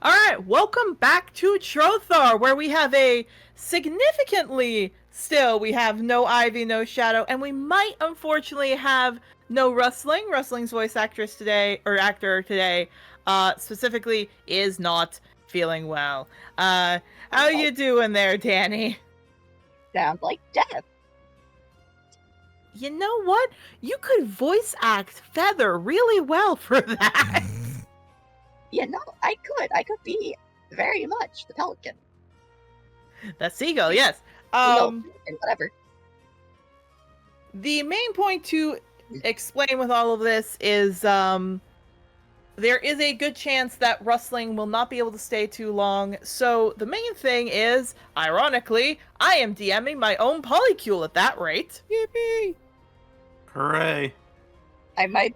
All right, welcome back to Trothar, where we have a we have no Ivy, no Shadow, and we might unfortunately have no Rustling. Rustling's voice actress today, or actor today, specifically is not feeling well. How you doing there, Danny? Sounds like death. You know what? You could voice act Feather really well for that. I could be very much the pelican. The seagull, yes. And whatever. The main point to explain with all of this is there is a good chance that Rustling will not be able to stay too long. So the main thing is, ironically, I am DMing my own polycule at that rate. Yippee! Hooray. I might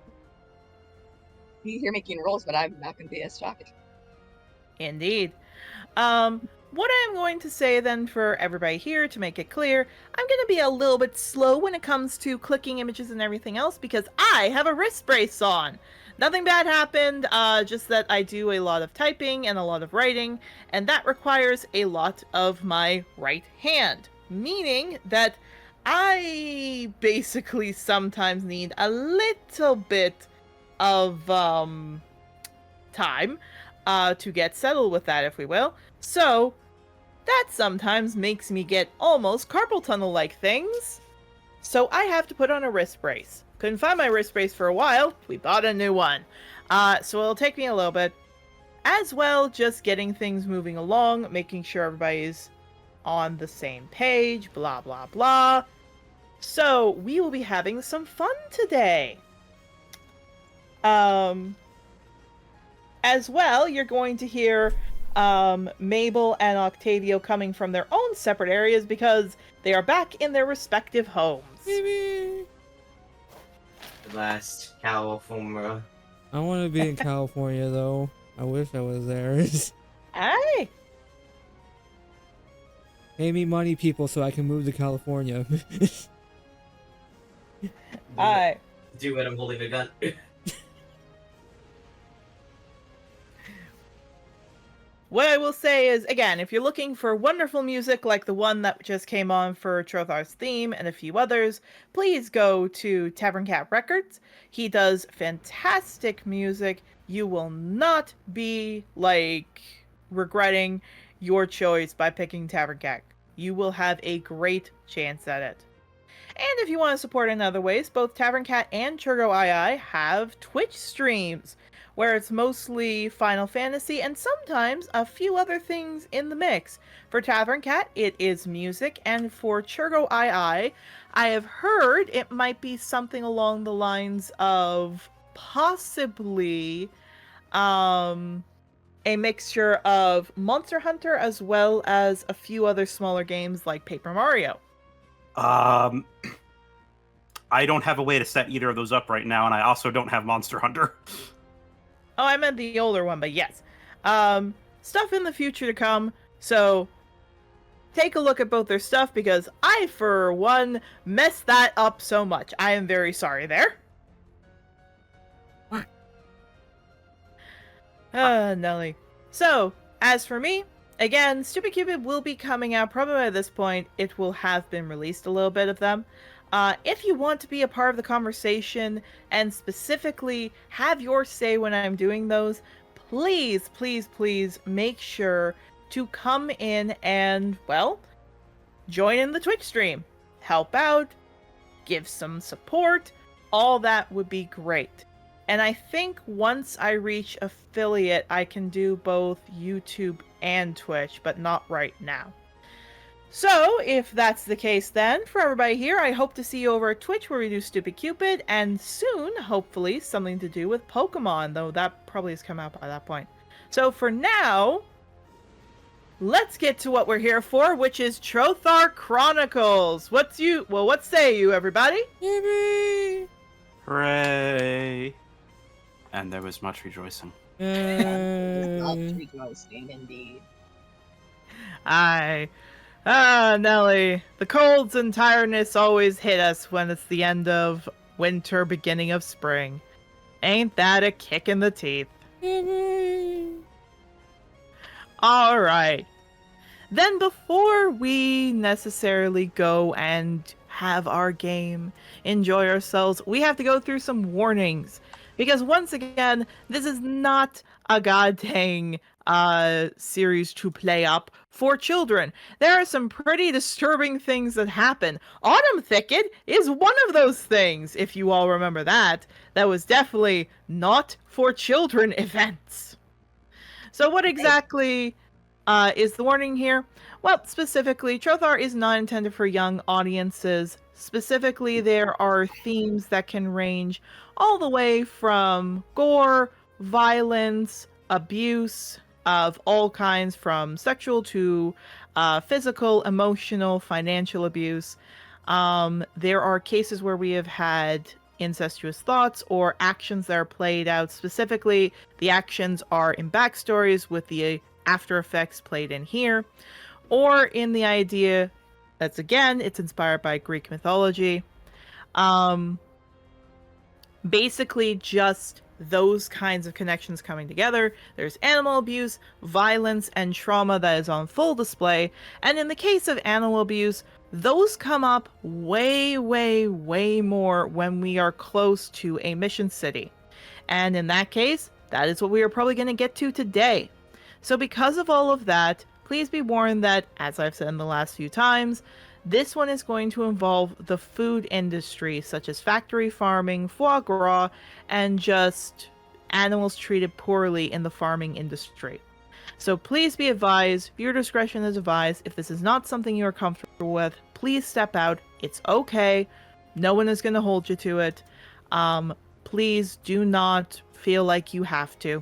be here making rolls, but I'm not going to be as shocked. Indeed. What I'm going to say then for everybody here to make it clear, I'm going to be a little bit slow when it comes to clicking images and everything else because I have a wrist brace on. Nothing bad happened, just that I do a lot of typing and a lot of writing, and that requires a lot of my right hand. Meaning that I basically sometimes need a little bit of time to get settled with that, if we will. So that sometimes makes me get almost carpal tunnel-like things. So I have to put on a wrist brace. Couldn't find my wrist brace for a while. We bought a new one. So it'll take me a little bit. As well, just getting things moving along, making sure everybody's on the same page, blah, blah, blah. So we will be having some fun today. As well, you're going to hear Mabel and Octavio coming from their own separate areas because they are back in their respective homes. Last California. I want to be in California, though. I wish I was there. Hey! Pay me money, people, so I can move to California. Alright. Do it, I'm holding a gun. What I will say is, again, if you're looking for wonderful music like the one that just came on for Trothar's theme and a few others, please go to Tavern Cat Records. He does fantastic music. You will not be, regretting your choice by picking Tavern Cat. You will have a great chance at it. And if you want to support in other ways, both Tavern Cat and Churgo II have Twitch streams, where it's mostly Final Fantasy and sometimes a few other things in the mix. For Tavern Cat, it is music, and for Churgo II, I have heard it might be something along the lines of possibly a mixture of Monster Hunter as well as a few other smaller games like Paper Mario. I don't have a way to set either of those up right now, and I also don't have Monster Hunter. Oh, I meant the older one, but yes. Stuff in the future to come, so take a look at both their stuff, because I, for one, messed that up so much. I am very sorry there. What? Nelly. So, as for me, again, Stupid Cupid will be coming out. Probably by this point, it will have been released, a little bit of them. If you want to be a part of the conversation and specifically have your say when I'm doing those, please, please, please make sure to come in and, well, join in the Twitch stream. Help out, give some support, all that would be great. And I think once I reach affiliate, I can do both YouTube and Twitch, but not right now. So, if that's the case then, for everybody here, I hope to see you over at Twitch where we do Stupid Cupid, and soon, hopefully, something to do with Pokemon, though that probably has come out by that point. So for now, let's get to what we're here for, which is Trothar Chronicles. What say you, everybody? Yippee! Hooray. And there was much rejoicing. Rejoicing indeed. Nelly, the colds and tiredness always hit us when it's the end of winter, beginning of spring. Ain't that a kick in the teeth? All right. Then before we necessarily go and have our game, enjoy ourselves, we have to go through some warnings. Because once again, this is not a goddamn series to play up for children. There are some pretty disturbing things that happen. Autumn Thicket is one of those things, if you all remember that. That was definitely not for children events. So what exactly is the warning here? Well, specifically, Trothar is not intended for young audiences. Specifically, there are themes that can range all the way from gore, violence, abuse of all kinds, from sexual to physical, emotional, financial abuse. There are cases where we have had incestuous thoughts or actions that are played out. Specifically, the actions are in backstories with the after effects played in here, or in the idea that's, again, it's inspired by Greek mythology. Basically just those kinds of connections coming together. There's animal abuse, violence, and trauma that is on full display. And in the case of animal abuse, those come up way, way, way more when we are close to a mission city. And in that case, that is what we are probably going to get to today. So because of all of that, please be warned that, as I've said in the last few times, this one is going to involve the food industry, such as factory farming, foie gras, and just animals treated poorly in the farming industry. So please be advised, viewer discretion is advised. If this is not something you are comfortable with, please step out. It's okay. No one is going to hold you to it. Please do not feel like you have to.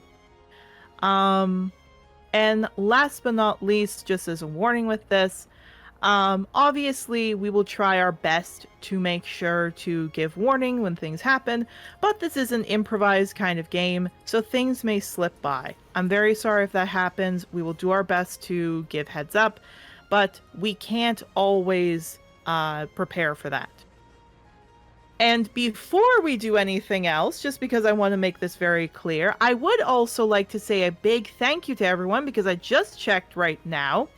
And last but not least, just as a warning with this, obviously we will try our best to make sure to give warning when things happen, but this is an improvised kind of game, so things may slip by. I'm very sorry if that happens. We will do our best to give heads up, but we can't always prepare for that. And before we do anything else, just because I want to make this very clear, I would also like to say a big thank you to everyone, because I just checked right now.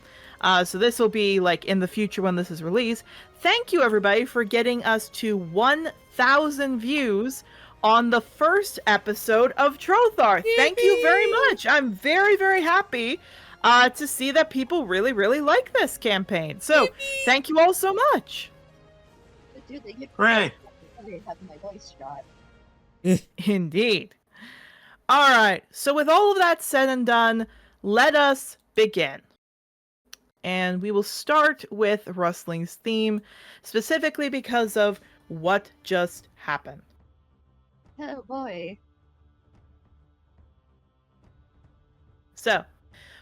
So this will be like in the future when this is released. Thank you everybody for getting us to 1,000 views on the first episode of Trothar. Thank you very much. I'm very, very happy to see that people really, really like this campaign. So thank you all so much. Dude, they get Hooray! having my voice shot. Indeed. All right. So with all of that said and done, let us begin. And we will start with Rustling's theme, specifically because of what just happened. Oh boy. So,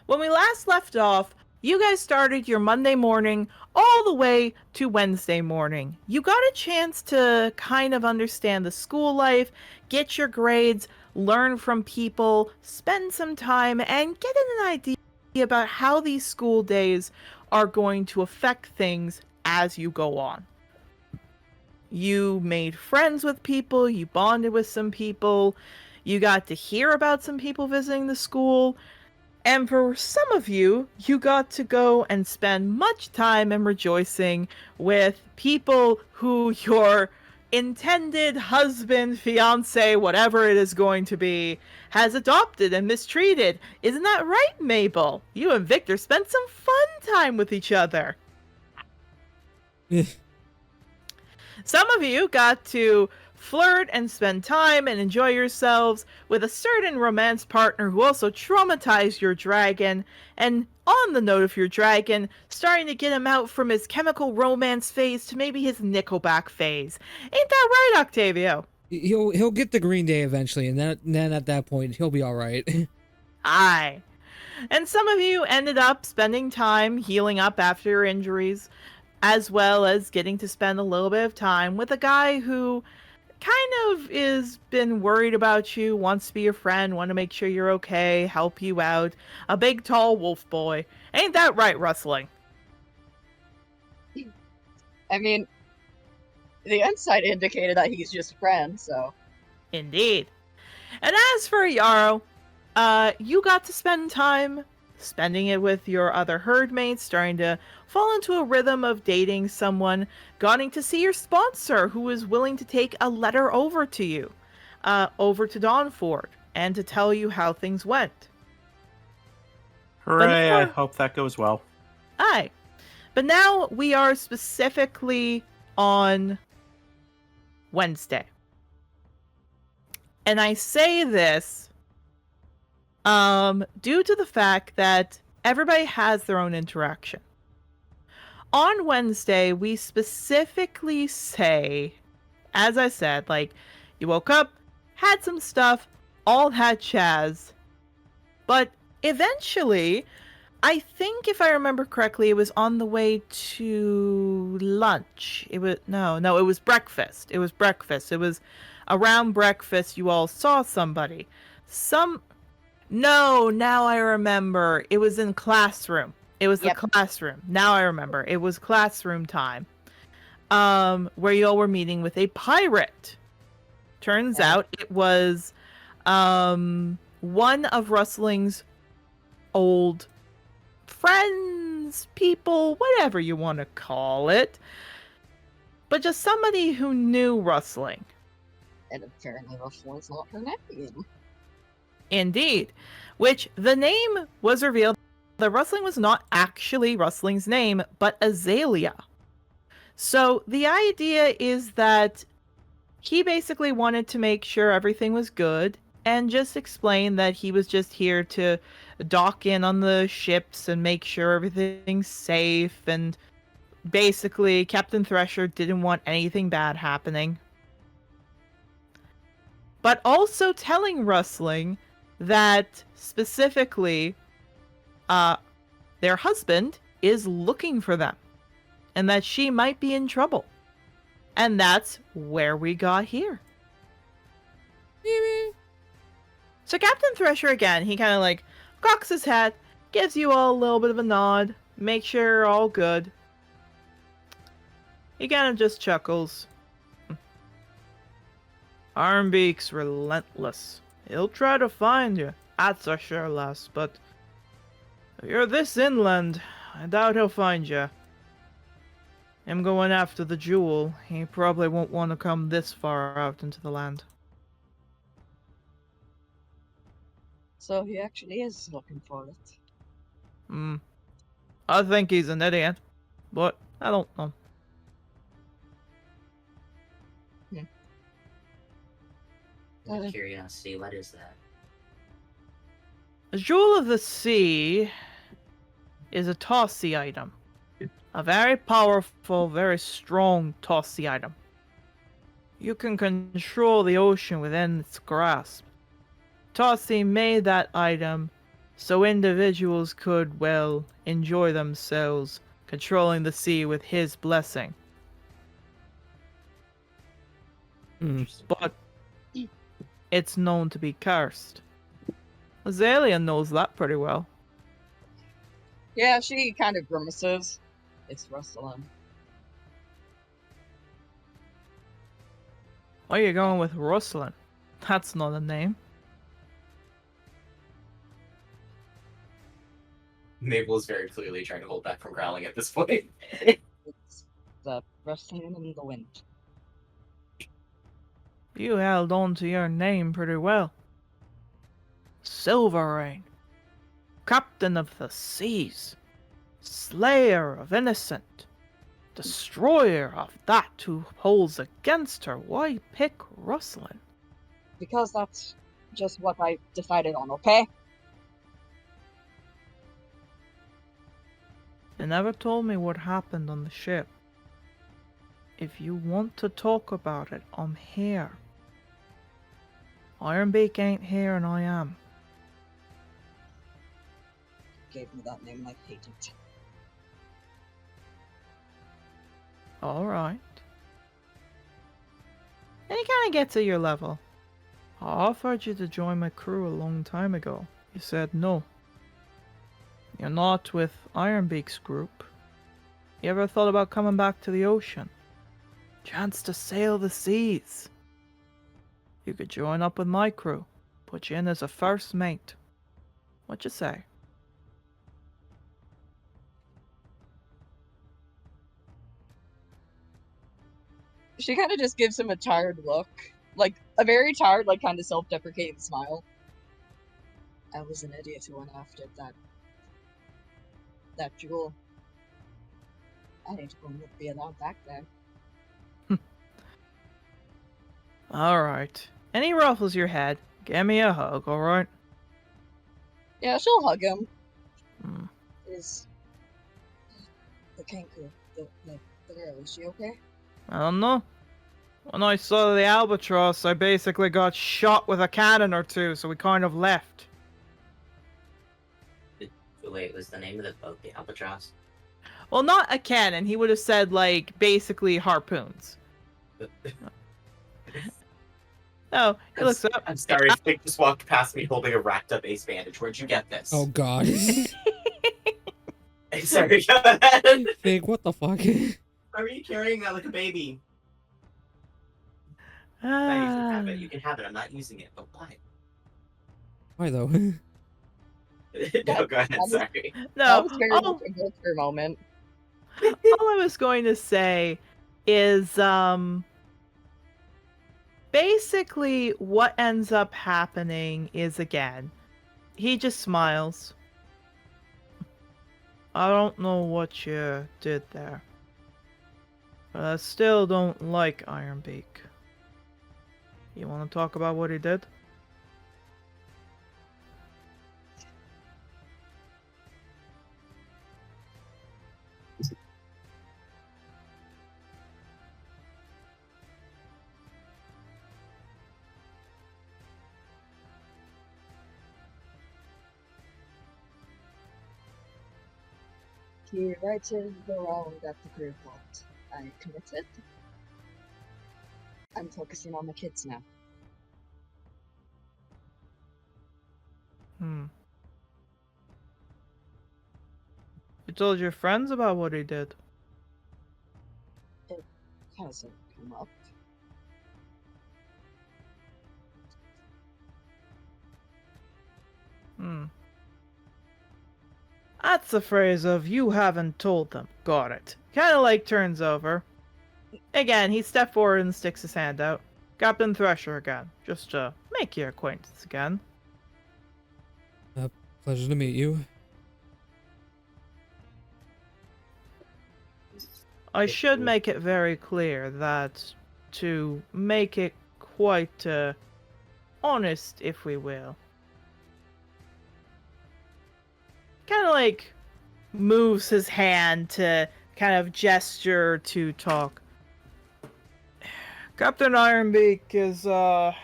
when we last left off, you guys started your Monday morning all the way to Wednesday morning. You got a chance to kind of understand the school life, get your grades, learn from people, spend some time, and get an idea about how these school days are going to affect things as you go on. You made friends with people, you bonded with some people, you got to hear about some people visiting the school, and for some of you, you got to go and spend much time and rejoicing with people who your intended husband, fiance, whatever it is going to be, has adopted and mistreated. Isn't that right, Mabel? You and Victor spent some fun time with each other. Some of you got to flirt and spend time and enjoy yourselves with a certain romance partner who also traumatized your dragon, and on the note of your dragon, starting to get him out from his chemical romance phase to maybe his Nickelback phase. Ain't that right, Octavio? He'll get the Green Day eventually, and then at that point he'll be all right. Aye. And some of you ended up spending time healing up after your injuries, as well as getting to spend a little bit of time with a guy who kind of is been worried about you, wants to be your friend, want to make sure you're okay, help you out. A big, tall wolf boy. Ain't that right, Rustling? I mean, the inside indicated that he's just a friend, so. Indeed. And as for Yarrow, you got to spend time spending it with your other herd mates, starting to fall into a rhythm of dating someone, getting to see your sponsor who is willing to take a letter over to you, over to Dawnford, and to tell you how things went. Hooray! I now- hope that goes well. Aye. But now we are specifically on Wednesday. And I say this due to the fact that everybody has their own interaction. On Wednesday, we specifically say, as I said, like, you woke up, had some stuff, all had Chaz, but eventually, I think if I remember correctly, it was on the way to lunch. It was it was breakfast. It was breakfast. It was around breakfast you all saw somebody. Now I remember. It was in classroom. It was Yep. the classroom. Now I remember. It was classroom time. Where you all were meeting with a pirate. Turns out it was one of Rustling's old friends, people, whatever you want to call it. But just somebody who knew Rustling. And apparently Rustling's not her name. Indeed. Which the name was revealed that Rustling was not actually Rustling's name, but Azalea. So the idea is that he basically wanted to make sure everything was good and just explain that he was just here to dock in on the ships and make sure everything's safe, and basically Captain Thresher didn't want anything bad happening. But also telling Rustling that specifically their husband is looking for them and that she might be in trouble. And that's where we got here. So Captain Thresher, again, he kind of like cocks his head, gives you all a little bit of a nod, make sure you're all good. He kind of just chuckles. Ironbeak's relentless. He'll try to find you, that's a sure lass, but if you're this inland, I doubt he'll find you. Him going after the jewel, he probably won't want to come this far out into the land. So he actually is looking for it. I think he's an idiot, but I don't know. Out of curiosity, what is that? The Jewel of the Sea is a tossy item. A very powerful, very strong tossy item. You can control the ocean within its grasp. Tossy made that item so individuals could, well, enjoy themselves, controlling the sea with his blessing. But it's known to be cursed. Azalea knows that pretty well. Yeah, she kind of grimaces. It's Rustling. Why are you going with Rustling? That's not a name. Mabel's very clearly trying to hold back from growling at this point. It's the Rustling in the wind. You held on to your name pretty well. Silverrain, Captain of the Seas, Slayer of Innocent, Destroyer of that who holds against her. Why pick Rustling? Because that's just what I decided on, okay? You never told me what happened on the ship. If you want to talk about it, I'm here. Ironbeak ain't here and I am. Gave me that name, I hate it. Alright. And he kind of gets at your level. I offered you to join my crew a long time ago. You said no. You're not with Ironbeak's group. You ever thought about coming back to the ocean? Chance to sail the seas. You could join up with my crew. Put you in as a first mate. What you say? She kind of just gives him a tired look. Like, a very tired, like, kind of self-deprecating smile. I was an idiot who went after that jewel. I need to go and look the alarm back there. Alright. And he ruffles your head. Give me a hug, alright? Yeah, she'll hug him. Hmm. Is the Kenku, the girl, is she okay? I don't know. When I saw the albatross, I basically got shot with a cannon or two, so we kind of left. Wait, was the name of the boat the Albatross? Well, not a cannon. He would have said, like, basically harpoons. Oh, he looks up. I'm sorry, Vic just walked past me holding a racked up ace bandage. Where'd you get this? Oh god. Sorry, go ahead. Think, what the fuck? Why are you carrying that like a baby? Fine, you can have it. You can have it. I'm not using it, but why? Why though? No, go ahead. Sorry. That No, was very much a growth for a moment. all I was going to say is, basically what ends up happening is, again, he just smiles. I don't know what you did there, but I still don't like Ironbeak. You want to talk about what he did? He righted the wrong that the crew fought. I committed. I'm focusing on the kids now. You told your friends about what he did? It hasn't come up. That's the phrase of you haven't told them. Got it. Kind of like turns over. Again, he stepped forward and sticks his hand out. Captain Thresher again. Just to make your acquaintance again. Pleasure to meet you. I should make it very clear that to make it quite honest, if we will. Kind of like moves his hand to kind of gesture to talk. Captain Ironbeak is not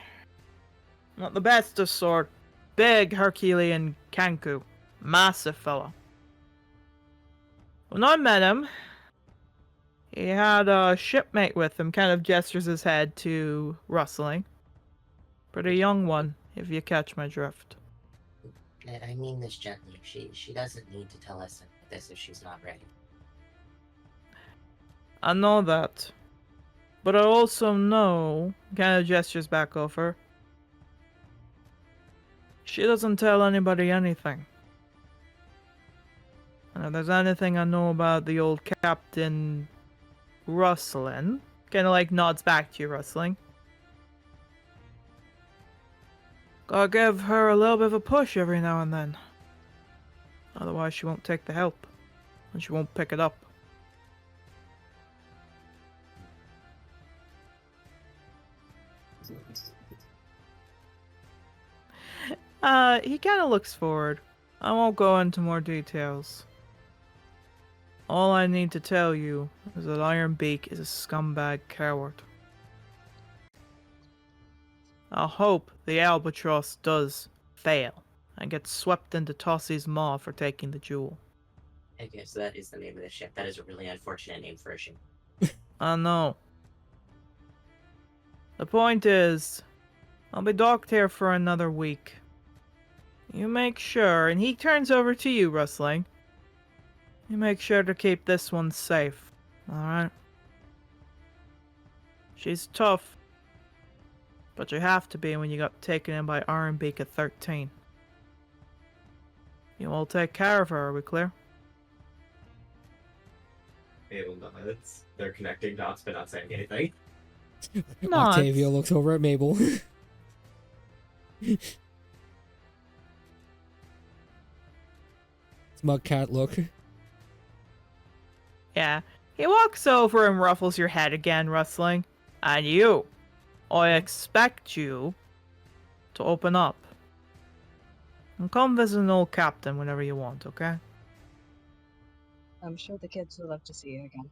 the best of sort. Big Herculean Kanku. Massive fella. When I met him, he had a shipmate with him, kind of gestures his head to rustling. Pretty young one, if you catch my drift. Ned, I mean this gently. She doesn't need to tell us this if she's not ready. I know that. But I also know, kind of gestures back over, she doesn't tell anybody anything. And if there's anything I know about the old Captain Rustling, kind of like nods back to you, Rustling. Gotta give her a little bit of a push every now and then. Otherwise she won't take the help. And she won't pick it up. He kind of looks forward. I won't go into more details. All I need to tell you is that Ironbeak is a scumbag coward. I hope the Albatross does fail and gets swept into Tossie's maw for taking the jewel. I guess that is the name of the ship. That is a really unfortunate name for a ship. I know. The point is, I'll be docked here for another week. You make sure, and he turns over to you, Rustling. You make sure to keep this one safe, alright? She's tough, but you have to be when you got taken in by Ironbeak at 13. You all take care of her, are we clear? Able nods. They're connecting dots but not saying anything. Octavia looks over at Mabel. Smug cat look. Yeah. He walks over and ruffles your head again, rustling. And you. I expect you to open up. And come visit an old captain whenever you want, okay? I'm sure the kids would love to see you again.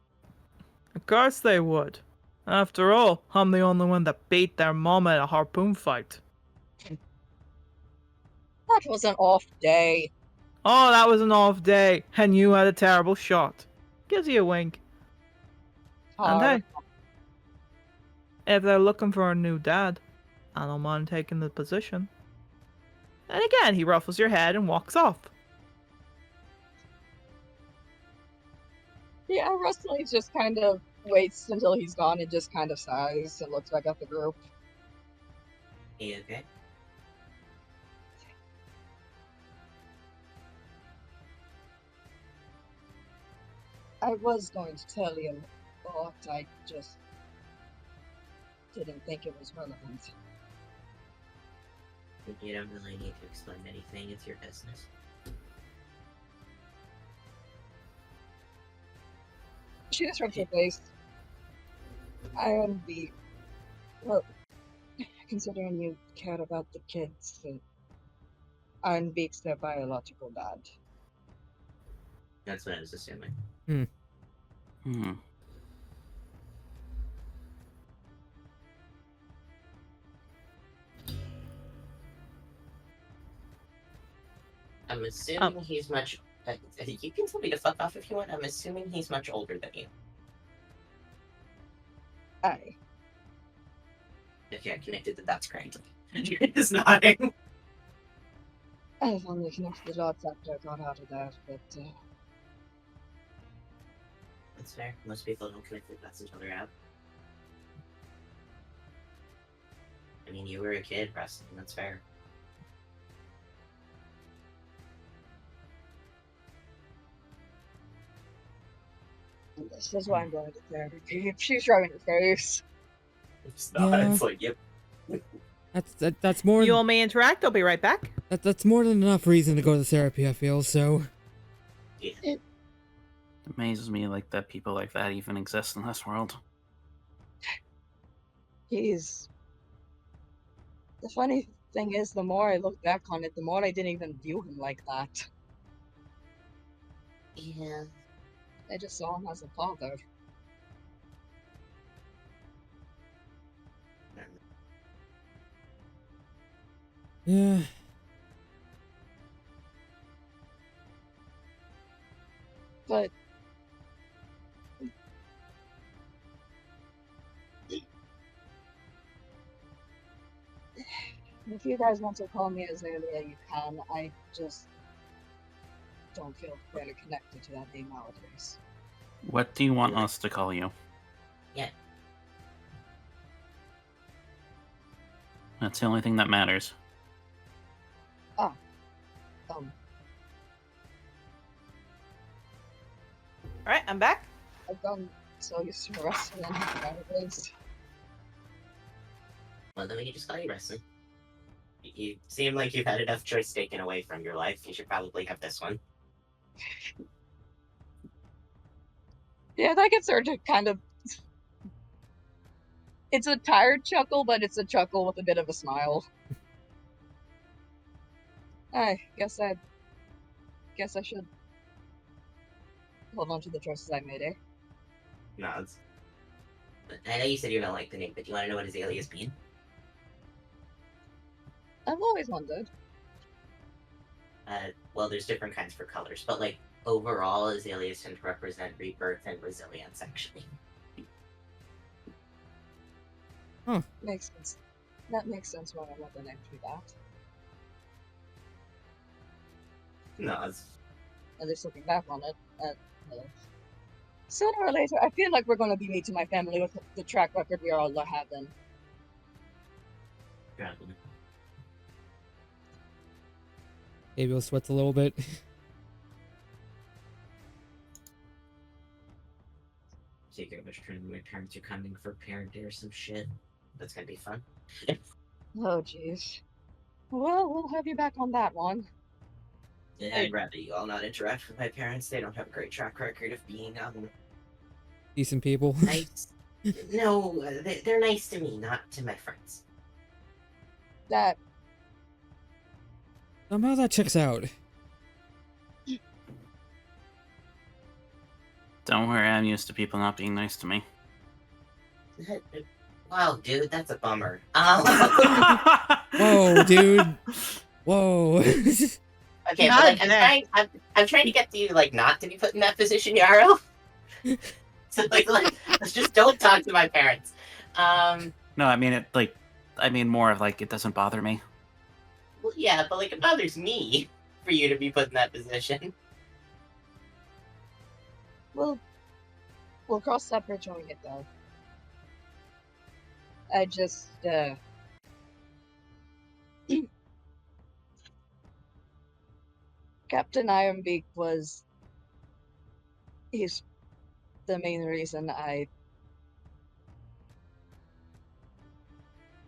Of course they would. After all, I'm the only one that beat their mama at a harpoon fight. That was an off day. Oh, that was an off day, and you had a terrible shot. Gives you a wink. And hey, if they're looking for a new dad, I don't mind taking the position. And again, he ruffles your head and walks off. Yeah, Rustley just kind of waits until he's gone and just kind of sighs and looks back at the group. You okay? I was going to tell you, but I just didn't think it was relevant. You don't really need to explain anything, it's your business. She just rubs her face. I am the... Well, considering you care about the kids, I'm Beak's their biological dad. That's what I was assuming. Hmm. I'm assuming he's much... you can tell me to fuck off if you want. I'm assuming he's much older than you. Aye. If you're connected, that's correct. It's nodding. I've only connected the dots after I got out of that, but That's fair. Most people don't connect the dots until they're out. I mean, you were a kid wrestling, that's fair. this is why I'm going to therapy. She's rubbing her face. It's not. Yeah. It's like, yep. That's more. You want me to interact? I'll be right back. That's more than enough reason to go to therapy. I feel so. Yeah. It amazes me like that people like that even exist in this world. He's... The funny thing is, the more I look back on it, the more I didn't even view him like that. Yeah. I just saw him as a father. Yeah. But if you guys want to call me Azalea, you can. I just don't feel fairly connected to that name nowadays. What do you want us to call you? Yeah. That's the only thing that matters. Alright, I'm back. I've gone so used to wrestling nowadays. Well, then we can just call you wrestling. You seem like you've had enough choice taken away from your life. You should probably have this one. Yeah, that gets her to kind of... It's a tired chuckle, but it's a chuckle with a bit of a smile. I guess I should hold on to the choices I made, eh? Nods. But I know you said you don't like the name, but do you want to know what Azalea's mean? I've always wondered. Well, there's different kinds for colors, but like overall, azaleas tend to represent rebirth and resilience, actually. Makes sense. That makes sense why I want the name to be that. Nods. At least looking back on it, sooner or later, I feel like we're going to be meeting my family with the track record we all having. Probably. Gabriel sweats a little bit. take which turn my parents are coming for parent day or some shit. That's gonna be fun. Oh, jeez. Well, we'll have you back on that one. Yeah, I'd rather you all not interact with my parents. They don't have a great track record of being Decent people. nice. No, they're nice to me, not to my friends. That Somehow that checks out. Don't worry, I'm used to people not being nice to me. Wow, dude, that's a bummer. Whoa, dude. Whoa. Okay, God but like, dang. I'm trying to get you like not to be put in that position, Yarrow. So like, let's just don't talk to my parents. No, I mean more of like it doesn't bother me. Well, yeah, but like it bothers me for you to be put in that position. we'll cross that bridge when we get there. I just Captain Ironbeak he's the main reason I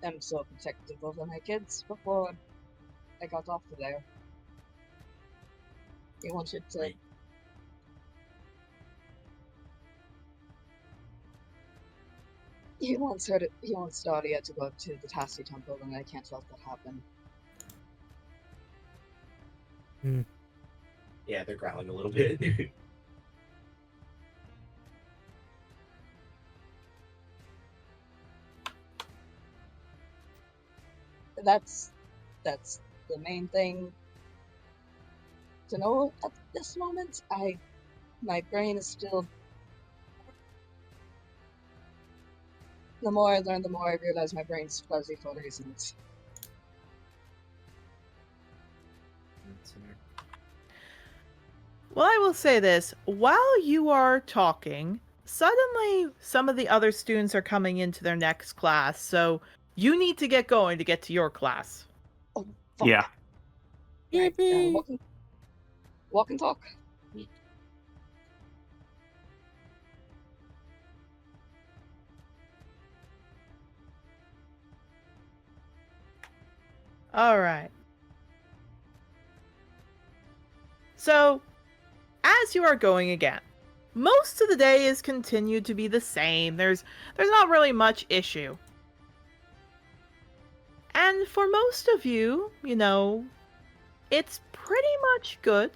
am so protective of my kids before I got off of there. He wanted to Right. he wants Daria to go to the Tassie Temple, and I can't let that happen. Yeah, they're growling a little bit. That's the main thing to know at this moment. My brain is still. The more I learn, the more I realize my brain's fuzzy for reasons. Well, I will say this. While you are talking, suddenly some of the other students are coming into their next class, so you need to get going to get to your class. Oh, fuck. Yeah. Right, Yippee. walk and talk. All right. So, as you are going again, most of the day is continued to be the same. There's not really much issue. And for most of you, it's pretty much good.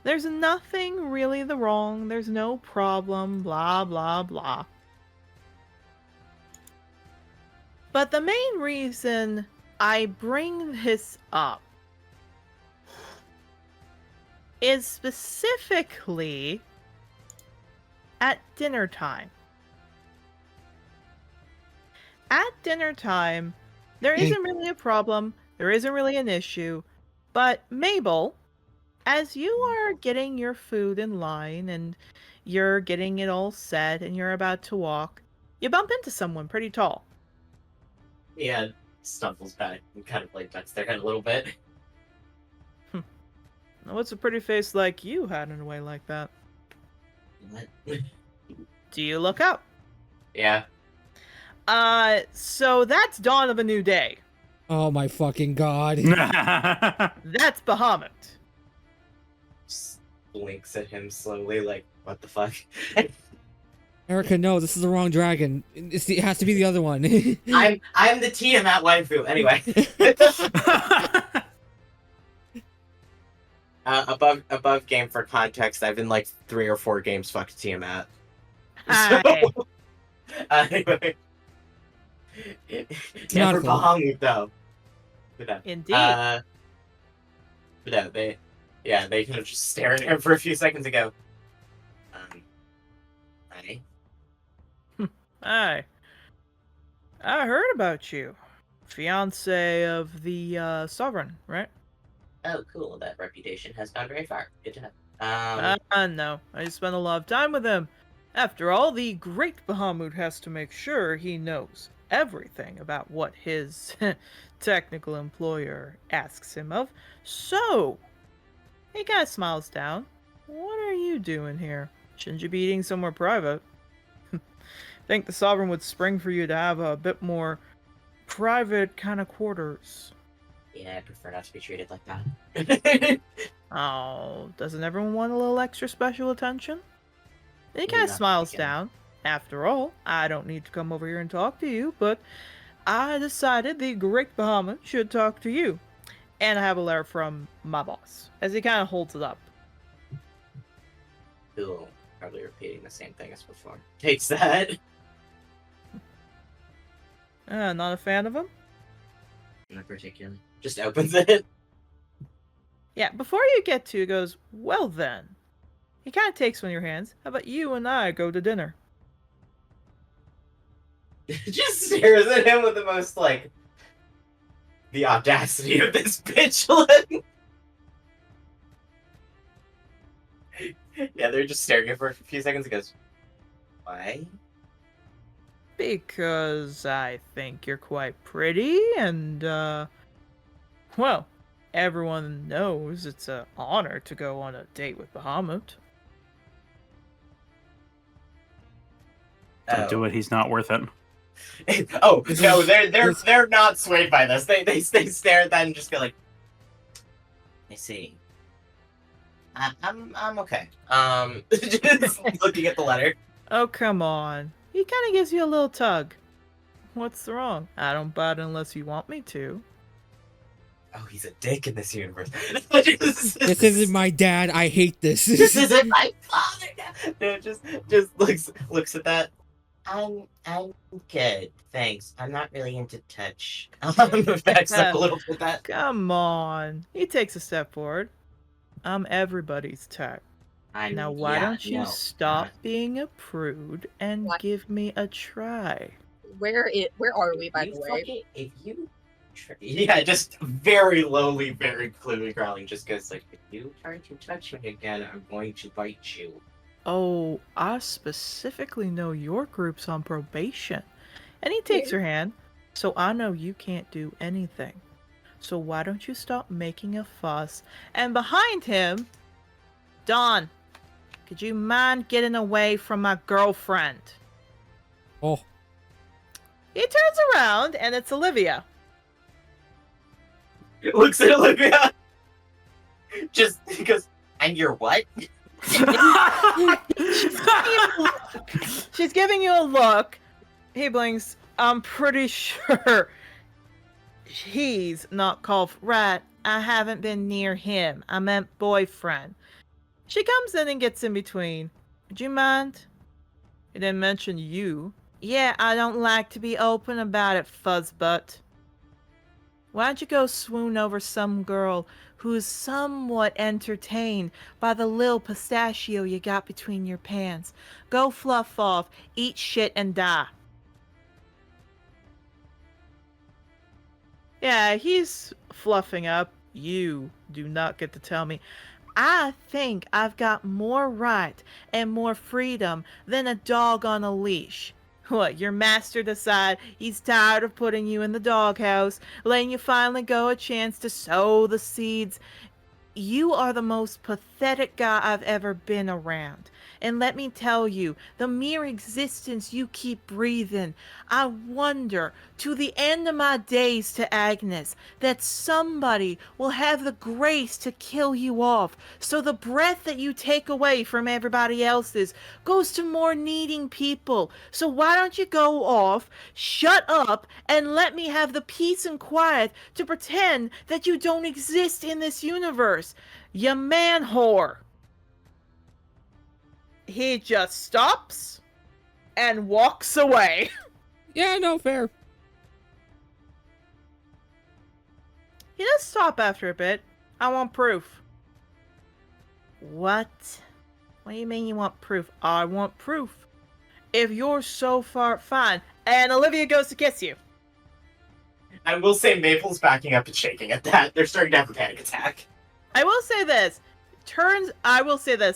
There's nothing really wrong. There's no problem, blah, blah, blah. But the main reason I bring this up is specifically at dinner time. At dinner time, there isn't really a problem, there isn't really an issue, but Mabel, as you are getting your food in line and you're getting it all set and you're about to walk, you bump into someone pretty tall. Yeah, snuffles back and kind of like ducks their head a little bit. Now, what's a pretty face like you hiding away like that? What? Do you look up? Yeah. So that's Dawn of a New Day. Oh my fucking god. That's Bahamut. Just blinks at him slowly, like, what the fuck? Erica, no, this is the wrong dragon. It has to be the other one. I'm the Tiamat waifu. Anyway. Above game for context, I've been like 3 or 4 games fucked Tiamat. Hi. Anyway. Never Canonical. Bahamut though. But no. Indeed. But no, they kind of just stare at him for a few seconds and go, hi. Hi. I heard about you. Fiance of the Sovereign, right? Oh, cool. That reputation has gone very far. Good to know. No. I spent a lot of time with him. After all, the great Bahamut has to make sure he knows everything about what his technical employer asks him of. So, he kind of smiles down. What are you doing here? Shouldn't you be eating somewhere private? think the Sovereign would spring for you to have a bit more private kind of quarters. Yeah, I prefer not to be treated like that. Oh, doesn't everyone want a little extra special attention? And he kind of Not smiles again. down. After all, I don't need to come over here and talk to you, but I decided the Great Bahamut should talk to you. And I have a letter from my boss, as he kind of holds it up. Cool. Probably repeating the same thing as before. Takes that. Not a fan of him? Not particularly. Just opens it. Yeah, before you get to, he goes, well then. He kind of takes one of your hands. How about you and I go to dinner? Just stares at him with the most, like, the audacity of this bitch. Yeah, they're just staring at her for a few seconds and goes, why? Because I think you're quite pretty, and, well, everyone knows it's an honor to go on a date with Bahamut. Don't do it. He's not worth it. Oh no, they're not swayed by this. They stare at that and just go like, I see. I'm okay. Just looking at the letter. Oh, come on. He kind of gives you a little tug. What's wrong? I don't bite unless you want me to. Oh, he's a dick in this universe. This isn't my dad. I hate this. This isn't my father. No, just looks at that. I'm good, thanks. I'm not really into touch. Backs up a little bit. That. Come on. He takes a step forward. I'm everybody's type. Now, why don't you stop being a prude and What? give me a try? Where are we, by the way? If you, yeah, just very lowly, very clearly growling, just goes like, if you try to touch me again, I'm going to bite you. Oh, I specifically know your group's on probation. And he takes her hand, so I know you can't do anything. So why don't you stop making a fuss? And behind him, Dawn, could you mind getting away from my girlfriend? Oh, He turns around, and it's Olivia. Looks at Olivia. Just because, and you're what? She's giving you a look. He blinks. I'm pretty sure he's not called right. I haven't been near him. I meant boyfriend. She comes in and gets in between. Would you mind? He didn't mention you. Yeah, I don't like to be open about it, fuzzbutt. Why don't you go swoon over some girl who's somewhat entertained by the lil pistachio you got between your pants? Go fluff off, eat shit, and die. Yeah, he's fluffing up. You do not get to tell me. I think I've got more right and more freedom than a dog on a leash. What, your master decide he's tired of putting you in the doghouse, letting you finally go a chance to sow the seeds? You are the most pathetic guy I've ever been around. And let me tell you, the mere existence you keep breathing, I wonder, to the end of my days to Agnes, that somebody will have the grace to kill you off, so the breath that you take away from everybody else's goes to more needing people. So why don't you go off, shut up, and let me have the peace and quiet to pretend that you don't exist in this universe, you man whore. He just stops and walks away. yeah, no, fair. He does stop after a bit. I want proof. What? What do you mean you want proof? I want proof. If you're so far, fine. And Olivia goes to kiss you. I will say Maple's backing up and shaking at that. They're starting to have a panic attack. I will say this.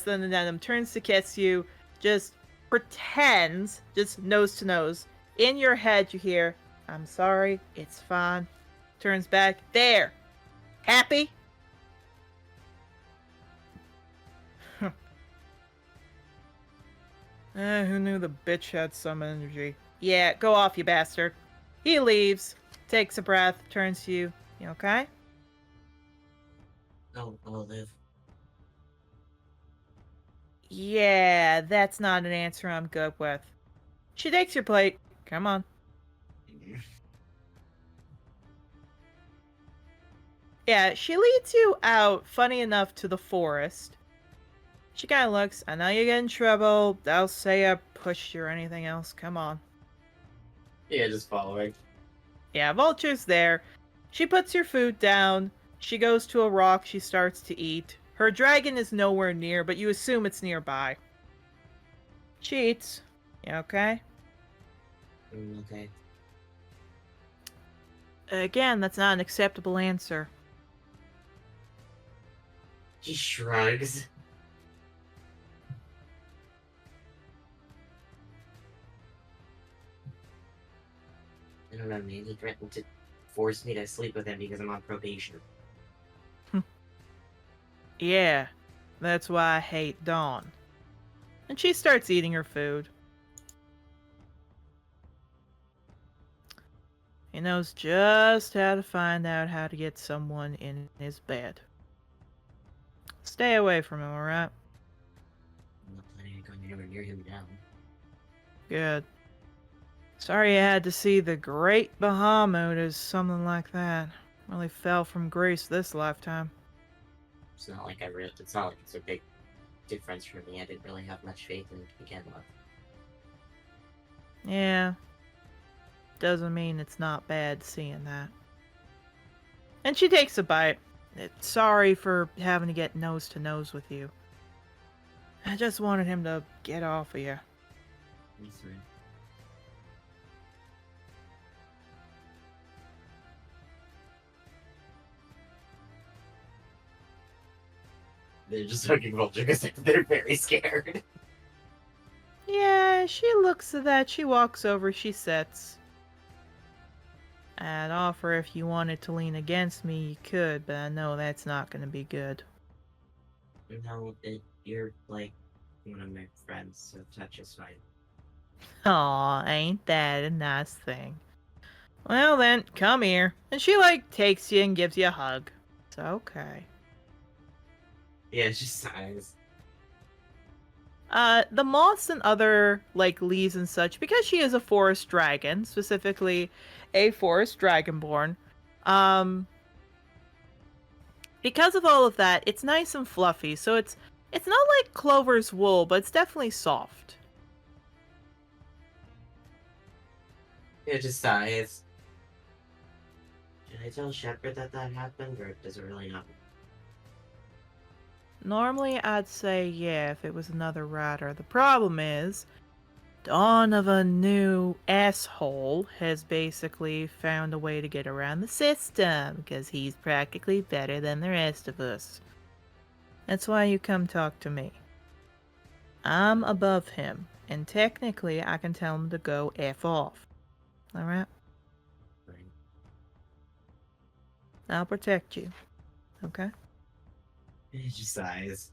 Then the Denim turns to kiss you, just pretends, just nose to nose. In your head you hear, I'm sorry, it's fine. Turns back, there. Happy? Who knew the bitch had some energy? Yeah, go off, you bastard. He leaves, takes a breath, turns to you. You okay? I'll live. Yeah, that's not an answer I'm good with. She takes your plate. Come on. Yeah, she leads you out, funny enough, to the forest. She kind of looks, I know you get in trouble. I'll say I pushed you or anything else. Come on. Yeah, just following. Yeah, Vulture's there. She puts your food down. She goes to a rock she starts to eat. Her dragon is nowhere near, but you assume it's nearby. She eats. You okay? Okay. Again, that's not an acceptable answer. He shrugs. I don't know, man. He threatened to force me to sleep with him because I'm on probation. Yeah, that's why I hate Dawn. And she starts eating her food. He knows just how to find out how to get someone in his bed. Stay away from him, alright? I'm not planning on going anywhere near him now. Good. Sorry you had to see the Great Bahamut as something like that. Really fell from grace this lifetime. It's not like it's not like it's a big difference for me. I didn't really have much faith in it to begin with. Yeah. Doesn't mean it's not bad seeing that. And she takes a bite. Sorry for having to get nose to nose with you. I just wanted him to get off of you. That's fine. They're just hugging Vulture because they're very scared. Yeah, she looks at that. She walks over. She sits. I'd offer if you wanted to lean against me, you could, but I know that's not going to be good. No, you're like one of my friends, so touch is fine. Aw, ain't that a nice thing? Well then, come here. And she, takes you and gives you a hug. It's okay. Yeah, she sighs. The moths and other, leaves and such, because she is a forest dragon, specifically a forest dragonborn, because of all of that, it's nice and fluffy, so it's not like Clover's wool, but it's definitely soft. Yeah, just sighs. Should I tell Shepard that happened, or does it really not? Normally, I'd say yeah if it was another rider. The problem is, Dawn of a new asshole has basically found a way to get around the system, because he's practically better than the rest of us. That's why you come talk to me. I'm above him, and technically I can tell him to go F off. Alright? Fine. I'll protect you. Okay? He just sighs.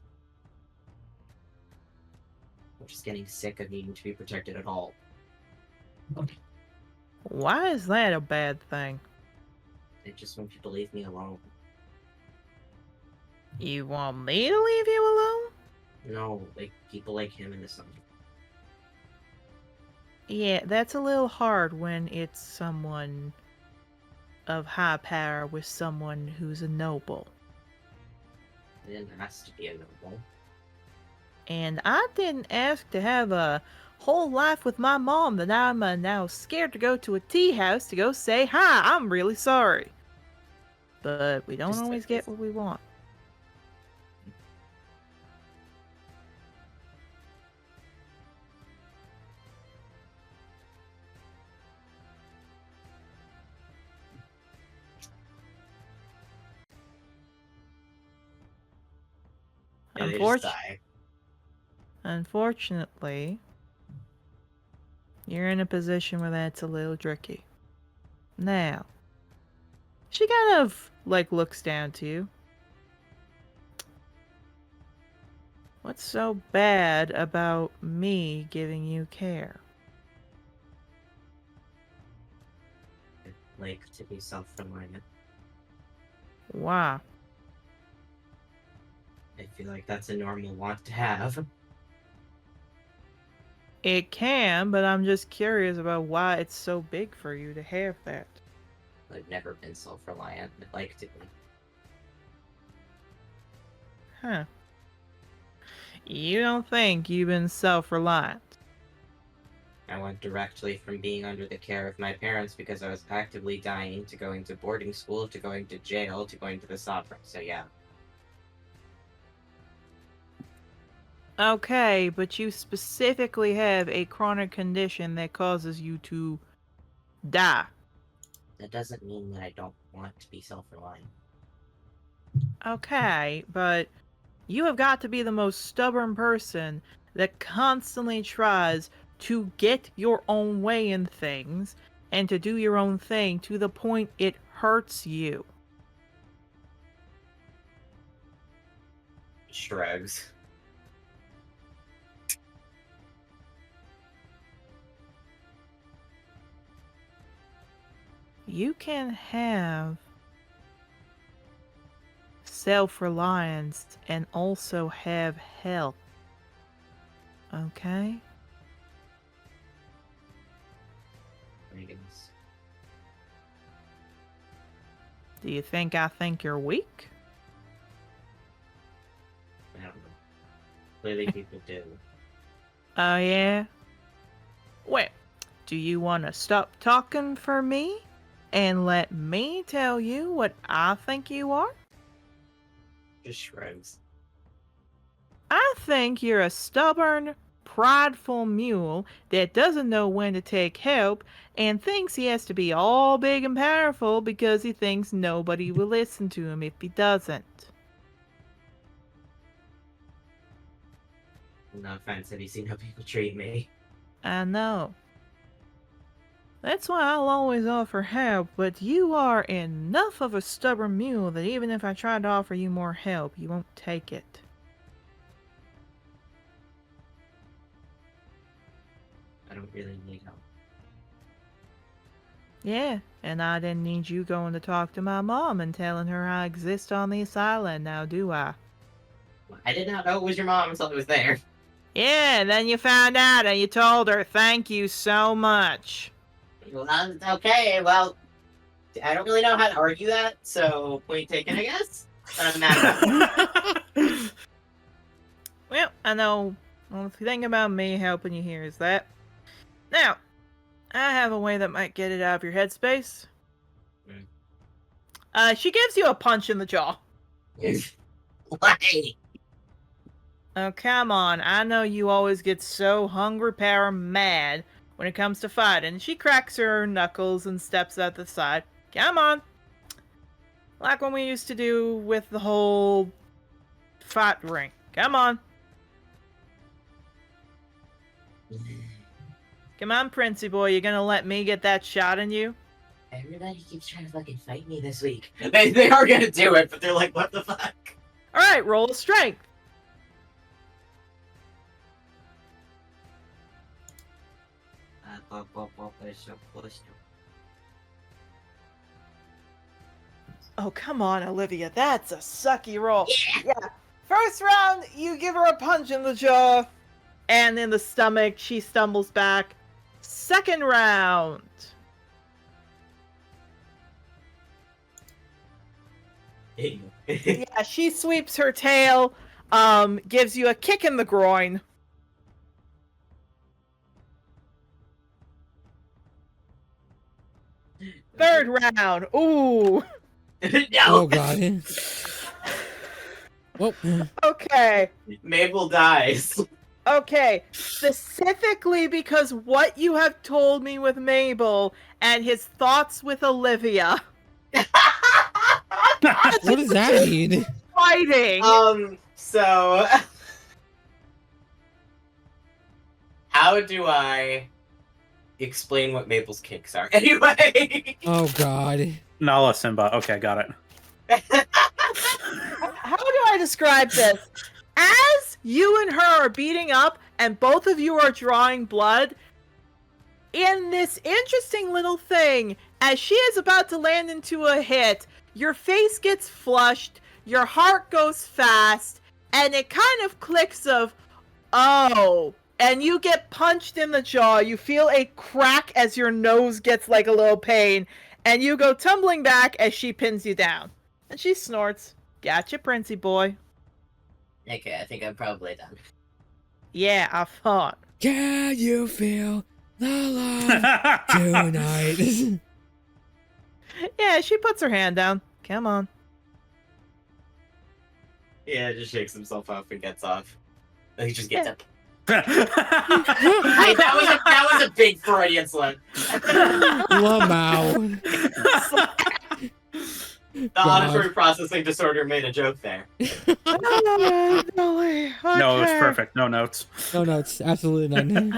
I'm just getting sick of needing to be protected at all. Why is that a bad thing? I just want people to leave me alone. You want me to leave you alone? No, like people like him in the sun. Yeah, that's a little hard when it's someone of high power with someone who's a noble. I didn't ask to be a noble. And I didn't ask to have a whole life with my mom that I'm now scared to go to a tea house to go say, hi, I'm really sorry. But we don't Just always like get this. what we want. And they just die. Unfortunately, you're in a position where that's a little tricky. Now, she kind of, looks down to you. What's so bad about me giving you care? I'd like to be self-reliant. Why? I feel like that's a normal want to have. It can, but I'm just curious about why it's so big for you to have that. I've never been self-reliant. I'd like to be. Huh. You don't think you've been self-reliant? I went directly from being under the care of my parents because I was actively dying to going to boarding school to going to jail to going to the opera. So yeah. Okay, but you specifically have a chronic condition that causes you to die. That doesn't mean that I don't want to be self-reliant. Okay, but you have got to be the most stubborn person that constantly tries to get your own way in things and to do your own thing to the point it hurts you. Shrugs. You can have self-reliance and also have help. Okay? Reagans. Do you think I think you're weak? I don't know. Clearly people do. Oh, yeah? Well, do you want to stop talking for me and let me tell you what I think you are? Just shrugs. I think you're a stubborn, prideful mule that doesn't know when to take help and thinks he has to be all big and powerful because he thinks nobody will listen to him if he doesn't. No offense, have you seen how people treat me? I know. That's why I'll always offer help, but you are enough of a stubborn mule that even if I tried to offer you more help, you won't take it. I don't really need help. Yeah, and I didn't need you going to talk to my mom and telling her I exist on this island now, do I? I did not know it was your mom until it was there. Yeah, then you found out and you told her thank you so much. Well, okay, well, I don't really know how to argue that, so point taken, I guess. But I'm mad about it. Well, I know. Well, the thing about me helping you here is that. Now, I have a way that might get it out of your headspace. She gives you a punch in the jaw. Why? Oh, come on. I know you always get so hungry power mad when it comes to fighting. She cracks her knuckles and steps out the side. Come on. Like when we used to do with the whole fight ring. Come on. Come on, Princey boy. You gonna let me get that shot in you? Everybody keeps trying to fucking fight me this week. They are gonna do it, but they're like, what the fuck? Alright, roll a strength. Oh, come on, Olivia. That's a sucky roll. Yeah. First round, you give her a punch in the jaw. And in the stomach, she stumbles back. Second round. Yeah, she sweeps her tail, gives you a kick in the groin. Third round. Ooh. No. Oh god. Well, Okay. Mabel dies. Okay. Specifically because what you have told me with Mabel and his thoughts with Olivia. what does that mean? Fighting. So how do I explain what Mabel's kinks are? Anyway. Oh god. Nala Simba. Okay, got it. How do I describe this? As you and her are beating up, and both of you are drawing blood. In this interesting little thing, as she is about to land into a hit, your face gets flushed, your heart goes fast, and it kind of clicks of, oh, and you get punched in the jaw. You feel a crack as your nose gets like a little pain, and you go tumbling back as she pins you down. And she snorts, "Gotcha, Princey boy." Okay, I think I'm probably done. Yeah, I thought. Can you feel the love tonight? Yeah, she puts her hand down. Come on. Yeah, just shakes himself off and gets off. And he just gets Yeah. up. Hey, that was a big Freudian slip. Lamau. The auditory processing disorder made a joke there. No, No, it was perfect. No notes. No notes. Absolutely none.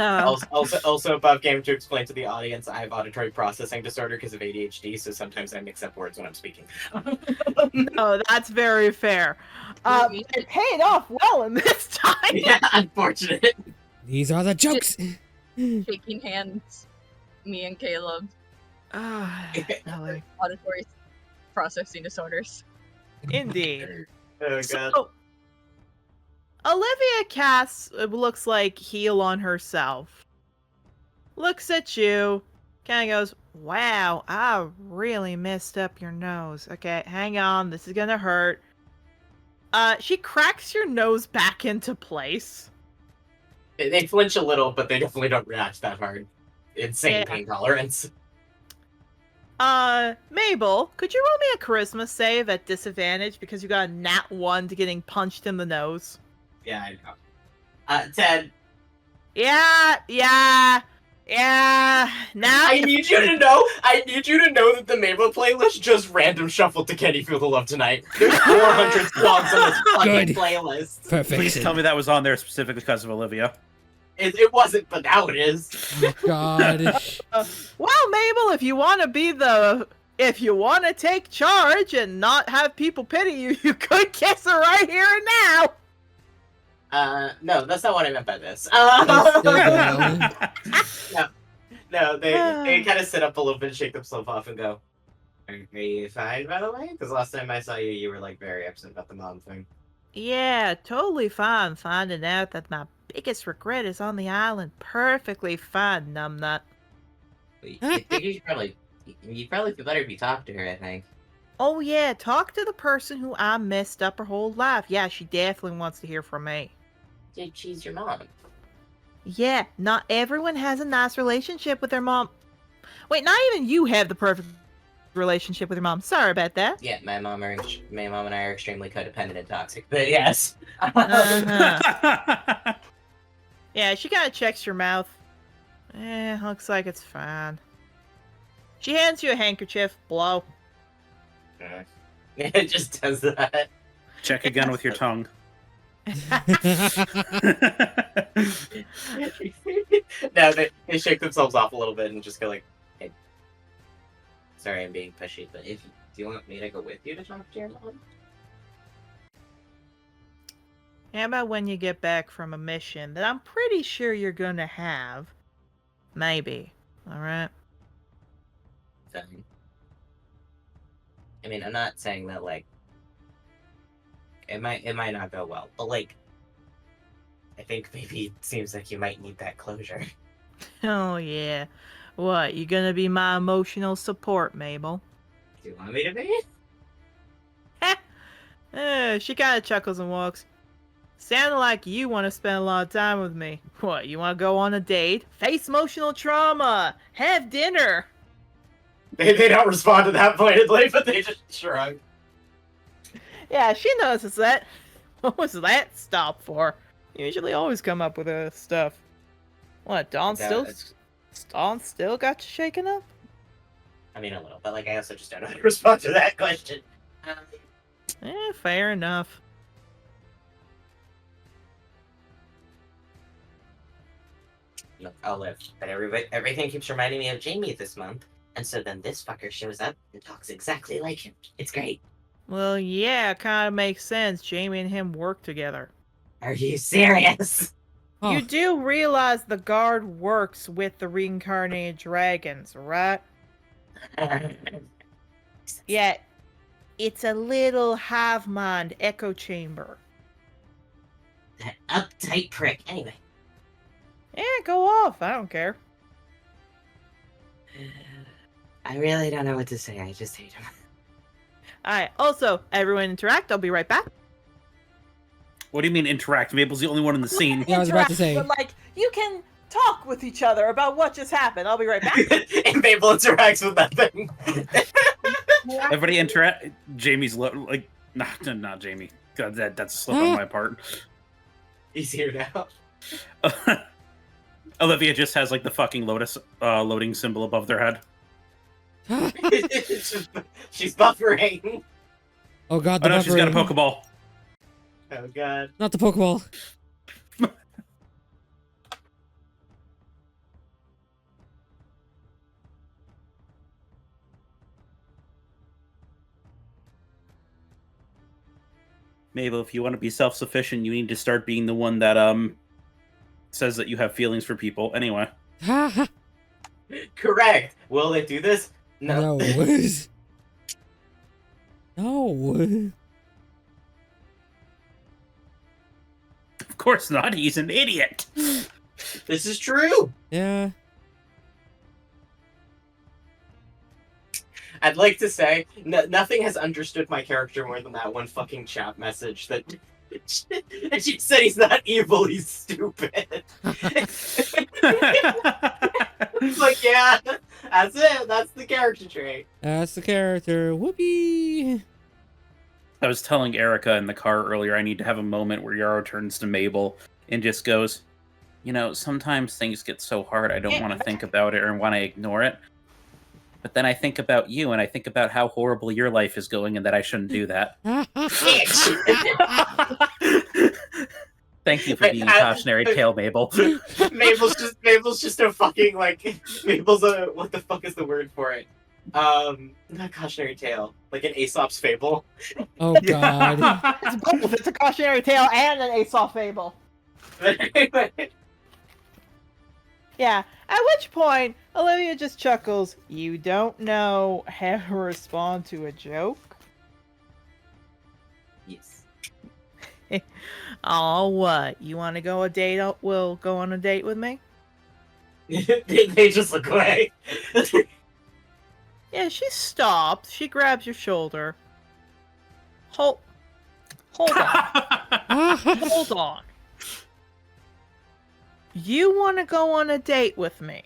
Also, above game to explain to the audience, I have auditory processing disorder because of ADHD, so sometimes I mix up words when I'm speaking. No, that's very fair. It paid off well in this time. Yeah, unfortunate. These are the jokes. Shaking hands, me and Caleb, Nelly. auditory processing disorders. Indeed. Oh god. So, Olivia casts, looks like, heal on herself. Looks at you, kind of goes, "Wow, I really messed up your nose. Okay, hang on, this is gonna hurt." She cracks your nose back into place. They flinch a little, but they definitely don't react that hard. Insane Yeah. pain tolerance. Mabel, could you roll me a charisma save at disadvantage because you got a nat 1 to getting punched in the nose? Yeah, I know. Ted, Yeah. Now I need you to know that the Mabel playlist just random shuffled to Can You Feel the Love Tonight. There's 400 songs on this fucking Good. playlist. Perfect. Please tell me that was on there specifically because of Olivia. It wasn't, but now it is. God. well, Mabel, if you want to take charge and not have people pity you, you could kiss her right here and now. No, that's not what I meant by this. That's still valid. No, they kind of sit up a little bit, shake themselves off, and go, "Are you fine, by the way? Because last time I saw you, you were like very upset about the mom thing." Yeah, totally fine finding out that my biggest regret is on the island. Perfectly fine, numbnut. I think you probably feel better if you talk to her. I think. Oh yeah, talk to the person who I messed up her whole life. Yeah, she definitely wants to hear from me. Dude, she's your mom. Yeah, not everyone has a nice relationship with their mom. Wait, not even you have the perfect relationship with your mom. Sorry about that. Yeah, my mom and I are extremely codependent and toxic. But yes. Uh-huh. Yeah, she kind of checks your mouth. Looks like it's fine. She hands you a handkerchief. Blow. It just does that. Check again with your tongue. No, they shake themselves off a little bit and just go like, "Hey, sorry, I'm being pushy, but do you want me to go with you to talk to your mom?" How about when you get back from a mission that I'm pretty sure you're gonna have? Maybe. Alright? Fine. I mean, I'm not saying that like it might not go well, but like I think maybe it seems like you might need that closure. Oh yeah. What, you gonna be my emotional support, Mabel? Do you want me to be? She kinda chuckles and walks. Sounded like you want to spend a lot of time with me. What, you want to go on a date? Face emotional trauma! Have dinner! They don't respond to that pointedly, but they just shrug. Yeah, she notices that. What was that stop for? You usually always come up with stuff. What, Dawn still got you shaken up? I mean, a little, but like I also just don't know how to respond to that question. Fair enough. Look, I'll live. But everything keeps reminding me of Jamie this month, and so then this fucker shows up and talks exactly like him. It's great. Well, yeah, kind of makes sense. Jamie and him work together. Are you serious? Oh, You do realize the guard works with the reincarnated dragons, right? Yet, it's a little hive mind echo chamber. That uptight prick. Anyway. Yeah, go off. I don't care. I really don't know what to say. I just hate him. Alright, also, everyone interact. I'll be right back. What do you mean interact? Mabel's the only one in the scene. Yeah, I was about to say. But, like, you can talk with each other about what just happened. I'll be right back. And Mabel interacts with nothing. Everybody interact. Jamie's like, not Jamie. God, that's a slip on my part. He's here now. Olivia just has like the fucking lotus loading symbol above their head. She's buffering. oh god, Oh the no, she's got a buffering. Pokeball. Oh god. Not the Pokeball. Mabel, if you want to be self-sufficient, you need to start being the one that says that you have feelings for people. Anyway. Correct. Will they do this? No. No. No. Of course not. He's an idiot. This is true. Yeah. I'd like to say nothing has understood my character more than that one fucking chat message that she said he's not evil, he's stupid. It's like, yeah, that's it. That's the character trait. That's the character. Whoopee. I was telling Erica in the car earlier I need to have a moment where Yarrow turns to Mabel and just goes, you know, sometimes things get so hard I don't want to think about it or want to ignore it. But then I think about you and I think about how horrible your life is going and that I shouldn't do that. Thank you for being a cautionary tale, Mabel. Mabel's just a fucking like Mabel's a what the fuck is the word for it? Not cautionary tale, like an Aesop's fable. Oh god. It's both. It's a cautionary tale and an Aesop fable. Yeah, at which point, Olivia just chuckles. You don't know how to respond to a joke? Yes. Oh, what? You want to go a date? Will go on a date with me? They just look away. Yeah, she stops. She grabs your shoulder. Hold on. Hold on. You want to go on a date with me?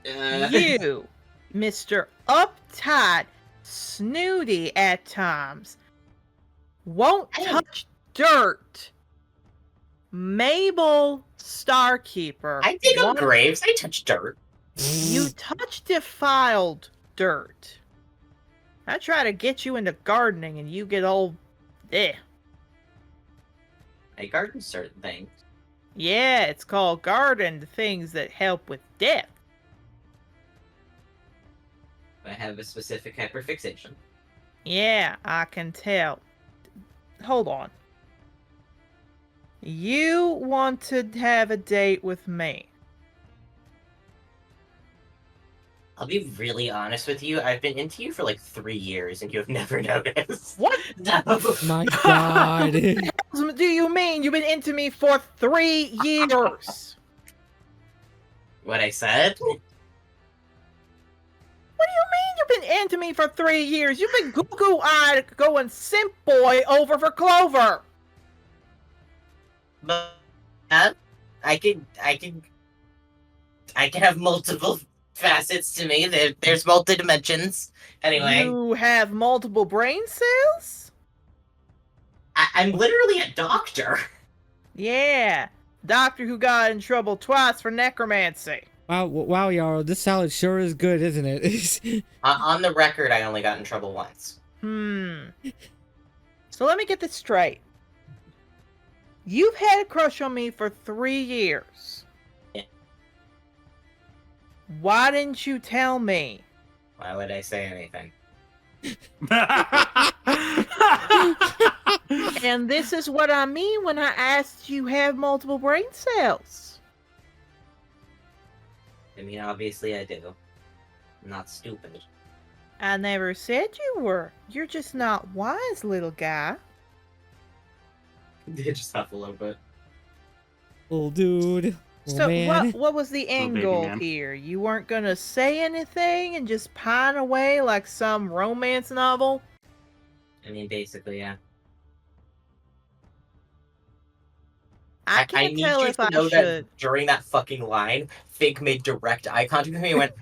You, Mr. Uptight, snooty at times, won't touch dirt. Mabel Starkeeper. I dig up graves. I touch dirt. You touch defiled dirt. I try to get you into gardening and you get all I garden certain things. Yeah, it's called garden, the things that help with death. I have a specific hyperfixation. Yeah, I can tell. Hold on. You want to have a date with me? I'll be really honest with you. I've been into you for like 3 years, and you have never noticed. What? No. My god. What do you mean you've been into me for 3 years? What I said? What do you mean you've been into me for 3 years? You've been goo-goo-eyed going simp boy over for Clover. But I can have multiple facets to me. There's multi-dimensions. Anyway. You have multiple brain cells? I'm literally a doctor. Yeah. Doctor who got in trouble twice for necromancy. Wow, Yarrow, this salad sure is good, isn't it? On the record, I only got in trouble once. So let me get this straight. You've had a crush on me for 3 years. Yeah. Why didn't you tell me? Why would I say anything? And this is what I mean when I asked you have multiple brain cells. I mean, obviously I do. I'm not stupid. I never said you were. You're just not wise, little guy. They just huff a little bit. Little dude. Little So man. what was the end baby goal man. here? You weren't gonna say anything and just pine away like some romance novel? I mean, basically, yeah. I can't need tell you if to I know should. that during that fucking line, Fig made direct eye contact with me and went,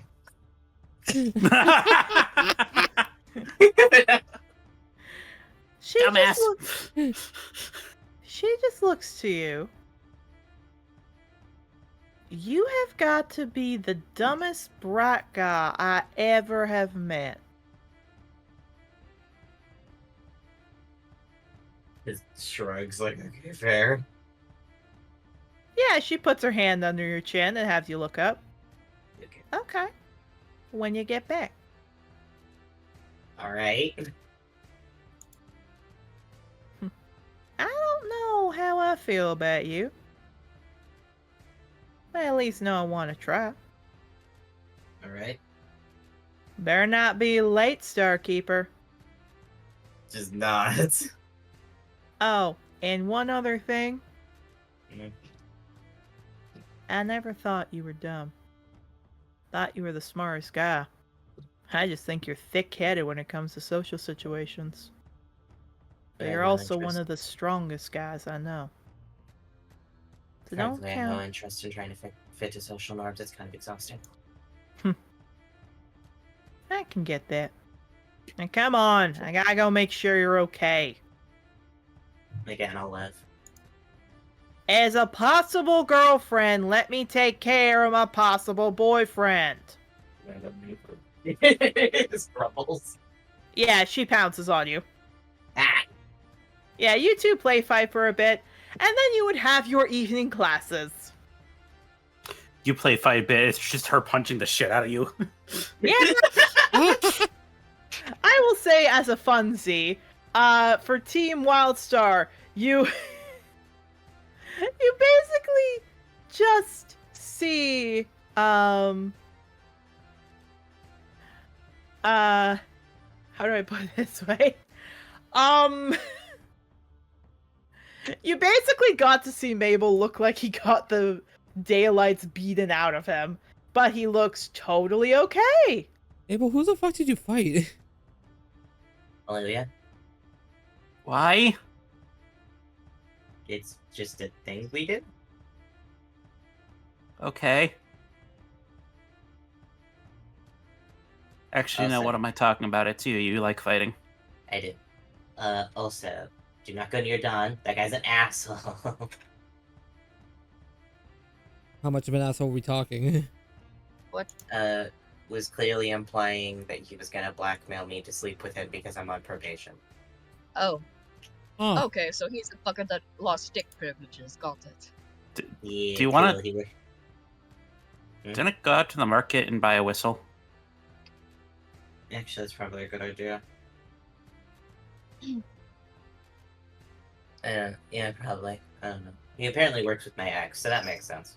She Dumbass. she just looks to you. You have got to be the dumbest bright guy I ever have met. His shrugs like, okay, fair. Yeah, she puts her hand under your chin and has you look up. Okay. Okay. When you get back. Alright. I don't know how I feel about you. But at least know I want to try. Alright. Better not be late, Starkeeper. Just not. Oh, and one other thing. Mhm. I never thought you were dumb. Thought you were the smartest guy. I just think you're thick-headed when it comes to social situations. But I you're have no also one interest. of the strongest guys I know. So don't Frankly, I have no count. interest in trying to fit to social norms. It's kind of exhausting. I can get that. And come on, I gotta go make sure you're okay. Again, I'll live. As a possible girlfriend, let me take care of my possible boyfriend. His grumbles. Yeah, she pounces on you. Ah! Yeah, you two play fight for a bit, and then you would have your evening classes. You play fight bit, it's just her punching the shit out of you. Yeah, I will say as a funsy, for Team Wildstar, you you basically just see how do I put it this way? You basically got to see Mabel look like he got the daylights beaten out of him, but he looks totally okay. Abel, who the fuck did you fight? Olivia, Why? it's just a thing we did. Okay. Actually, no, Awesome. what am I talking about? It's you. You like fighting. I did. Also, do not go near Don. That guy's an asshole. How much of an asshole are we talking? Was clearly implying that he was gonna blackmail me to sleep with him because I'm on probation. Oh, Oh, okay, so he's the fucker that lost stick privileges. Got it. Yeah, Do you wanna- clearly we're- Didn't it go out to the market and buy a whistle? Actually, that's probably a good idea. Yeah, probably. I don't know. He apparently works with my ex, so that makes sense.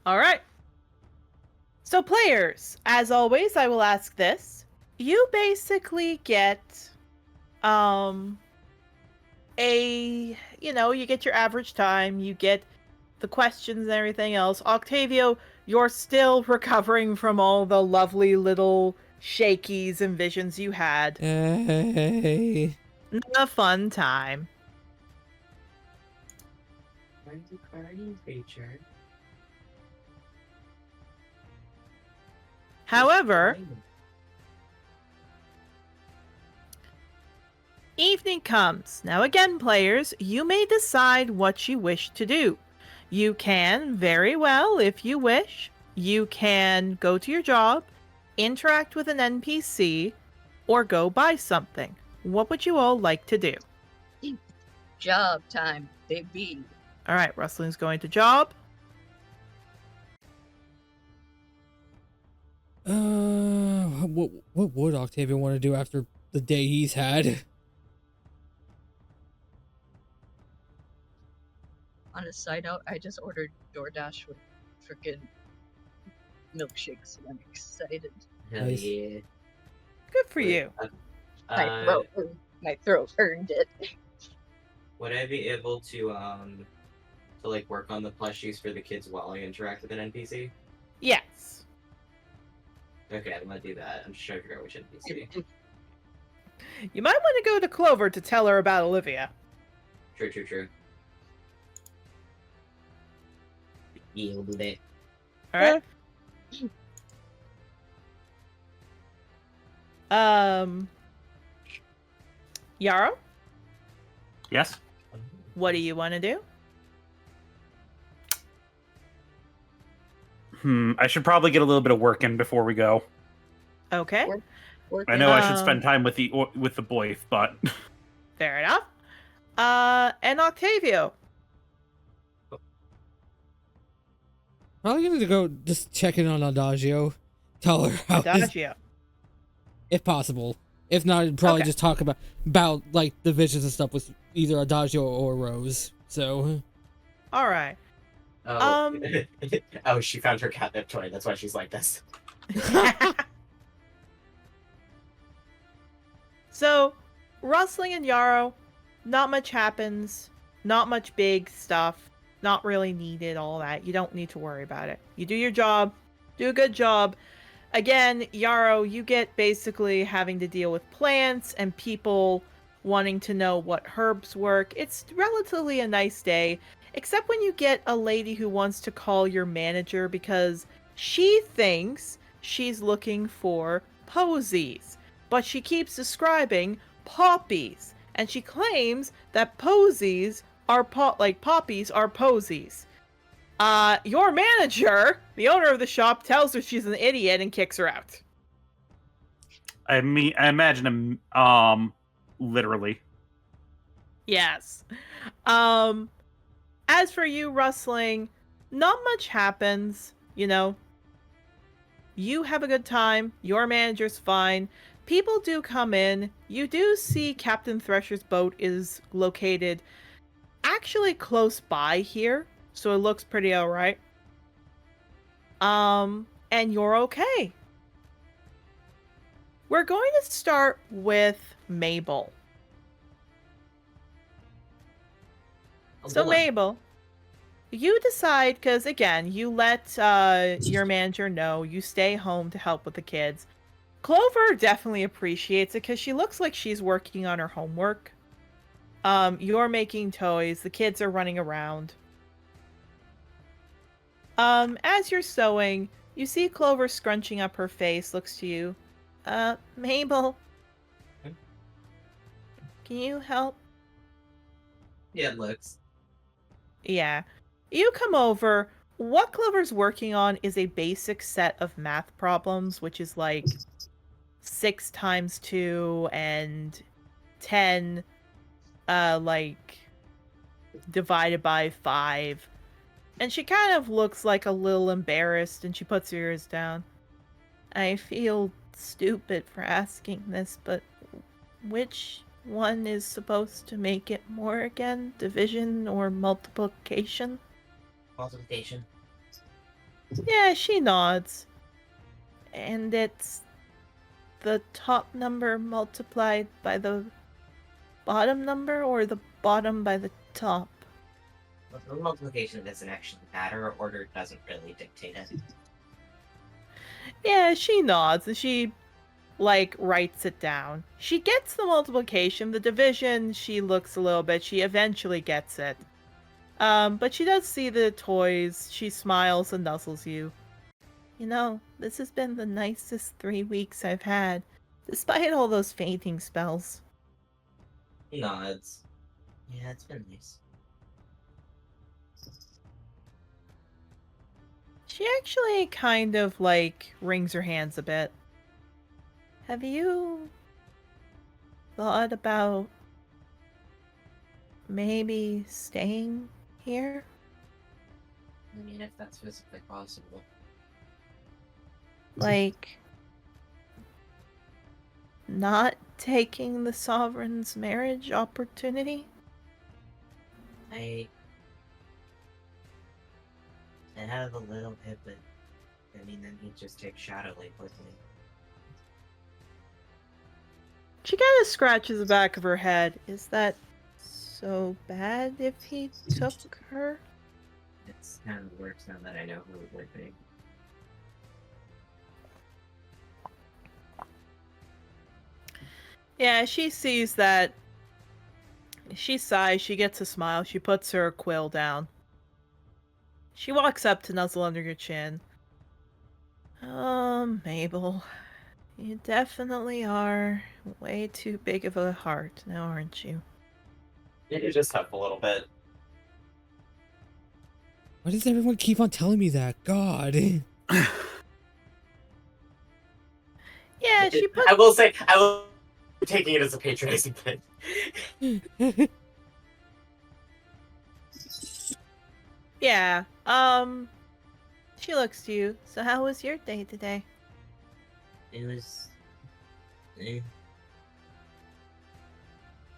All right. So players, as always, I will ask this. You basically get you get your average time, you get the questions and everything else. Octavio, you're still recovering from all the lovely little shakies and visions you had. hey. A fun time. Where's the guardian creature? However, evening comes. Now again, players, you may decide what you wish to do. You can, very well, if you wish, you can go to your job, interact with an NPC, or go buy something. What would you all like to do? Job time, baby. Alright, Rustling's going to job. What would Octavia want to do after the day he's had? On a side note, I just ordered DoorDash with freaking milkshakes, and I'm excited. Hell Nice. yeah. Good for Wait, you. My throat earned it. Would I be able to like work on the plushies for the kids while I interact with an NPC? Yes. Okay, I'm gonna do that. I'm just trying to figure out which NPC. You might want to go to Clover to tell her about Olivia. True. Yeah, we'll do that. Alright? Yarrow, Yes. what do you want to do? I should probably get a little bit of work in before we go. Okay, I know I should Um, spend time with the boy, but fair enough. And Octavio. Probably gonna go just check in on Adagio. Tell her how Adagio. if possible. If not, probably Okay. just talk about like the visions and stuff with either Adagio or Rose. So All right. Oh. Oh, she found her catnip toy. That's why she's like this. So, Rustling and Yarrow, not much happens. Not much big stuff. Not really needed, all that. You don't need to worry about it. You do your job. Do a good job. Again, Yarrow, you get basically having to deal with plants and people wanting to know what herbs work. It's relatively a nice day, except when you get a lady who wants to call your manager because she thinks she's looking for posies, but she keeps describing poppies, and she claims that posies are poppies are posies. Your manager, the owner of the shop, tells her she's an idiot and kicks her out. I imagine him literally. Yes. As for you, Rustling, not much happens, you know. You have a good time. Your manager's fine. People do come in. You do see Captain Thresher's boat is located actually close by here, so it looks pretty alright. And you're okay. We're going to start with Mabel. So boy. Mabel, you decide, because again, you let your manager know you stay home to help with the kids. Clover definitely appreciates it because she looks like she's working on her homework. You're making toys, the kids are running around. As you're sewing, you see Clover scrunching up her face, looks to you. Mabel, can you help? Yeah, it looks. Yeah. You come over. What Clover's working on is a basic set of math problems, which is like 6 times 2 and 10, like, divided by 5. And she kind of looks like a little embarrassed, and she puts her ears down. I feel stupid for asking this, but which one is supposed to make it more again? Division or multiplication? Multiplication. Yeah, she nods. And it's the top number multiplied by the bottom number, or the bottom by the top? Well, multiplication doesn't actually matter. Order doesn't really dictate it. Yeah, she nods and she, like, writes it down. She gets the multiplication. The division, she looks a little bit. She eventually gets it. But she does see the toys. She smiles and nuzzles you. You know, this has been the nicest 3 weeks I've had, despite all those fainting spells. He nods. Yeah, it's been nice. She actually kind of, like, wrings her hands a bit. Have you thought about maybe staying here? I mean, if that's physically possible. Like, not taking the Sovereign's marriage opportunity? I have a little bit, but I mean, then he'd just take Shadow Lake with me. She kind of scratches the back of her head. Is that so bad if he took her? It's kind of works now that I know who it would be. Yeah, she sees that. She sighs, she gets a smile, she puts her quill down. She walks up to nuzzle under your chin. Mabel, you definitely are way too big of a heart now, aren't you? You just huff a little bit. Why does everyone keep on telling me that? God. Yeah, she puts... I will say, I will taking it as a patronizing thing. Yeah, she looks to you. So how was your day today? It was...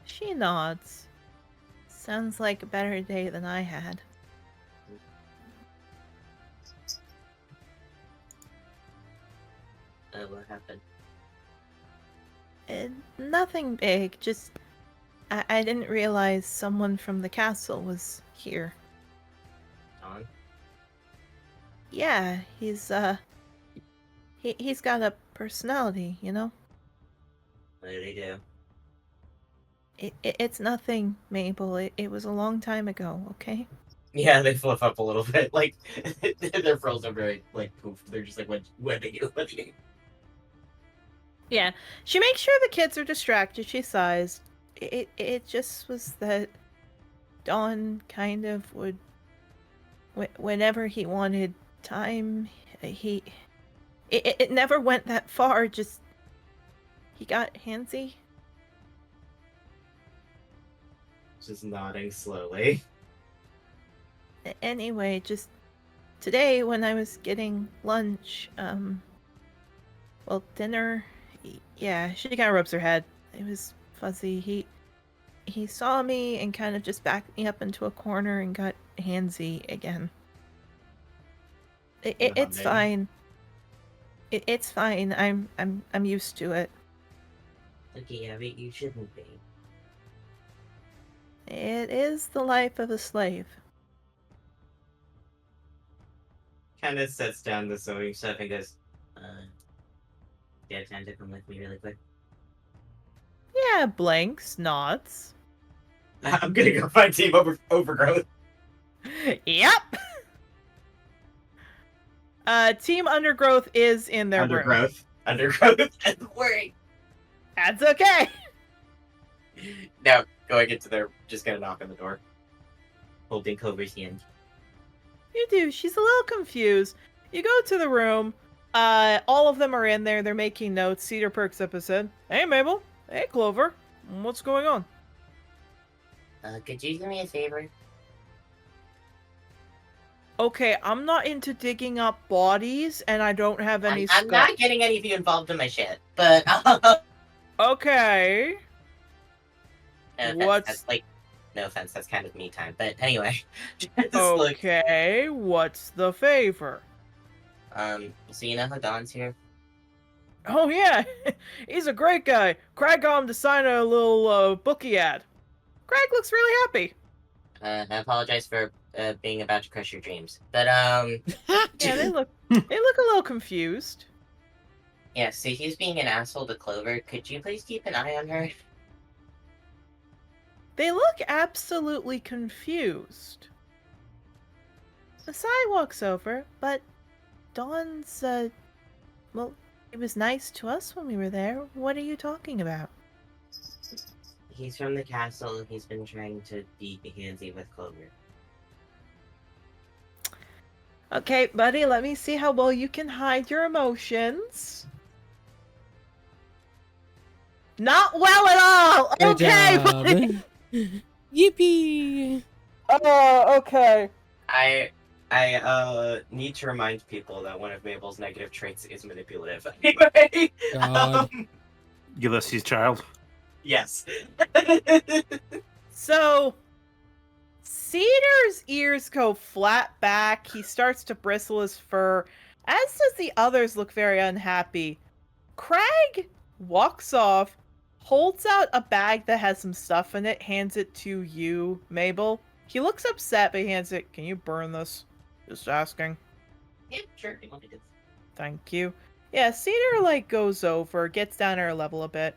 She nods. Sounds like a better day than I had. What happened? Nothing big, just... I didn't realize someone from the castle was here. Don? Yeah, he's got a personality, you know? What did he do? It's nothing, Mabel. It was a long time ago, okay? Yeah, they fluff up a little bit. Like, their frills are very, like, poofed. They're just like, what do you? Yeah, she makes sure the kids are distracted. She sighs. It just was that Don kind of would, whenever he wanted time, it never went that far. Just he got handsy. Just nodding slowly. Anyway, just today when I was getting lunch, well, dinner. Yeah, she kind of rubs her head. It was fuzzy. He saw me and kind of just backed me up into a corner and got handsy again. It's fine. It's fine. I'm used to it. Okay, yeah, but you shouldn't be. It is the life of a slave. Kind of sets down the sewing stuff and goes, Do you have time to come with me really quick? Yeah, blinks, nods. I'm gonna go find Team Overgrowth. Yep. Team Undergrowth is in their room. Undergrowth. Don't worry. That's okay. Now, going into their, just gonna knock on the door. Holding Clover's hand. You do. She's a little confused. You go to the room. All of them are in there. They're making notes. Cedar perks up and said, "Hey, Mabel. Hey, Clover. What's going on?" Could you do me a favor? Okay, I'm not into digging up bodies, and I don't have any I'm not getting any of you involved in my shit, but Okay. no offense, What's... that's like, no offense, that's kind of me time. But anyway, just look. Okay, what's the favor? So you know how Don's here? Oh yeah, he's a great guy. Craig got him to sign a little bookie ad. Craig looks really happy. I apologize for being about to crush your dreams, but Yeah, they look a little confused. yeah. So he's being an asshole to Clover. Could you please keep an eye on her? They look absolutely confused. Masai walks over, but Dawn's, well, it was nice to us when we were there. What are you talking about? He's from the castle. He's been trying to be handsy with Clover. Okay, buddy, let me see how well you can hide your emotions. Not well at all! Good Okay, job. buddy! Yippee! Oh, okay. I need to remind people that one of Mabel's negative traits is manipulative. Anyway, God. Ulysses' child. Yes. So, Cedar's ears go flat back. He starts to bristle his fur, as does the others look very unhappy. Crag walks off, holds out a bag that has some stuff in it, hands it to you, Mabel. He looks upset, but he hands it. Can you burn this? Just asking. Yeah, sure. You want me to? Thank you. Yeah, Cedar, goes over, gets down to her level a bit.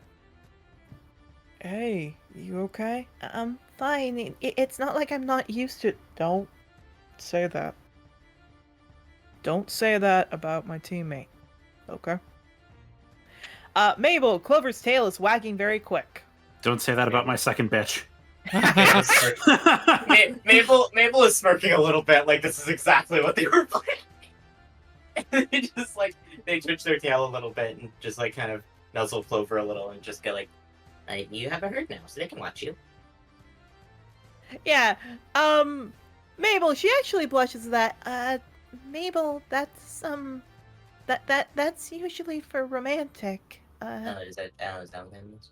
Hey, you okay? I'm fine. It's not like I'm not used to it. Don't say that. Don't say that about my teammate. Okay? Mabel, Clover's tail is wagging very quick. Don't say that about my second bitch. Mabel is smirking a little bit, like this is exactly what they were playing. And they just they twitch their tail a little bit and just kind of nuzzle Clover a little and just go you have a herd now, so they can watch you. Yeah, Mabel, she actually blushes that, Mabel, that's, that's usually for romantic, Is that what that means?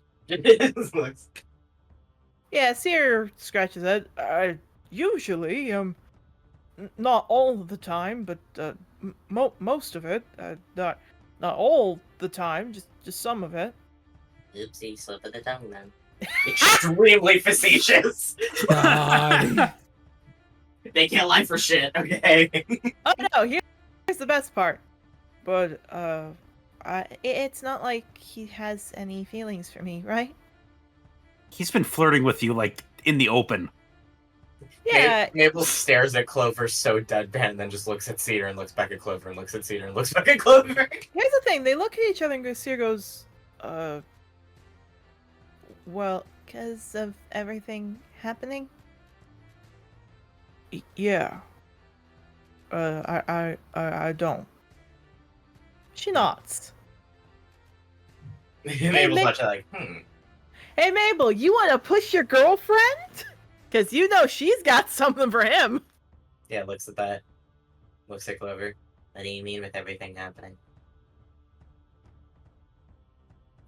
Yeah, Seer scratches it. Usually, not all the time, but, most of it, not all the time, just some of it. Oopsie, slip of the tongue then. Extremely facetious. God. They can't lie for shit, okay? Oh no, here's the best part. But, it's not like he has any feelings for me, right? He's been flirting with you, in the open. Yeah. Mabel stares at Clover so deadpan and then just looks at Cedar and looks back at Clover and looks at Cedar and looks back at Clover. Here's the thing, they look at each other and Seer goes, well, because of everything happening? Yeah. I don't. She nods. Mabel's watching Hey, Mabel, you want to push your girlfriend? Because you know she's got something for him. Yeah, looks at that. Looks at Clover. What do you mean with everything happening?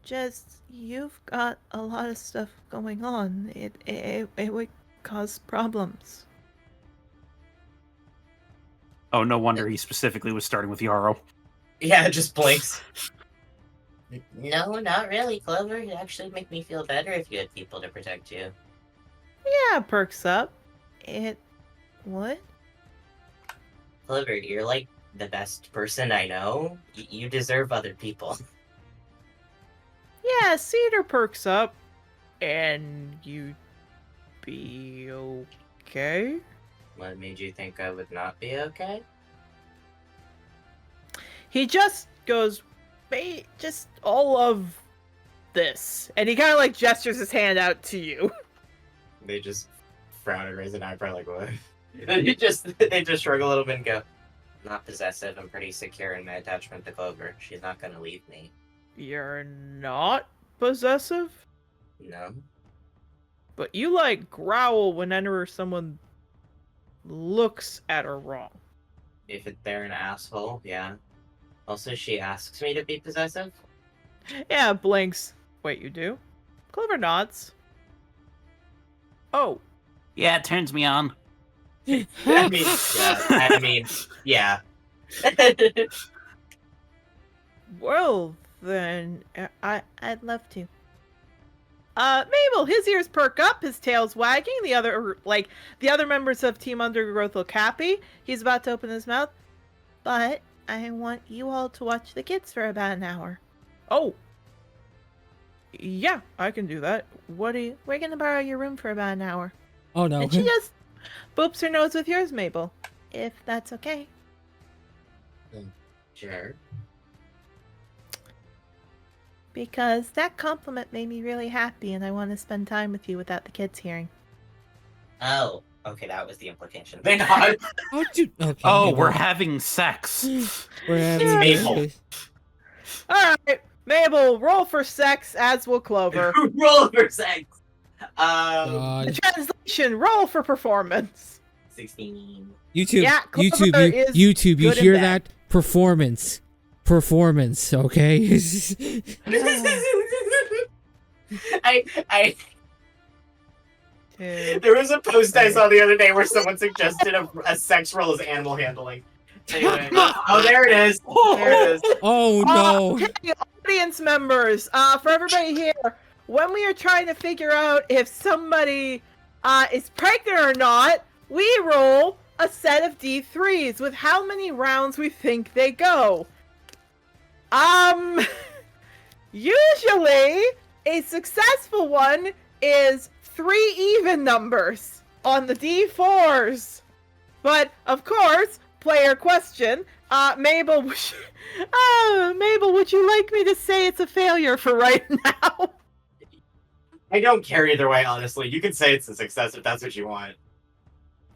Just, you've got a lot of stuff going on. It would cause problems. Oh, no wonder he specifically was starting with Yarrow. Yeah, it just blinks. No, not really, Clover. It'd actually make me feel better if you had people to protect you. Yeah, perks up. It would? Clover, you're the best person I know. You deserve other people. Yeah, Cedar perks up. And you'd be okay? What made you think I would not be okay? He just goes, just all of this. And he kind of gestures his hand out to you. They just frown and raise an eyebrow what? they just shrug a little bit and go, Not possessive. I'm pretty secure in my attachment to Clover. She's not gonna leave me. You're not possessive? No. But you growl whenever someone looks at her wrong. If they're an asshole, yeah. Also, she asks me to be possessive. Yeah, blinks. Wait, you do? Clover nods. Oh. Yeah, it turns me on. I mean, yeah. Well, then, I'd love to. Mabel, his ears perk up, his tail's wagging, the other members of Team Undergrowth look happy. He's about to open his mouth. But I want you all to watch the kids for about an hour. Oh. Yeah, I can do that. We're gonna borrow your room for about an hour. Oh no. And she just boops her nose with yours, Mabel. If that's okay. Sure. Because that compliment made me really happy and I want to spend time with you without the kids hearing. Oh, okay, that was the implication. They nod. Okay, Oh, Mabel. we're having sex. We're having Mabel. Alright, Mabel, roll for sex, as will Clover. Roll for sex. God. The translation, roll for performance. 16. YouTube, Yeah, Clover YouTube, is you good and hear bad. that? Performance, okay? I Two. there was a post I saw the other day where someone suggested a sex role as animal handling. Anyway, oh, there it is. There it is. Oh no. Okay, audience members, for everybody here, when we are trying to figure out if somebody is pregnant or not, we roll a set of D3s with how many rounds we think they go. Usually, a successful one is 3 even numbers on the D4s. But, of course, player question, Mabel, Mabel, would you like me to say it's a failure for right now? I don't care either way, honestly. You can say it's a success if that's what you want.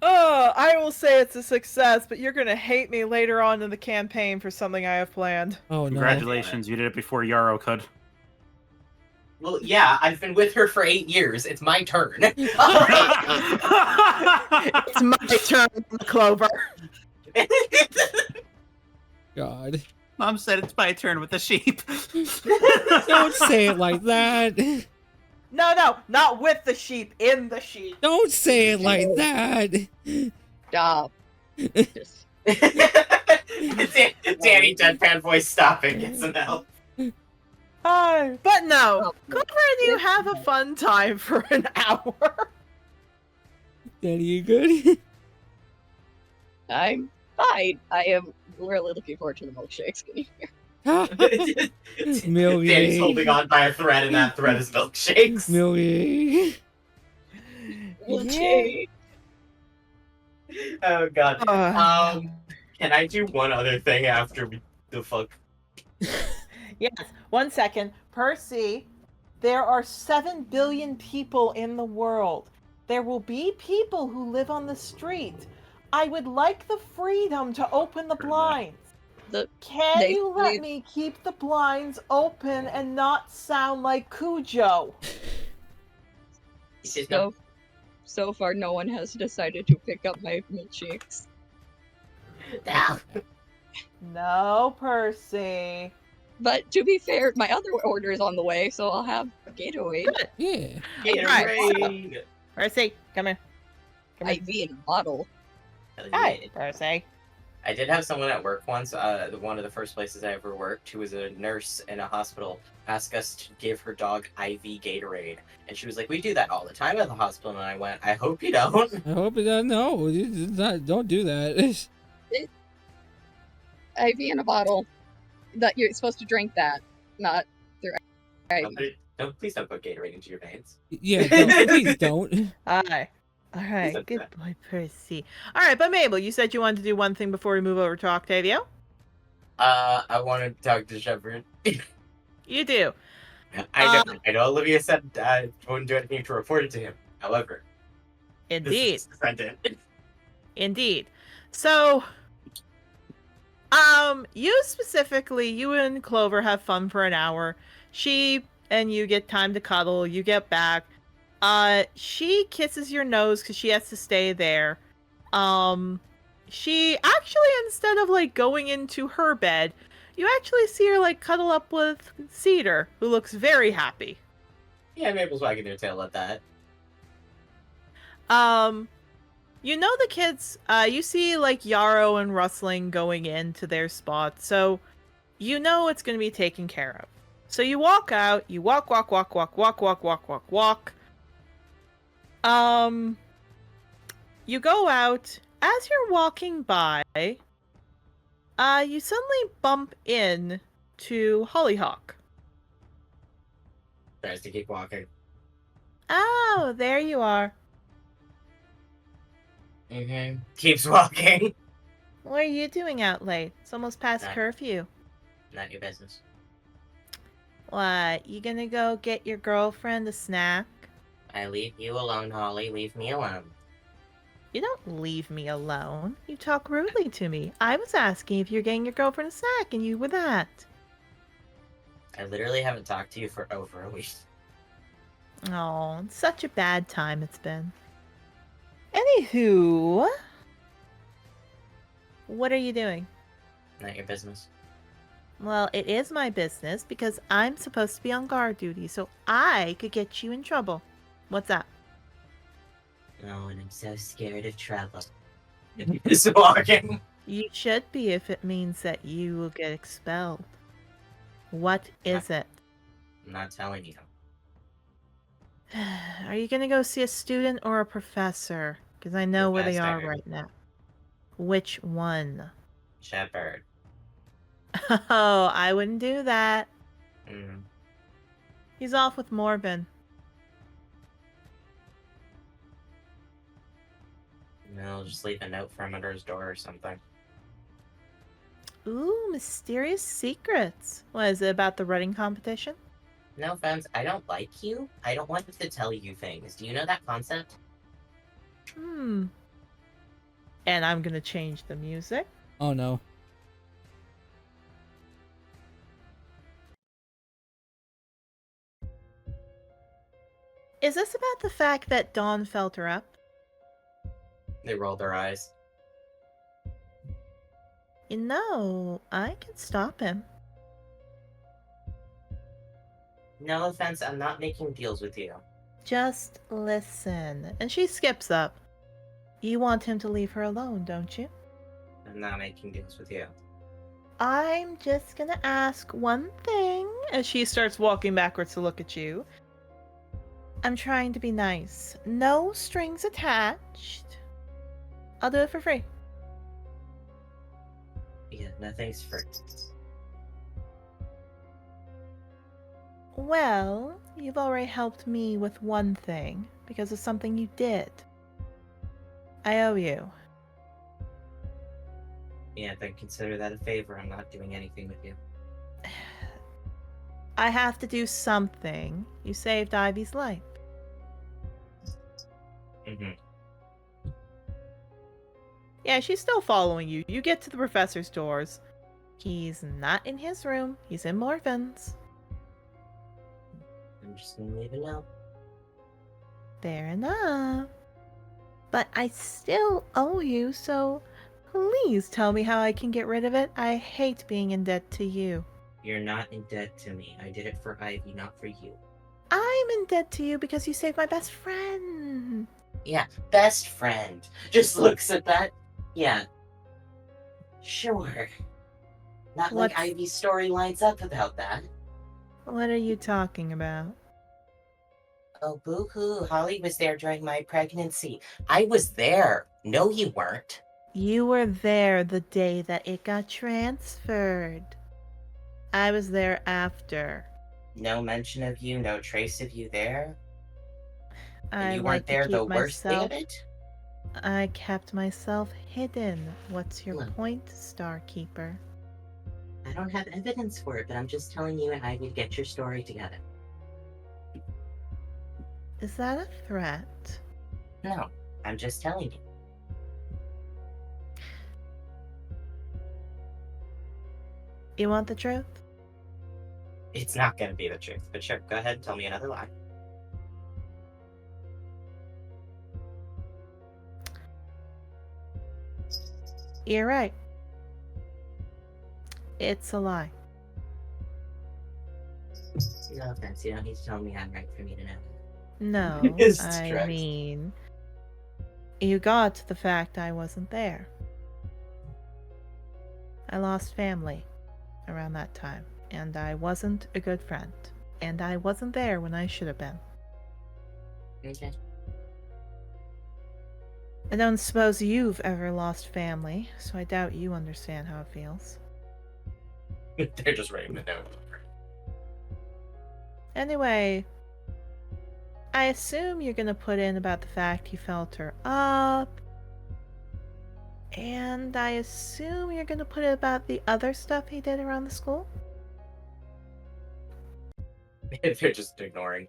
I will say it's a success, but you're gonna hate me later on in the campaign for something I have planned. Oh no. Congratulations, you did it before Yarrow could. Well, yeah, I've been with her for 8 years. It's my turn. It's my turn, Clover. God. Mom said it's my turn with the sheep. Don't say it like that. No, not with the sheep, in the sheep. Don't say it like that. Stop. Just Danny deadpan voice stopping gets an L. But no, Oh. Clover and you have a fun time for an hour. Danny, you good? I'm fine. I am really looking forward to the milkshakes. Milky. Danny's holding on by a thread, and that thread is milkshakes. Milky. Milkshake. Oh god. Uh, Can I do one other thing after the fuck? Yes, 1 second. Percy, there are 7 billion people in the world. There will be people who live on the street. I would like the freedom to open the blinds. Can They- you let me keep the blinds open and not sound like Cujo? So far, no one has decided to pick up my milkshakes. No, Percy. But to be fair, my other order is on the way, so I'll have Gatorade. Good. Yeah. Gatorade. Percy, come here. Come here. IV in a bottle. Hi, Percy. I did have someone at work once, one of the first places I ever worked, who was a nurse in a hospital, ask us to give her dog IV Gatorade. And she was like, we do that all the time at the hospital. And I went, I hope you don't. I hope it doesn't. No, don't do that. IV in a bottle. That you're supposed to drink that, not through IV. Please don't put Gatorade into your veins. Yeah, please don't. Hi. All right, Said good that. boy, Percy. All right, but Mabel, you said you wanted to do one thing before we move over to Octavio? I want to talk to Shepard. You do. I know Olivia said I wouldn't do anything to report it to him. However, Indeed. this is defendant. Indeed. So, you specifically, you and Clover have fun for an hour. She and you get time to cuddle. You get back. She kisses your nose because she has to stay there. She actually, instead of like going into her bed, you actually see her like cuddle up with Cedar, who looks very happy. Yeah, Mabel's wagging their tail at that. You know the kids, you see like Yarrow and Rustling going into their spots, so you know it's gonna be taken care of. So you walk out, you walk. You go out. As you're walking by, you suddenly bump in to Hollyhock. Tries to keep walking. Oh, there you are. Mm-hmm. Keeps walking. What are you doing out late? It's almost past Nice. curfew. Not your business. What, you gonna go get your girlfriend a snack? I leave you alone, Holly. Leave me alone. You don't leave me alone. You talk rudely to me. I was asking if you're getting your girlfriend a snack, and you were that. I literally haven't talked to you for over a week. Oh, it's such a bad time it's been. Anywho, what are you doing? Not your business. Well, it is my business because I'm supposed to be on guard duty, so I could get you in trouble. What's up? Oh, and I'm so scared of trouble. Just walking. You should be if it means that you will get expelled. What is it? I'm not telling you. Are you gonna go see a student or a professor? Because I know where they are Professor. right now. Which one? Shepherd. Oh, I wouldn't do that. Mm. He's off with Morbin. I'll just leave a note for him under his door or something. Ooh, mysterious secrets. What is it about the running competition? No offense, I don't like you. I don't want to tell you things. Do you know that concept? And I'm gonna change the music. Oh no. Is this about the fact that Dawn felt her up? They roll their eyes. You know, I can stop him. No offense, I'm not making deals with you. Just listen. And she skips up. You want him to leave her alone, don't you? I'm not making deals with you. I'm just gonna ask one thing as she starts walking backwards to look at you. I'm trying to be nice. No strings attached. I'll do it for free. Yeah, nothing's free. Well, you've already helped me with one thing because of something you did. I owe you. Yeah, then consider that a favor. I'm not doing anything with you. I have to do something. You saved Ivy's life. Mm-hmm. Yeah, she's still following you. You get to the professor's doors. He's not in his room. He's in Morphin's. I'm just gonna leave a note. Fair enough. But I still owe you, so please tell me how I can get rid of it. I hate being in debt to you. You're not in debt to me. I did it for Ivy, not for you. I'm in debt to you because you saved my best friend. Yeah, best friend. Just looks at that. Yeah. Sure. Not What's- like Ivy's story lines up about that. What are you talking about? Oh, boo-hoo. Holly was there during my pregnancy. I was there. No, you weren't. You were there the day that it got transferred. I was there after. No mention of you, no trace of you there. And I you like weren't to there keep the worst thing myself. of it? I kept myself hidden. What's your Look. point, Starkeeper? I don't have evidence for it, but I'm just telling you and Ivy to get your story together. Is that a threat? No, I'm just telling you. You want the truth? It's not gonna be the truth, but sure, go ahead and tell me another lie. You're right. It's a lie. No offense, you don't need to tell me I'm right for me to know. No, It's I correct. mean, you got the fact I wasn't there. I lost family around that time, and I wasn't a good friend, and I wasn't there when I should have been. Okay. I don't suppose you've ever lost family, so I doubt you understand how it feels. They're just writing the note. Anyway, I assume you're gonna put in about the fact he felt her up. And I assume you're gonna put it about the other stuff he did around the school? They're just ignoring.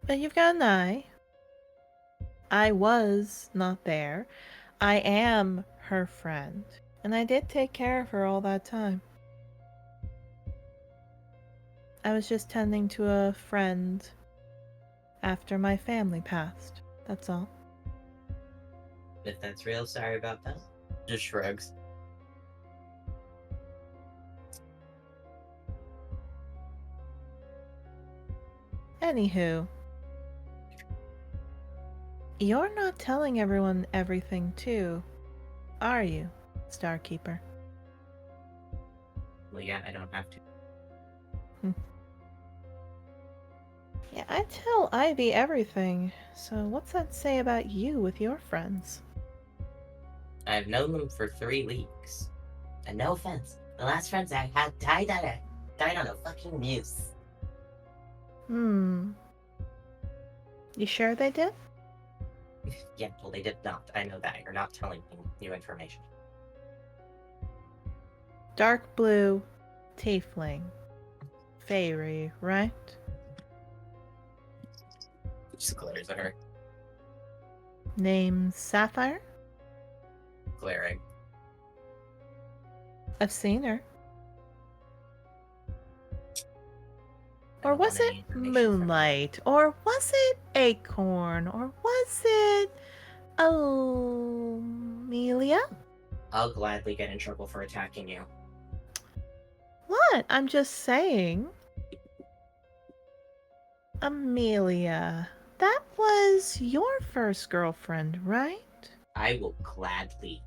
But you've got an eye. I was not there. I am her friend. And I did take care of her all that time. I was just tending to a friend after my family passed. That's all. If that's real, sorry about that. Just shrugs. Anywho, you're not telling everyone everything too, are you, Starkeeper? Well, yeah, I don't have to. Yeah, I tell Ivy everything, so what's that say about you with your friends? I've known them for 3 weeks. And no offense, the last friends I had died on a fucking muse. You sure they did? Yeah, well, they did not. I know that. You're not telling me new information. Dark blue, tiefling, fairy, right? Just glares at her, Name Sapphire? glaring. I've seen her. I Or don't was want any it information from Moonlight? Or was it Acorn? Or was it Amelia? you. I'll gladly get in trouble for attacking you. What? I'm just saying. Amelia. That was your first girlfriend, right? I will gladly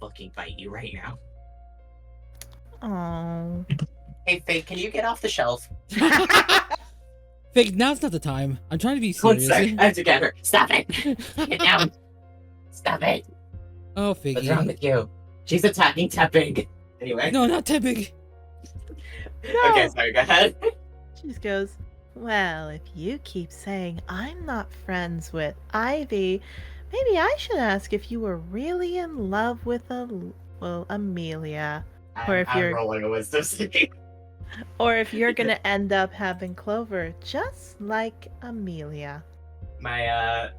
fucking fight you right now. Oh. Hey, Fake, can you get off the shelf? Fig, now's not the time. I'm trying to be One serious. sec, I have to get her. Stop it! Get down! Stop it! Oh, What's wrong Figgy. with you? She's attacking Tepping. Anyway. No, not that big. No. Okay, sorry, go ahead. She just goes, well, if you keep saying I'm not friends with Ivy, maybe I should ask if you were really in love with Amelia. Or if I'm you're- rolling a wisdom saving. Or if you're gonna end up having Clover just like Amelia. My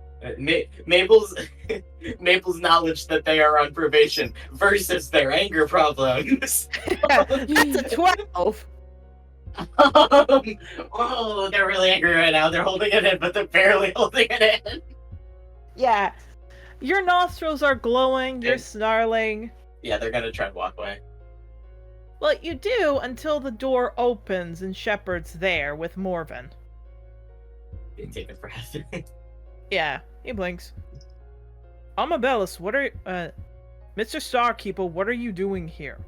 Mabel's Mabel's knowledge that they are on probation versus their anger problems. That's a 12! Oh, they're really angry right now. They're holding it in, but they're barely holding it in. Yeah. Your nostrils are glowing, you're Okay. snarling. Yeah, they're gonna try to walk away. Well, you do until the door opens and Shepard's there with Morven. They take a breath. Yeah, he blinks. Amabellus, what are Mr. Starkeeper, what are you doing here?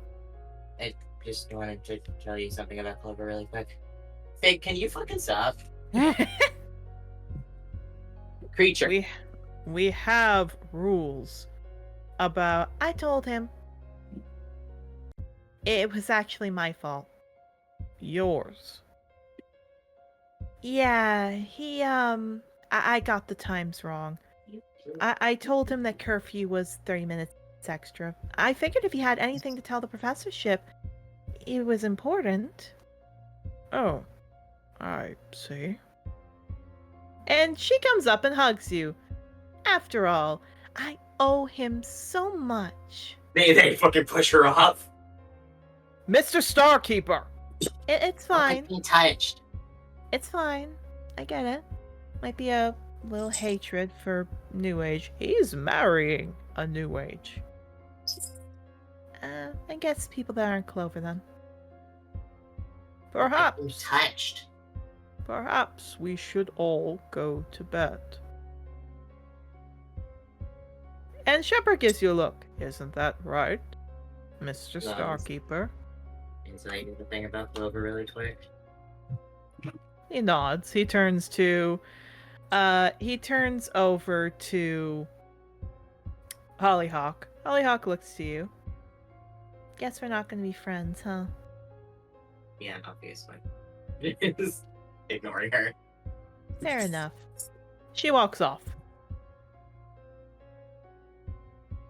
I just wanted to tell you something about Clover really quick. Fake, can you fucking stop? Creature. We have rules about I told him. It was actually my fault. Yours. Yeah, he I got the times wrong. I told him that curfew was 30 minutes extra. I figured if he had anything to tell the professorship, it was important. Oh, I see. And she comes up and hugs you. After all, I owe him so much. They fucking push her off. Mr. Starkeeper! It's fine. Being touched. It's fine. I get it. Might be a little hatred for New Age. He's marrying a New Age. I guess people that aren't Clover then. Being Perhaps. touched. Perhaps we should all go to bed. And Shepard gives you a look. Isn't that right, Mr. Yes. Starkeeper? And so I do the thing about Clover really quick. He nods. He turns over to Hollyhock. Hollyhock looks to you. Guess we're not gonna be friends, huh? Yeah, obviously. Just ignoring her. Fair enough. She walks off.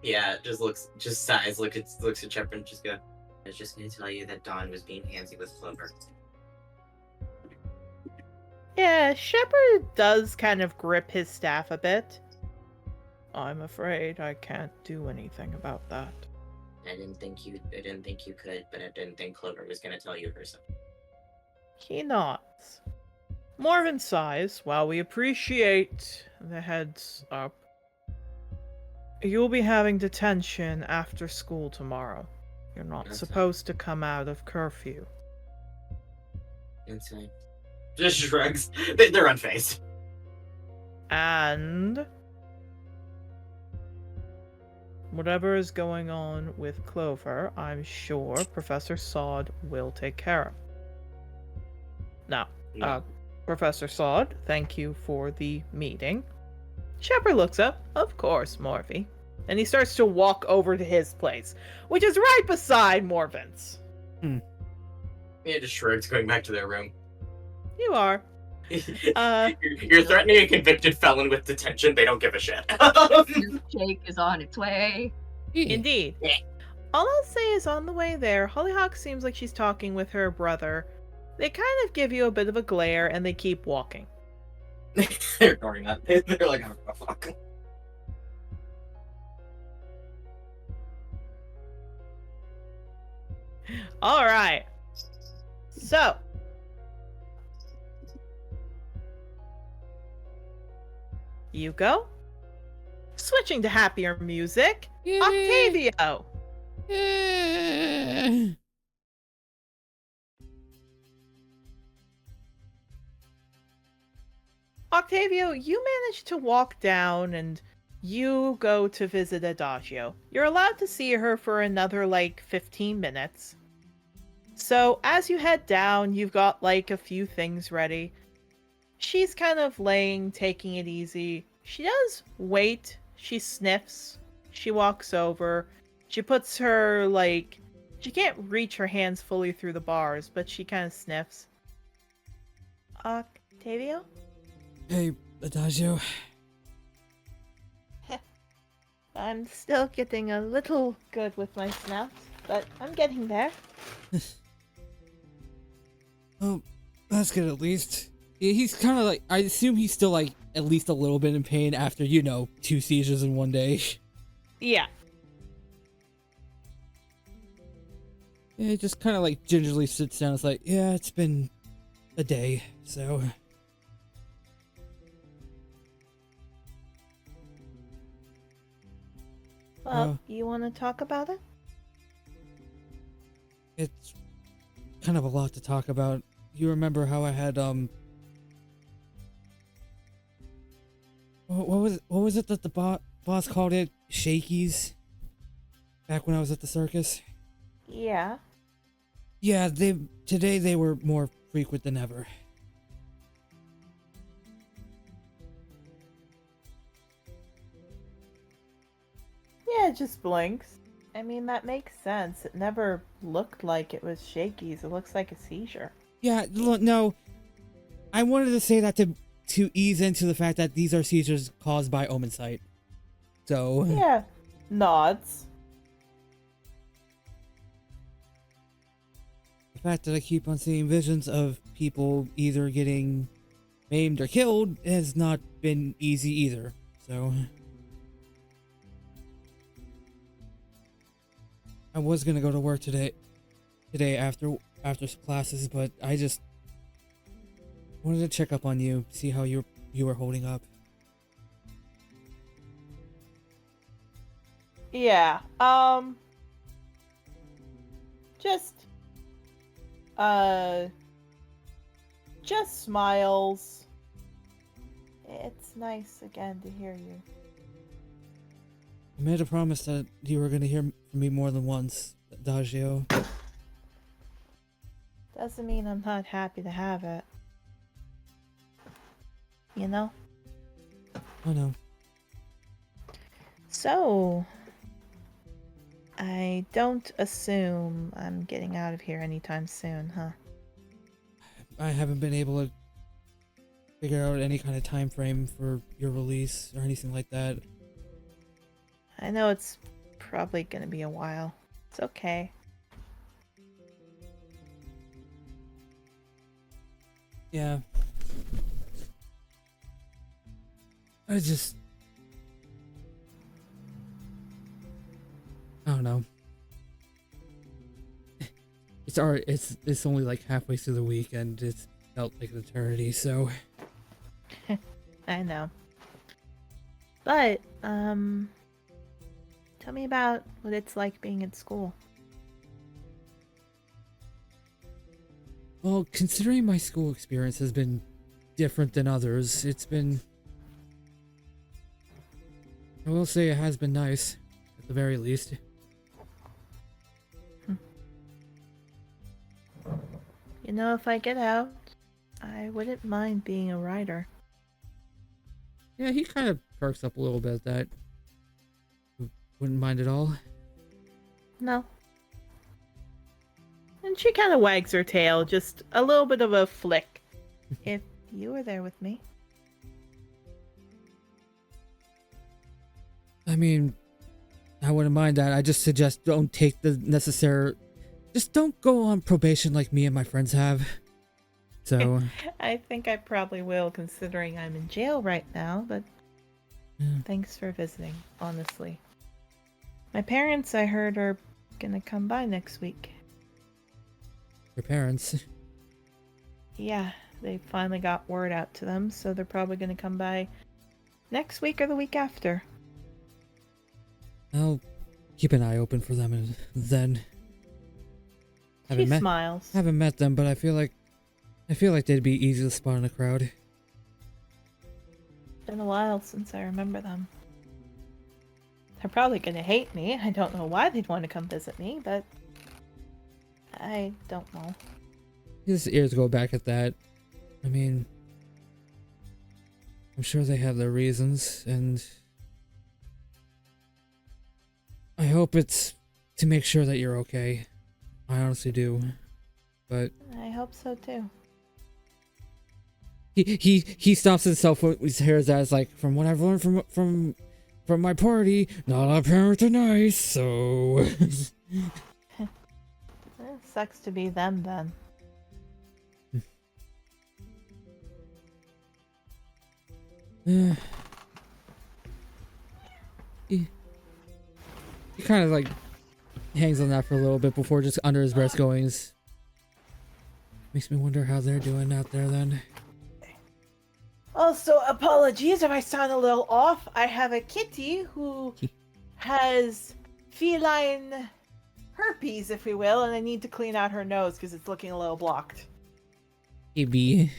Yeah, just sighs, looks at Shepard and just go. I was just gonna tell you that Dawn was being handsy with Clover. Yeah, Shepard does kind of grip his staff a bit. I'm afraid I can't do anything about that. I didn't think you could, but I didn't think Clover was gonna tell you herself. He nods. Morven sighs. While we appreciate the heads up, you'll be having detention after school tomorrow. You're not That's supposed to come out of curfew. Insane. Just shrugs. They're unfazed. And whatever is going on with Clover, I'm sure Professor Sod will take care of. Now, No. Professor Sod, thank you for the meeting. Shepard looks up. Of course, Morphe. And he starts to walk over to his place, which is right beside Morven's. Yeah, just shrugs, going back to their room. You are. You're threatening a convicted felon with detention. They don't give a shit. Jake is on its way. Indeed. Yeah. All I'll say is on the way there, Hollyhock seems like she's talking with her brother. They kind of give you a bit of a glare and they keep walking. They're ignoring that. They're like, oh, fuck. Alright. So. You go. Switching to happier music. Yay. Octavio. Yeah. Octavio, you manage to walk down and you go to visit Adagio. You're allowed to see her for another, 15 minutes. So, as you head down, you've got, a few things ready. She's kind of laying, taking it easy. She does wait. She sniffs. She walks over. She puts her, she can't reach her hands fully through the bars, but she kind of sniffs. Octavio? Hey, Adagio. I'm still getting a little good with my snaps, but I'm getting there. Oh, that's good at least. He's kind of I assume he's still at least a little bit in pain after, 2 seizures in one day. Yeah. Yeah, he just kind of gingerly sits down. It's yeah, it's been a day, so. Well, you want to talk about it? It's kind of a lot to talk about. You remember how I had what was it that the boss called it? Shakies? Back when I was at the circus? Yeah. Yeah, today they were more frequent than ever. Yeah, it just blinks. I mean, that makes sense. It never looked like it was shakies. It looks like a seizure. Yeah, no. I wanted to say that to ease into the fact that these are seizures caused by omen sight. So. Yeah. Nods. The fact that I keep on seeing visions of people either getting maimed or killed has not been easy either. So. I was gonna go to work today after classes, but I just wanted to check up on you, see how you were holding up. Yeah. Just smiles. It's nice again to hear you. I made a promise that you were gonna hear from me more than once, Adagio. Doesn't mean I'm not happy to have it. You know? Oh no. So, I don't assume I'm getting out of here anytime soon, huh? I haven't been able to figure out any kind of time frame for your release or anything like that. I know it's probably gonna be a while. It's okay. Yeah. I don't know. It's only halfway through the week and it's felt like an eternity, so. I know. But, tell me about what it's like being in school. Well, considering my school experience has been different than others, I will say it has been nice, at the very least. You know, if I get out, I wouldn't mind being a writer. Yeah, he kind of perks up a little bit at that. Wouldn't mind at all. No. And she kind of wags her tail, just a little bit of a flick. If you were there with me. I mean, I wouldn't mind that. I just suggest don't take the necessary... Just don't go on probation like me and my friends have. So... I think I probably will, considering I'm in jail right now, but Yeah. thanks for visiting, honestly. My parents, I heard, are gonna come by next week. Your parents... Yeah, they finally got word out to them, so they're probably gonna come by next week or the week after. I'll keep an eye open for them and then... She smiles. Haven't met them, but I feel like they'd be easy to spot in a crowd. It's been a while since I remember them. They're probably gonna hate me. I don't know why they'd want to come visit me, but I don't know. His ears go back at that. I mean, I'm sure they have their reasons, and I hope it's to make sure that you're okay. I honestly do. But I hope so too. he stops himself when he hears that. It's like, from what I've learned from my party, not all parents are nice, so It sucks to be them then. He kind of like hangs on that for a little bit before just under his breath going, makes me wonder how they're doing out there then. Also, apologies if I sound a little off. I have a kitty who has feline herpes, if we will, and I need to clean out her nose because it's looking a little blocked. Maybe.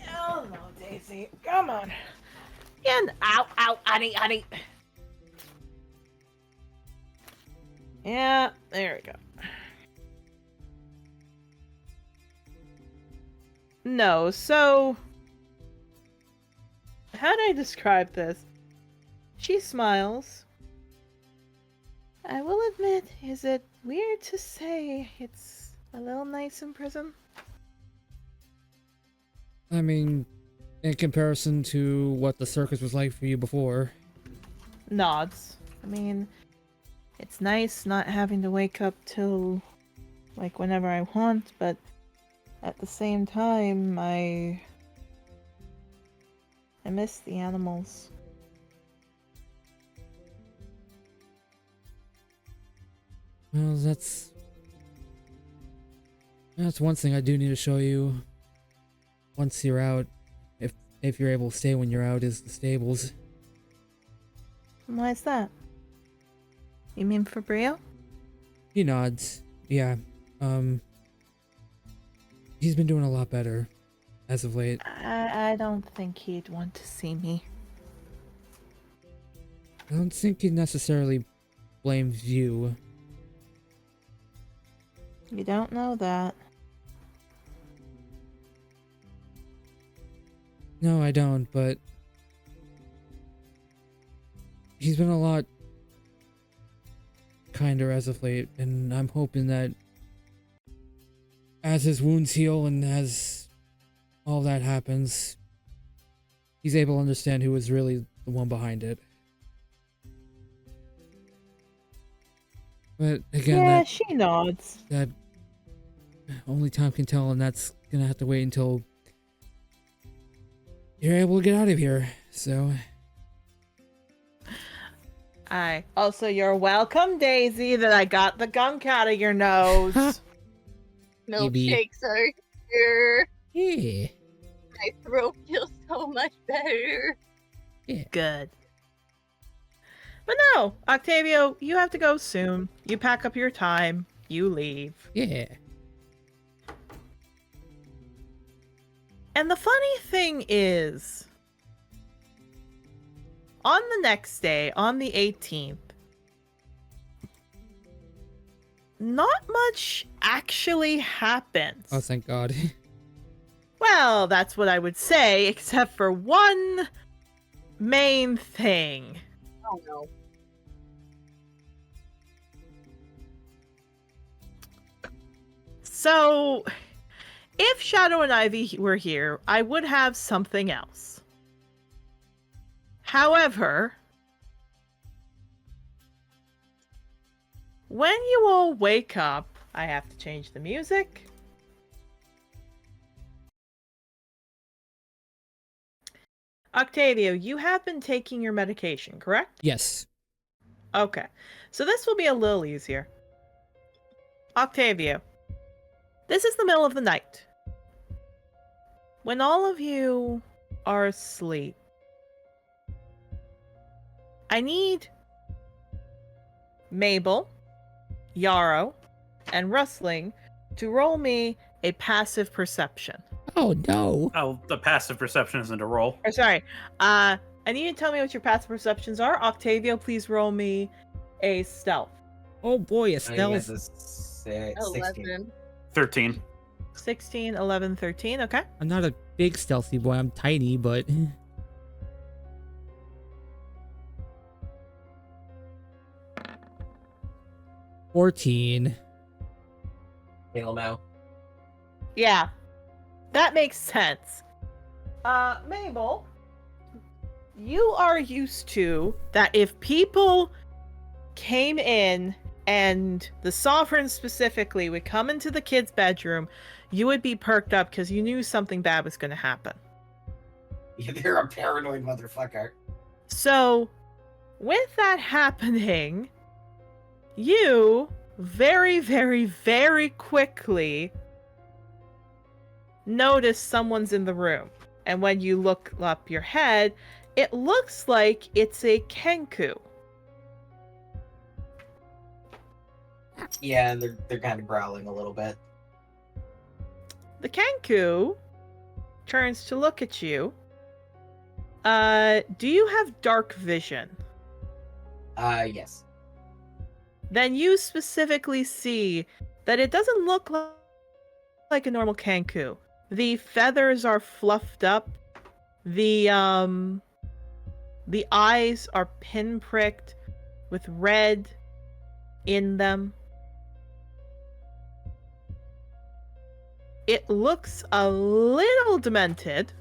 Oh no, Daisy. Come on. And ow, honey. Yeah, there we go. No, so how do I describe this? She smiles. I will admit, is it weird to say it's a little nice in prison? I mean, in comparison to what the circus was like for you before. Nods. I mean, it's nice not having to wake up till like whenever I want, but at the same time, I miss the animals. Well, that's one thing I do need to show you once you're out, if you're able to stay when you're out, is the stables. Why is that? You mean for Brio? He nods. Yeah. He's been doing a lot better as of late. I don't think he'd want to see me. I don't think he necessarily blames you. You don't know that. No, I don't, but he's been a lot kinder as of late, and I'm hoping that as his wounds heal and as all that happens, he's able to understand who was really the one behind it. But again, Yeah, she nods. that only time can tell, and that's gonna have to wait until you're able to get out of here. So Also, you're welcome, Daisy, that I got the gunk out of your nose. Maybe. Milkshakes are here. yeah, My throat feels so much better. Good. But no, Octavio, you have to go soon. You pack up your time. You leave. yeah. And the funny thing is, on the next day, on the 18th, not much actually happens. Oh, thank God. Well, that's what I would say, except for one main thing. Oh no. So, if Shadow and Ivy were here, I would have something else. However, when you all wake up, I have to change the music. Octavio, you have been taking your medication, correct? Yes. Okay. So this will be a little easier. Octavio, this is the middle of the night. When all of you are asleep, I need Mabel, Yarrow, and Rustling to roll me a passive perception. Oh no. Oh, the passive perception isn't a roll. Or sorry, I need you to tell me what your passive perceptions are. Octavio, please roll me a stealth. Oh boy, a I think it's stealth. a 16. 11. 13. 16, 11, 13, okay. I'm not a big stealthy boy. I'm tiny, but 14. Hail now. Yeah, that makes sense. Mabel, you are used to that if people came in and the Sovereign specifically would come into the kid's bedroom, you would be perked up because you knew something bad was going to happen. You're a paranoid motherfucker. So, with that happening, you very, very, very quickly notice someone's in the room. And when you look up your head, it looks like it's a Kenku. Yeah, they're kind of growling a little bit. The Kenku turns to look at you. Do you have dark vision? Yes. Then you specifically see that it doesn't look like a normal Kenku. The feathers are fluffed up. The eyes are pinpricked with red in them. It looks a little demented.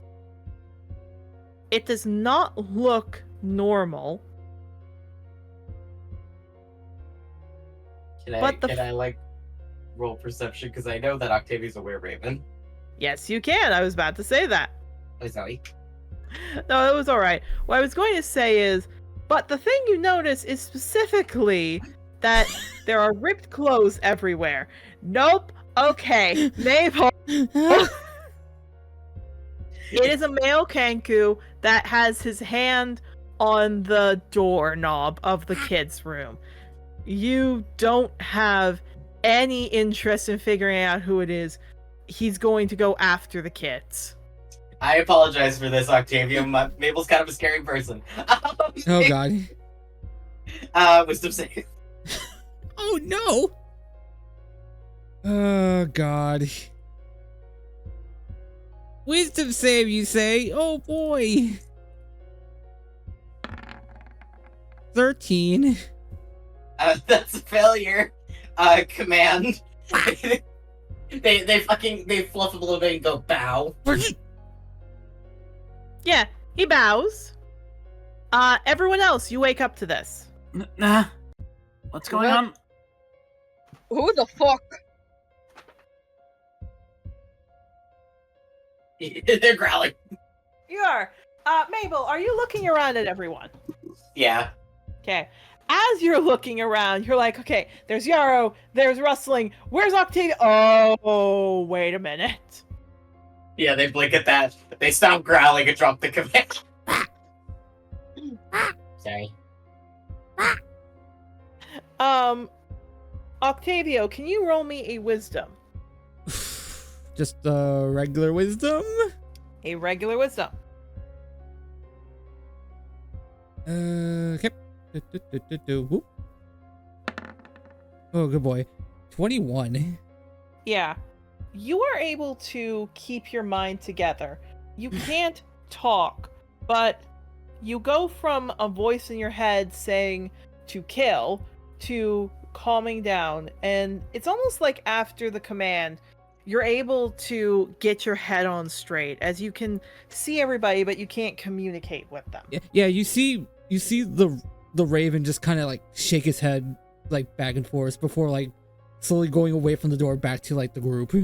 It does not look normal. Can I like roll perception? Because I know that Octavia's a were-raven. Yes, you can. I was about to say that. Oh, sorry. No, it was all right. What I was going to say is, but the thing you notice is specifically that there are ripped clothes everywhere. Nope. Okay. Mabel. It is a male Kenku that has his hand on the doorknob of the kid's room. You don't have any interest in figuring out who it is. He's going to go after the kids. I apologize for this, Octavia. Mabel's kind of a scary person. Oh god. Wisdom save. Oh no. Oh god. Wisdom save, you say? Oh boy. 13. That's a failure. Command. They fluff a little bit and go bow. Yeah, he bows. Everyone else, you wake up to this. Nah. What's going What? on? Who the fuck? They're growling. You are. Mabel, are you looking around at everyone? Yeah. Okay. As you're looking around, you're like, okay, there's Yarrow, there's Rustling, where's Octavia? Oh, wait a minute. Yeah, they blink at that. They stop growling and drop the command. Sorry. Octavio, can you roll me a wisdom? Just regular wisdom? a regular wisdom. Okay. Whoop. Oh, good boy. 21. Yeah. You are able to keep your mind together. You can't talk, but you go from a voice in your head saying to kill to calming down, and it's almost like after the command, you're able to get your head on straight as you can see everybody, but you can't communicate with them. Yeah, you see the Raven just kind of like shake his head like back and forth before like slowly going away from the door back to like the group.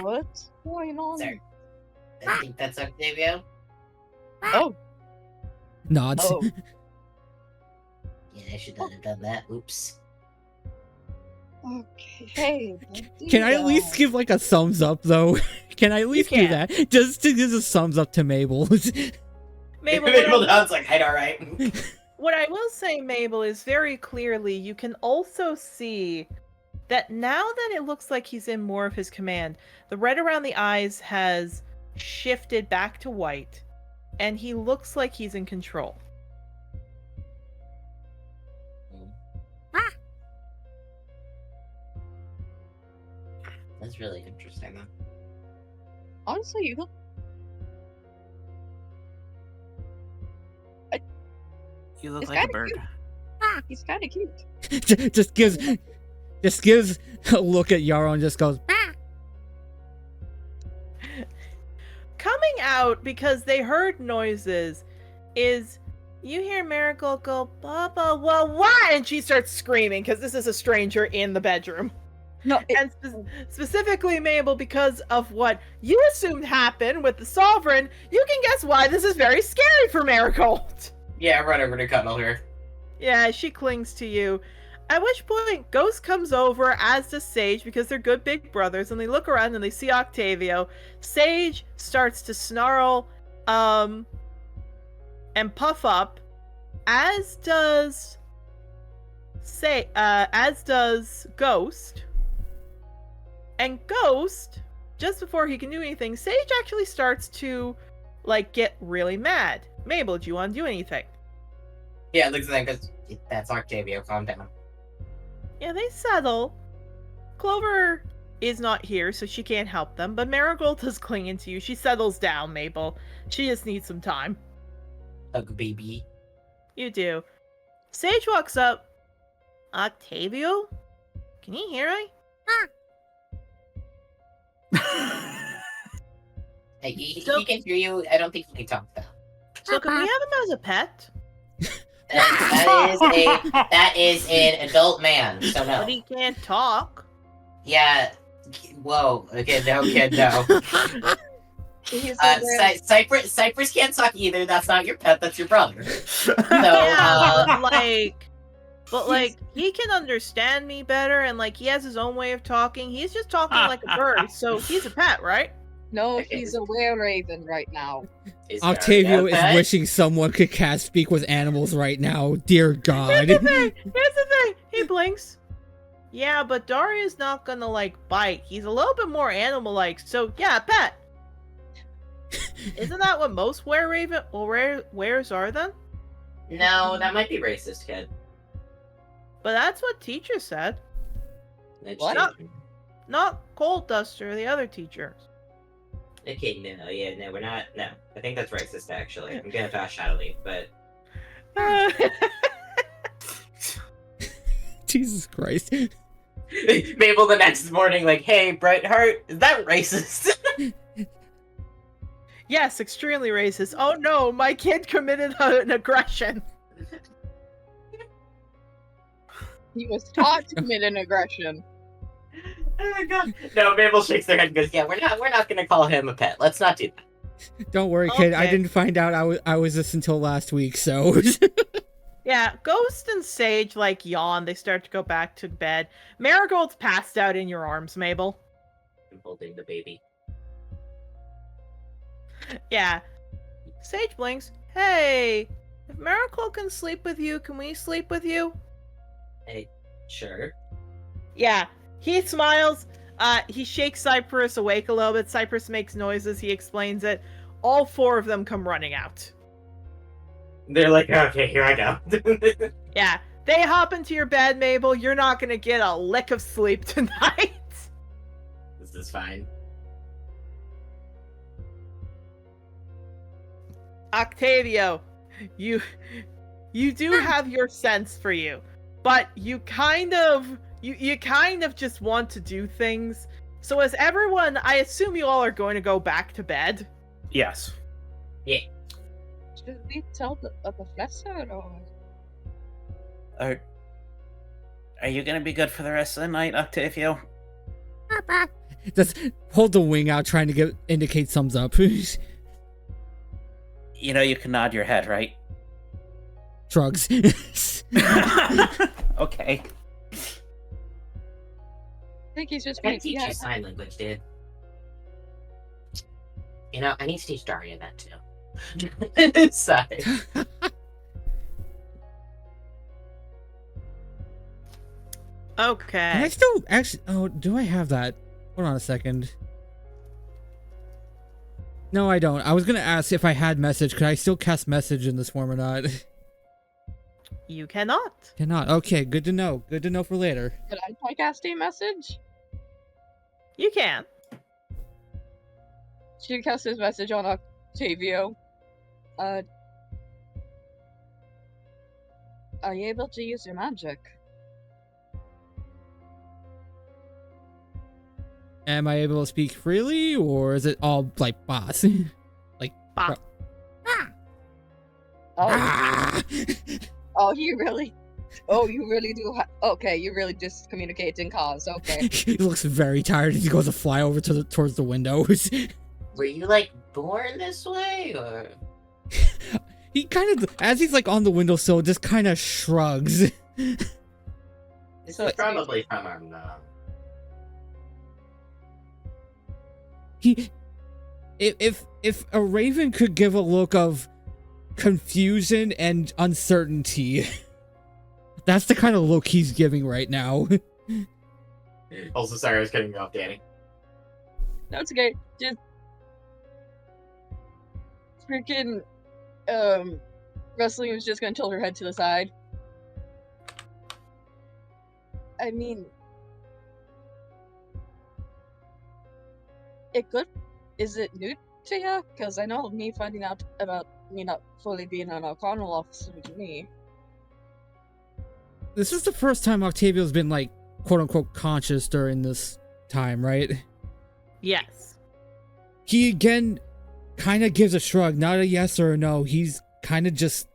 What's going on? Sorry. I think that's Octavio. Oh, Nods. oh. Yeah, I should not have done that. Oops. Okay. Can I at least give like a thumbs up though? Can I at least do can. that? Just to give a thumbs up to Mabel. Mabel, Mabel nods like, "Head, all right." what I will say, Mabel, is very clearly you can also see that now that it looks like he's in more of his command, the red around the eyes has shifted back to white, and he looks like he's in control. That's really interesting, though. Honestly, you look. You look It's like a kinda bird. cute. He's kind of cute. just gives a look at Yarrow and just goes, Coming out because they heard noises is you hear Miracle go, Baba, well, what? And she starts screaming because this is a stranger in the bedroom. No, And specifically, Mabel, because of what you assumed happened with the Sovereign, you can guess why this is very scary for Miracle. Yeah, run over to cuddle her. Yeah, she clings to you. At which point, Ghost comes over, as does Sage, because they're good big brothers, and they look around and they see Octavio. Sage starts to snarl, and puff up, as does Ghost. And Ghost, just before he can do anything, Sage actually starts to, like, get really mad. Mabel, do you want to do anything? Yeah, it looks like that's Octavio. Calm down. Yeah, they settle. Clover is not here, so she can't help them, but Marigold is clinging to you. She settles down, Mabel. She just needs some time. Hug baby. You do. Sage walks up. Octavio? Can you hear me? Hey, he can hear you. I don't think he can talk, though. So can we have him as a pet? That is an adult man, so no. But he can't talk. Yeah. Whoa. Okay, no, kid, no. he's Cypress can't talk either. That's not your pet. That's your brother. So, Yeah, but like, he can understand me better, and like, he has his own way of talking. He's just talking like a bird, so he's a pet, right? No, Okay. he's a were-raven right now. is Octavio there a is pet? wishing someone could cast speak with animals right now. Dear God. Here's the thing. He blinks. Yeah, but Daria's not gonna like bite. He's a little bit more animal-like, so yeah, pet. Isn't that what most wares are then? No, that might be racist, kid. But that's what teacher said. That's What? changing. Not Cold Duster, the other teachers. Okay, no, we're not. No, I think that's racist. Actually, I'm gonna pass Shadow Leaf, but Jesus Christ. Mabel the next morning, like, "Hey, Bright Heart, is that racist?" Yes, extremely racist. Oh no, my kid committed an aggression. He was taught to commit an aggression. Oh, God. No, Mabel shakes their head and goes, "Yeah, we're not gonna call him a pet. Let's not do that." Don't worry, kid. I Okay. didn't find out I was this until last week, so. Yeah, Ghost and Sage like yawn. They start to go back to bed. Marigold's passed out in your arms, Mabel. I'm holding the baby. Yeah. Sage blinks. Hey, if Marigold can sleep with you, can we sleep with you? Hey, sure. Yeah. He smiles. He shakes Cypress awake a little bit. Cypress makes noises. He explains it. All 4 of them come running out. They're like, okay, here I go. Yeah, they hop into your bed, Mabel. You're not gonna get a lick of sleep tonight. This is fine. Octavio, you do have your sense for you, but you kind of just want to do things. So as everyone, I assume you all are going to go back to bed. Yes. Should we tell the professor or? Are you gonna be good for the rest of the night, Octavio? Just hold the wing out, trying to indicate thumbs up. You know you can nod your head, right? Shrugs. Okay. I think he's just I being teach you sign language, dude. You know, I need to teach Daria that too. Sorry. Okay. Can I still actually? Oh, do I have that? Hold on a second. No, I don't. I was gonna ask if I had message. Could I still cast message in this form or not? You cannot. Cannot. Okay, good to know. Good to know for later. Could I try casting message? You can. She casts his message on Octavio. Are you able to use your magic? Am I able to speak freely, or is it all like boss? Like Bah. Oh, oh, you really? Oh, you really do? Okay, you really just communicate in cause. Okay. He looks very tired as he goes to fly over to towards the windows. Were you like born this way, or? He kind of, as he's like on the windowsill, just kind of shrugs. This is probably from our mom. If a raven could give a look of confusion and uncertainty, that's the kind of look he's giving right now. Also, sorry, I was cutting you off, Danny. No, it's okay. Just freaking Wrestling was just gonna tilt her head to the side. I mean, is it new to you? Because I know me finding out about me not fully being an Arcanal officer to me. This is the first time Octavio's been like quote unquote conscious during this time, right? Yes. He again kind of gives a shrug, not a yes or a no. He's kind of just.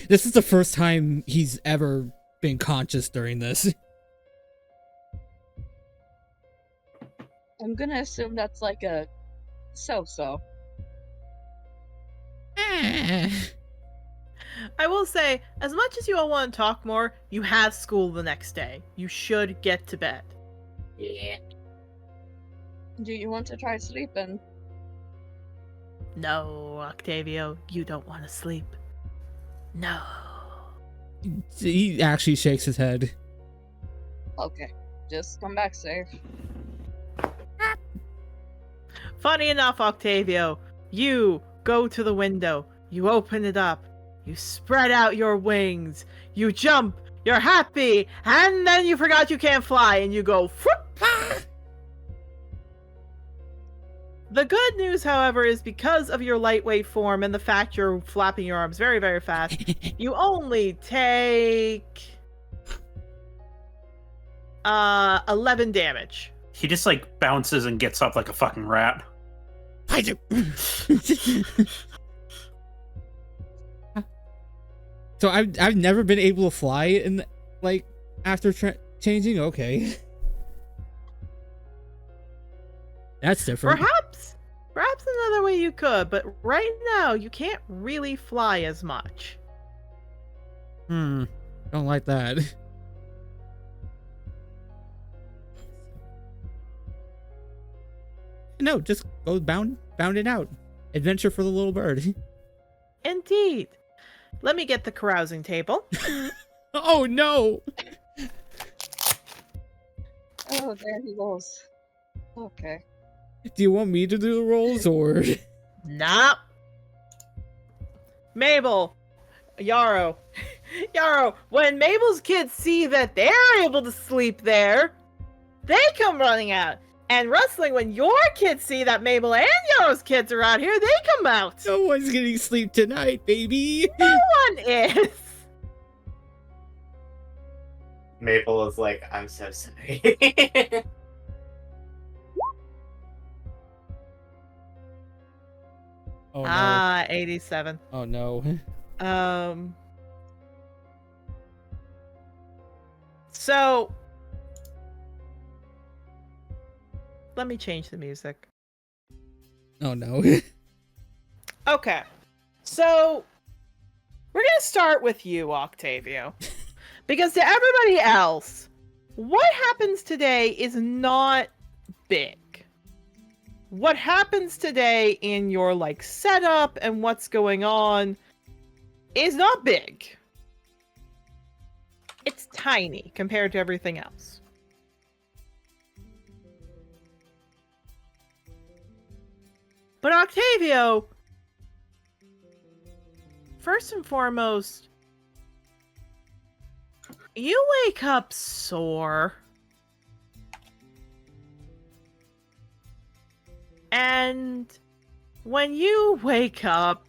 This is the first time he's ever been conscious during this. I'm gonna assume that's like a so-so. I will say, as much as you all want to talk more, you have school the next day. You should get to bed. Yeah. Do you want to try sleeping? No, Octavio, you don't want to sleep. No. He actually shakes his head. Okay, just come back safe. Funny enough, Octavio, you go to the window, you open it up, you spread out your wings, you jump, you're happy, and then you forgot you can't fly, and you go whoop. The good news, however, is because of your lightweight form and the fact you're flapping your arms very, very fast, you only take 11 damage. He just like bounces and gets up like a fucking rat. I do. So I've never been able to fly in like after changing. Okay, that's different. Perhaps another way you could, but right now you can't really fly as much. Don't like that. No, just go bounding out. Adventure for the little bird. Indeed. Let me get the carousing table. Oh no! Oh, there he goes. Okay. Do you want me to do the rolls or? Nah. Mabel, Yarrow, Yarrow. When Mabel's kids see that they're able to sleep there, they come running out. And Rustling, when your kids see that Mabel and Yarrow's kids are out here, they come out. No one's getting sleep tonight, baby. No one is. Maple is like, I'm so sorry. Oh no. Ah, 87. Oh no. So let me change the music. Oh no. Okay. So we're gonna start with you, Octavio. Because to everybody else, what happens today is not big. What happens today in your like setup and what's going on is not big. It's tiny compared to everything else. But Octavio, first and foremost, you wake up sore. And when you wake up,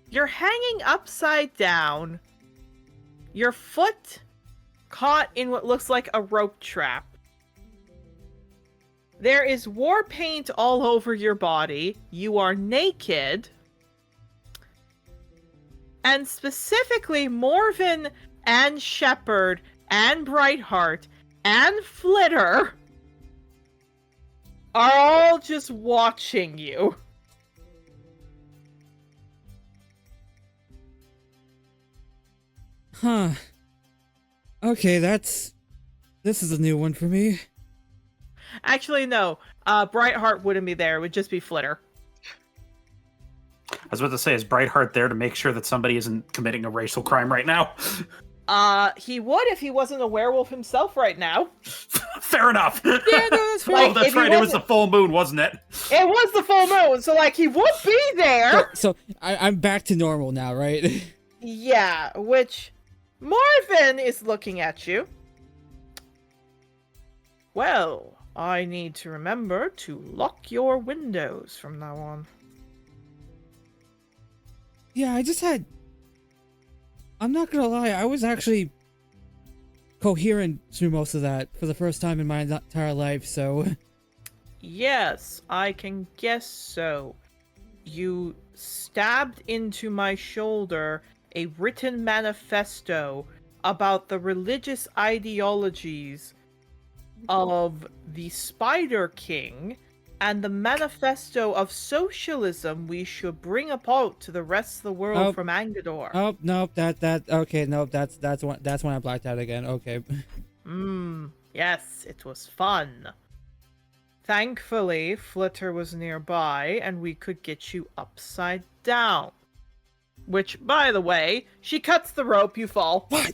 you're hanging upside down, your foot caught in what looks like a rope trap. There is war paint all over your body. You are naked. And specifically, Morven and Shepherd and Brightheart and Flitter are all just watching you. Huh. Okay, this is a new one for me. Actually, no. Brightheart wouldn't be there. It would just be Flitter. I was about to say, is Brightheart there to make sure that somebody isn't committing a racial crime right now? He would if he wasn't a werewolf himself right now. Fair enough. Yeah, no, that's fair. Like, Oh, that's if he right. It was wasn't- the full moon, wasn't it? It was the full moon, so like he would be there. So I'm back to normal now, right? Yeah, which Marvin is looking at you. Well, I need to remember to lock your windows from now on. Yeah, I'm not gonna lie, I was actually coherent through most of that for the first time in my entire life, so... Yes, I can guess so. You stabbed into my shoulder a written manifesto about the religious ideologies of the Spider King and the manifesto of socialism we should bring about to the rest of the world Oh. from Angador. Oh, nope, okay, nope, that's when I blacked out again, okay. Yes, it was fun. Thankfully, Flitter was nearby and we could get you upside down. Which, by the way, she cuts the rope, you fall. What?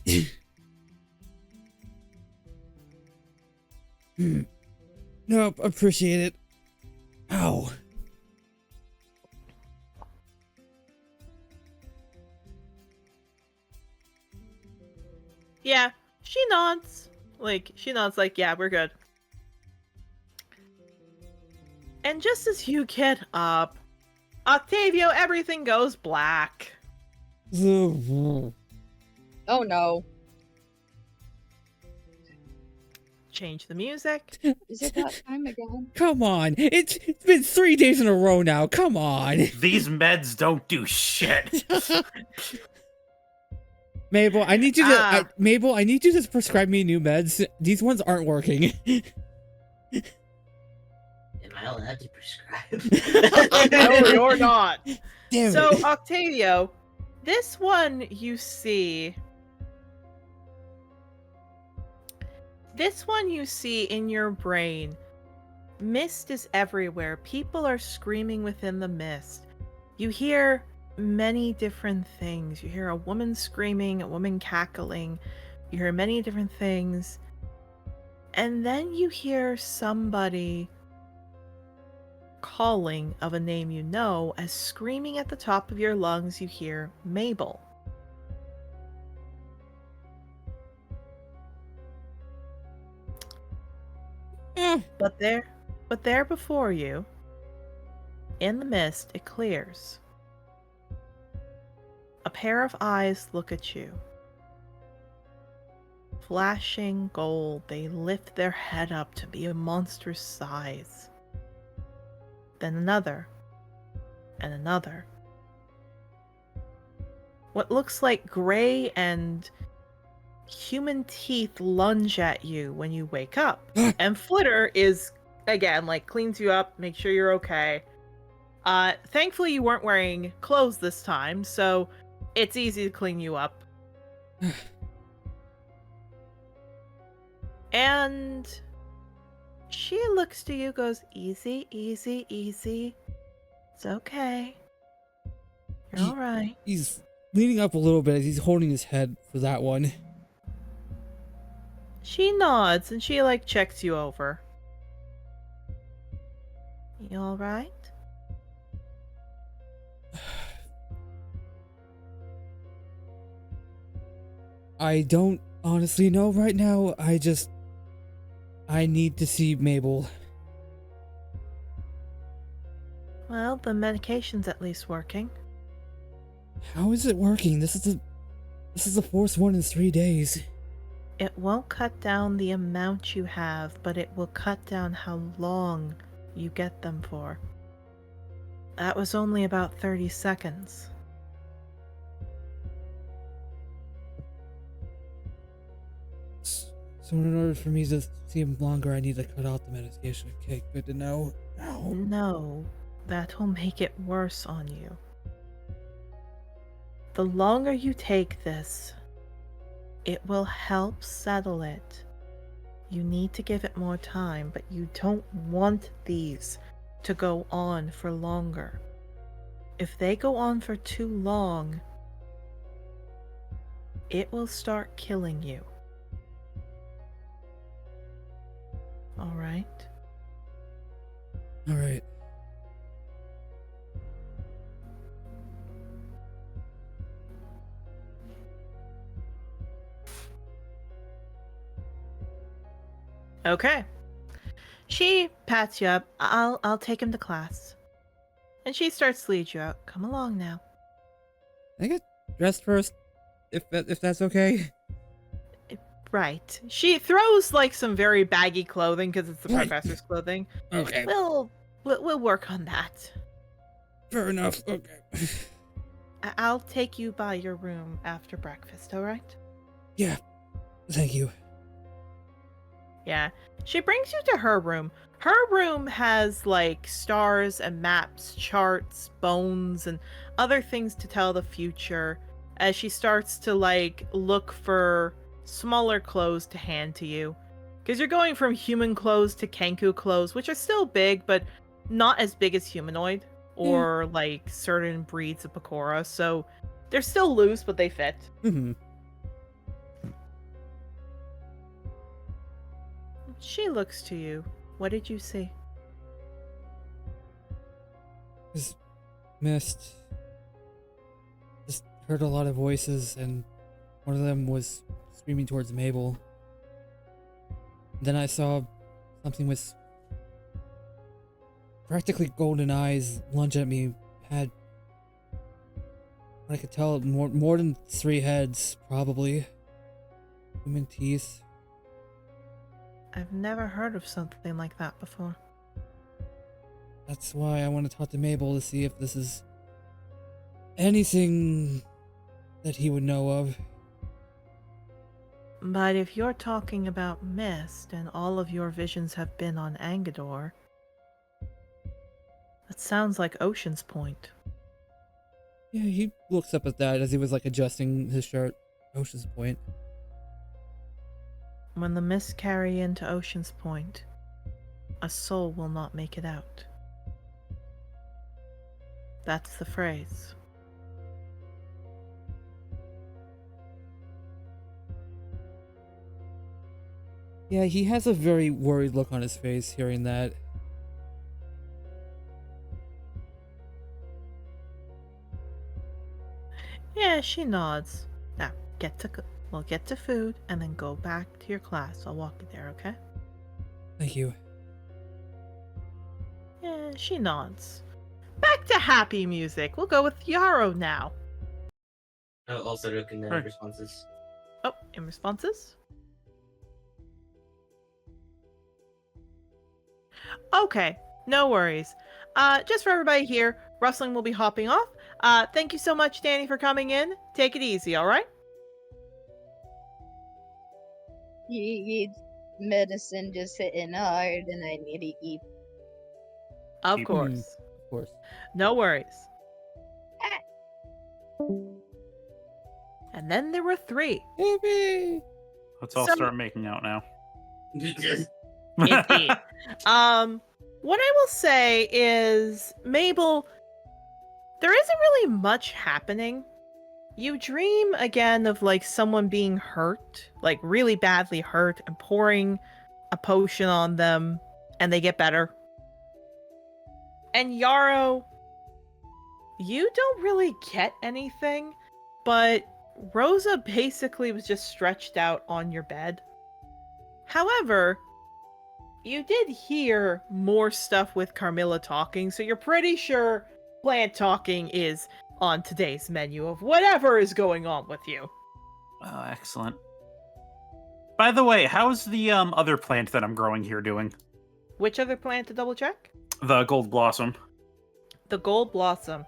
Nope, appreciate it. Ow. Yeah, she nods. She nods like, yeah, we're good. And just as you get up, Octavio, everything goes black. Oh no. Change the music. Is it that time again? Come on, it's been 3 days in a row now, come on. These meds don't do shit. Mabel, I need you to Ah. I need you to prescribe me new meds. These ones aren't working. Am I allowed to prescribe? No, you're not. Damn So, it. Octavio, this one you see... This one you see in your brain. Mist is everywhere. People are screaming within the mist. You hear many different things. You hear a woman screaming, a woman cackling. You hear many different things. And then you hear somebody calling of a name you know, as screaming at the top of your lungs you hear Mabel. But there before you, in the mist, it clears. A pair of eyes look at you. Flashing gold, they lift their head up to be a monstrous size. Then another, and another. What looks like gray and human teeth lunge at you when you wake up. And Flitter is, again, like, cleans you up, makes sure you're okay. Thankfully you weren't wearing clothes this time, so it's easy to clean you up. And she looks to you, goes, easy, easy, easy. It's okay. You're alright. He's leaning up a little bit as he's holding his head for that one. She nods and she, like, checks you over. You alright? I don't honestly know right now. I need to see Mabel. Well, the medication's at least working. How is it working? This is the fourth one in 3 days. It won't cut down the amount you have, but it will cut down how long you get them for. That was only about 30 seconds. So in order for me to see him longer, I need to cut out the medication. Okay, good to know. Ow. No, that will make it worse on you. The longer you take this, it will help settle it. You need to give it more time, but you don't want these to go on for longer. If they go on for too long, it will start killing you. Alright? Alright. Okay. She pats you up. I'll take him to class. And she starts to lead you out. Come along now. I get dressed first, if that's okay. Right. She throws like some very baggy clothing because it's the Right. professor's clothing. Okay. We'll work on that. Fair enough. Okay. I'll take you by your room after breakfast, alright? Yeah. Thank you. Yeah. She brings you to her room. Her room has like stars and maps, charts, bones, and other things to tell the future as she starts to like look for smaller clothes to hand to you. Because you're going from human clothes to Kenku clothes, which are still big, but not as big as humanoid or like certain breeds of Pakora. So they're still loose, but they fit. Mm-hmm. She looks to you. What did you see? Just missed. Just heard a lot of voices, and one of them was screaming towards Mabel. Then I saw something with practically golden eyes lunge at me. Had, I could tell, more than 3 heads, probably. Human teeth. I've never heard of something like that before. That's why I want to talk to Mabel to see if this is anything that he would know of. But if you're talking about mist and all of your visions have been on Angador, that sounds like Ocean's Point. Yeah, he looks up at that as he was like adjusting his shirt. Ocean's Point. When the mist carry into Ocean's Point, a soul will not make it out. That's the phrase. Yeah, he has a very worried look on his face hearing that. Yeah, she nods. Now, we'll get to food and then go back to your class. I'll walk you there, okay? Thank you. Yeah, she nods. Back to happy music. We'll go with Yarrow now. Oh, also looking at Right. responses. Oh, in responses? Okay, no worries. Just for everybody here, Rustling will be hopping off. Thank you so much, Danny, for coming in. Take it easy, alright? He needs medicine just hitting hard, and I need to eat. Of Keep- course. Of course. No worries. And then there were 3. Yippee! Let's all So- start making out now. Indeed. What I will say is, Mabel, there isn't really much happening. You dream again of like someone being hurt, like really badly hurt, and pouring a potion on them, and they get better. And Yarrow, you don't really get anything, but Rosa basically was just stretched out on your bed. However, you did hear more stuff with Carmilla talking, so you're pretty sure plant talking is on today's menu of whatever is going on with you. Oh, excellent. By the way, how's the other plant that I'm growing here doing? Which other plant to double check? The gold blossom. The gold blossom.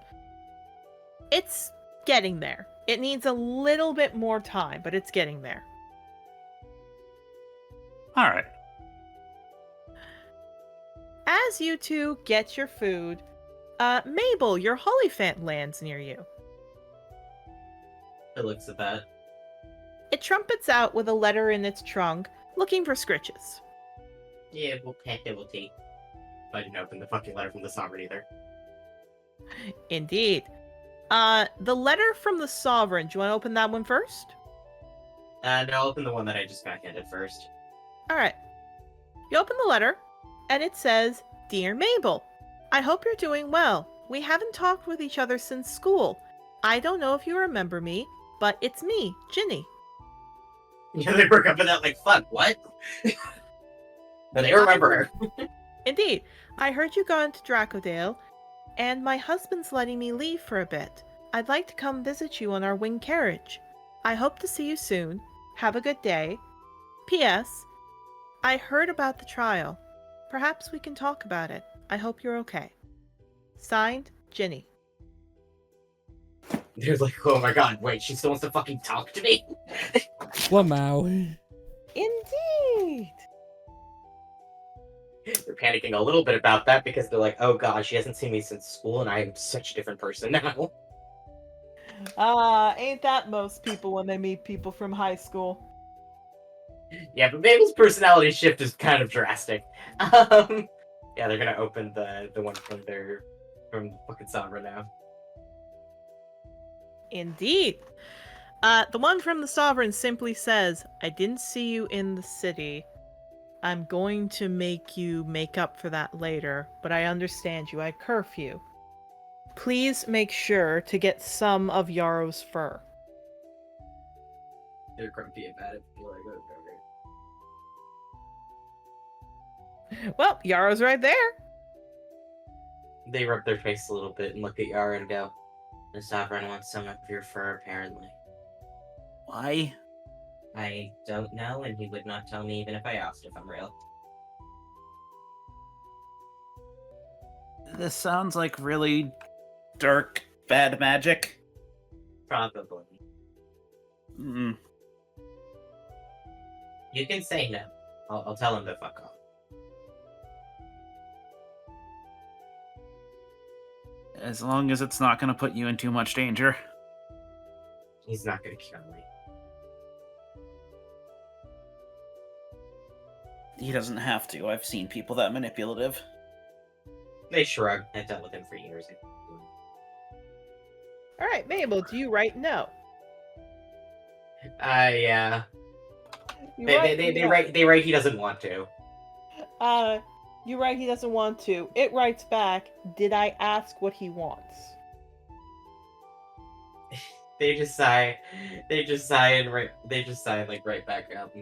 It's getting there. It needs a little bit more time, but it's getting there. All right. As you two get your food, Mabel, your Hollyphant lands near you. It looks at that. It trumpets out with a letter in its trunk, looking for Scritches. Yeah, we'll take. I didn't open the fucking letter from the Sovereign either. Indeed. The letter from the Sovereign, do you want to open that one first? No, I'll open the one that I just got handed first. Alright. You open the letter, and it says, Dear Mabel, I hope you're doing well. We haven't talked with each other since school. I don't know if you remember me, but it's me, Ginny. Yeah, they broke up with that like, fuck, what? But they remember her. Indeed. I heard you gone to Dracodale, and my husband's letting me leave for a bit. I'd like to come visit you on our wing carriage. I hope to see you soon. Have a good day. P.S. I heard about the trial. Perhaps we can talk about it. I hope you're okay. Signed, Ginny. They're like, oh my god, wait, she still wants to fucking talk to me? Lamau. Indeed. They're panicking a little bit about that because they're like, oh god, she hasn't seen me since school and I am such a different person now. Ain't that most people when they meet people from high school? Yeah, but Mabel's personality shift is kind of drastic. Yeah, they're gonna open the one from fucking Sombra now. Indeed. The one from the Sovereign simply says, I didn't see you in the city. I'm going to make you make up for that later, but I understand you had curfew. Please make sure to get some of Yarrow's fur. They're grumpy about it. They're like, oh, Well, Yarrow's right there. They rub their face a little bit and look at Yara and go, the Sovereign wants some of your fur, apparently. Why? I don't know, and he would not tell me even if I asked, if I'm real. This sounds like really dark, bad magic. Probably. Hmm. You can say no. I'll tell him to fuck off. As long as it's not going to put you in too much danger. He's not gonna kill me. He doesn't have to. I've seen people that manipulative. They shrug. I've dealt with him for years. Alright, Mabel, do you write no? Yeah. You're They, right, they, he they does. write they write he doesn't want to. You're right, he doesn't want to. It writes back, did I ask what he wants? They just sigh. They just sigh and like right back up.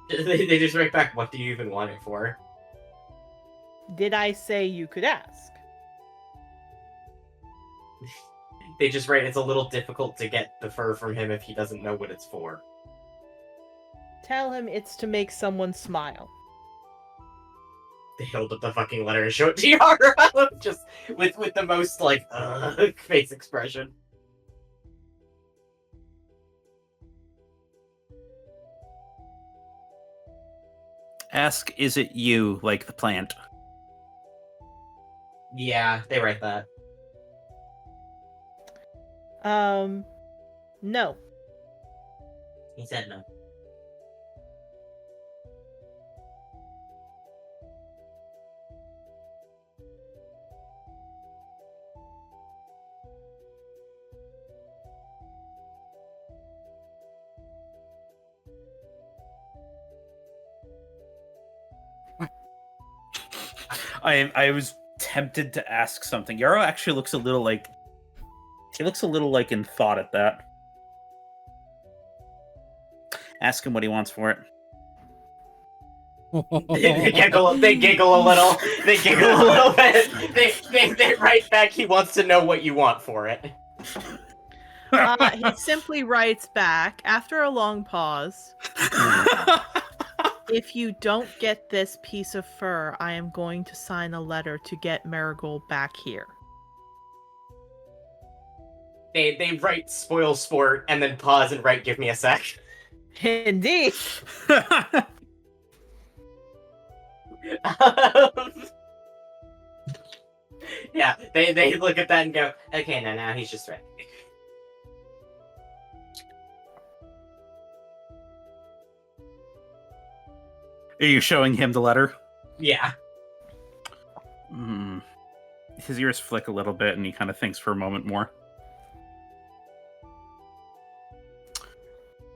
They just write back, what do you even want it for? Did I say you could ask? They just write, it's a little difficult to get the fur from him if he doesn't know what it's for. Tell him it's to make someone smile. They hold up the fucking letter and show it to Yara, just with the most, like, face expression. Ask, is it you, like the plant? Yeah, they write that. No. He said no. I was tempted to ask something. Yarrow actually looks a little like in thought at that. Ask him what he wants for it. They giggle a little. They giggle a little bit. They write back, he wants to know what you want for it. He simply writes back, after a long pause, if you don't get this piece of fur, I am going to sign a letter to get Marigold back here. They write spoil sport and then pause and write give me a sec. Indeed. Yeah, they look at that and go, okay, now he's just ready. Are you showing him the letter? Yeah. His ears flick a little bit and he kind of thinks for a moment more.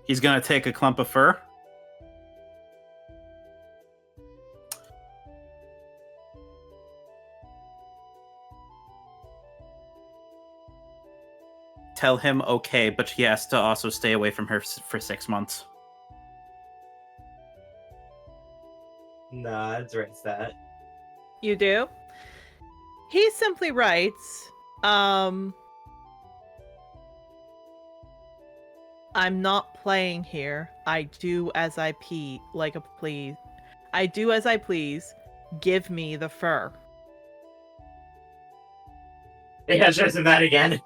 He's gonna take a clump of fur. Tell him okay, but he has to also stay away from her for 6 months. Nah, it's right, that. You do? He simply writes, I'm not playing here. I do as I please. I do as I please. Give me the fur. Yeah, shows him that again.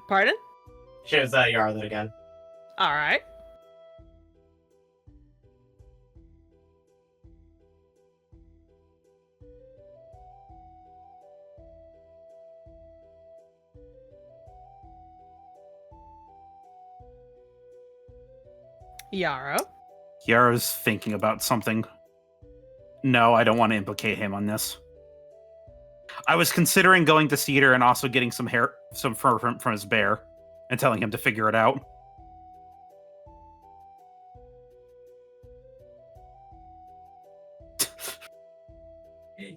Pardon? Shows Yara that again. Alright. Yarrow? Yara's thinking about something. No, I don't want to implicate him on this. I was considering going to Cedar and also getting some fur from his bear, and telling him to figure it out.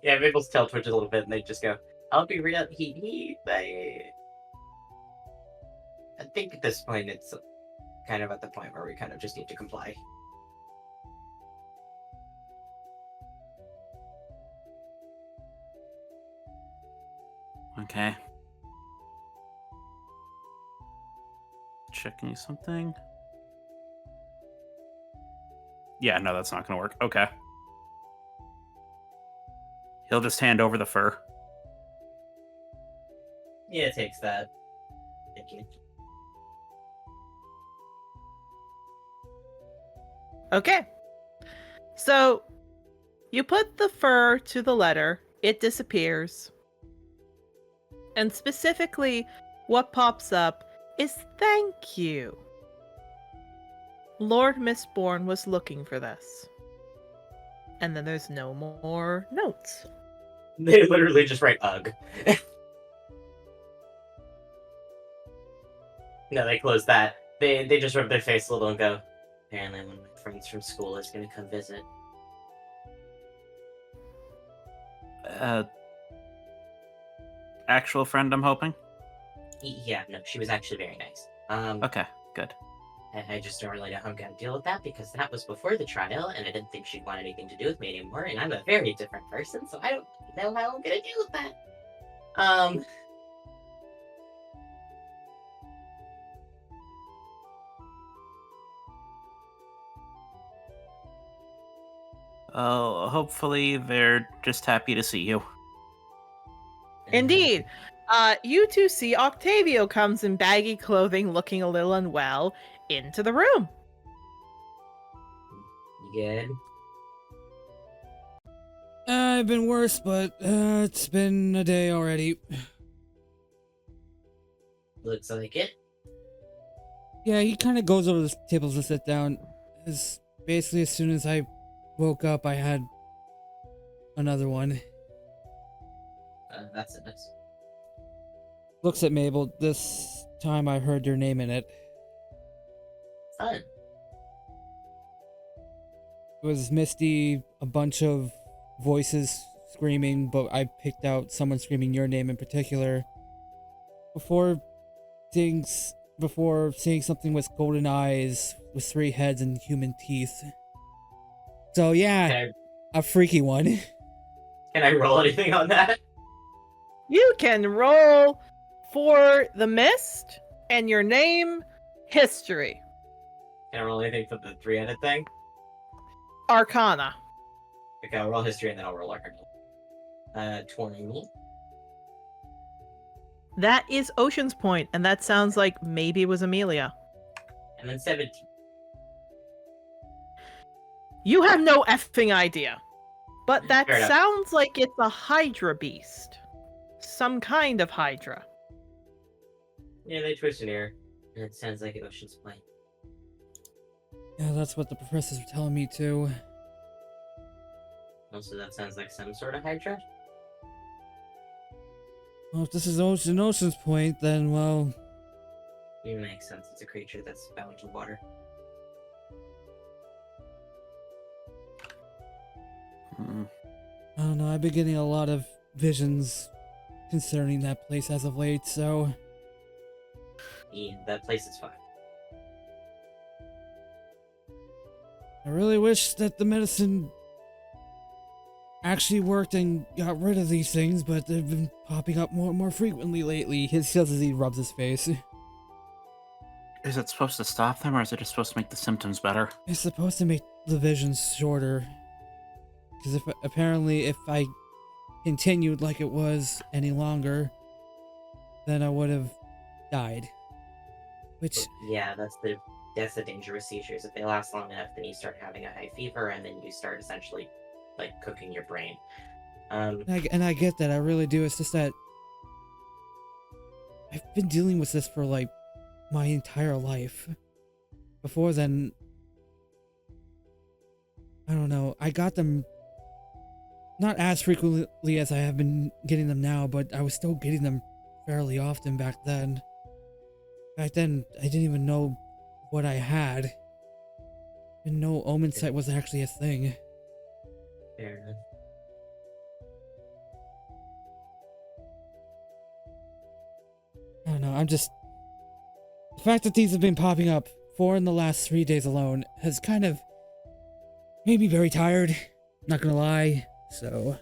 Yeah, Mabel's tail twitches a little bit, and they just go, I'll be real, I think at this point it's kind of at the point where we kind of just need to comply. Okay. Checking something. Yeah, no, that's not gonna work. Okay. He'll just hand over the fur. Yeah, it takes that. Thank you. Okay. So, you put the fur to the letter, it disappears. And specifically, what pops up is thank you. Lord Mistborn was looking for this. And then there's no more notes. They literally just write ugh. No, they close that. They just rub their face a little and go, apparently one of my friends from school is gonna come visit. Actual friend, I'm hoping. Yeah, no, she was actually very nice. Okay, good. I just don't really know how I'm gonna deal with that because that was before the trial, and I didn't think she'd want anything to do with me anymore, and I'm a very different person, so I don't know how I'm gonna deal with that. Oh, hopefully they're just happy to see you. Indeed. You two see Octavio comes in baggy clothing, looking a little unwell, into the room. You good? I've been worse, but it's been a day already. Looks like it. Yeah, he kind of goes over the tables to sit down. Basically, as soon as I woke up, I had another one. That's it. Looks at Mabel. This time I heard your name in it. Fun. It was Misty, a bunch of voices screaming, but I picked out someone screaming your name in particular. Before seeing something with golden eyes, with 3 heads and human teeth. So yeah, a freaky one. Can I roll anything on that? You can roll for the mist and your name, history, Can I roll anything for the 3-headed thing? arcana. Okay, I'll roll history and then I'll roll arcana. 20. That is Ocean's Point, and that sounds like maybe it was Amelia. And then 17. You have no effing idea. But that Fair enough. sounds like it's a Hydra beast. Some kind of Hydra. Yeah, they twist an ear. And it sounds like Ocean's Point. Yeah, that's what the professors were telling me too. Also, that sounds like some sort of Hydra? Well, if this is Ocean's Point, then well, It makes sense. It's a creature that's bound to water. Hmm. I don't know. I've been getting a lot of visions concerning that place as of late, so Yeah, that place is fine. I really wish that the medicine actually worked and got rid of these things, but they've been popping up more and more frequently lately. He says as he rubs his face. Is it supposed to stop them, or is it just supposed to make the symptoms better? It's supposed to make the visions shorter. Because apparently if I continued like it was any longer, then I would have died. Which, Yeah, that's the danger with seizures. If they last long enough, then you start having a high fever, and then you start essentially, like, cooking your brain. and I get that, I really do. It's just that I've been dealing with this for like my entire life. Before then, I don't know, I got them not as frequently as I have been getting them now, but I was still getting them fairly often back then. Back then, I didn't even know what I had. I didn't know omen sight was actually a thing. Fair enough. I don't know, I'm just... The fact that these have been popping up 4 in the last 3 days alone has kind of made me very tired, not gonna lie, so...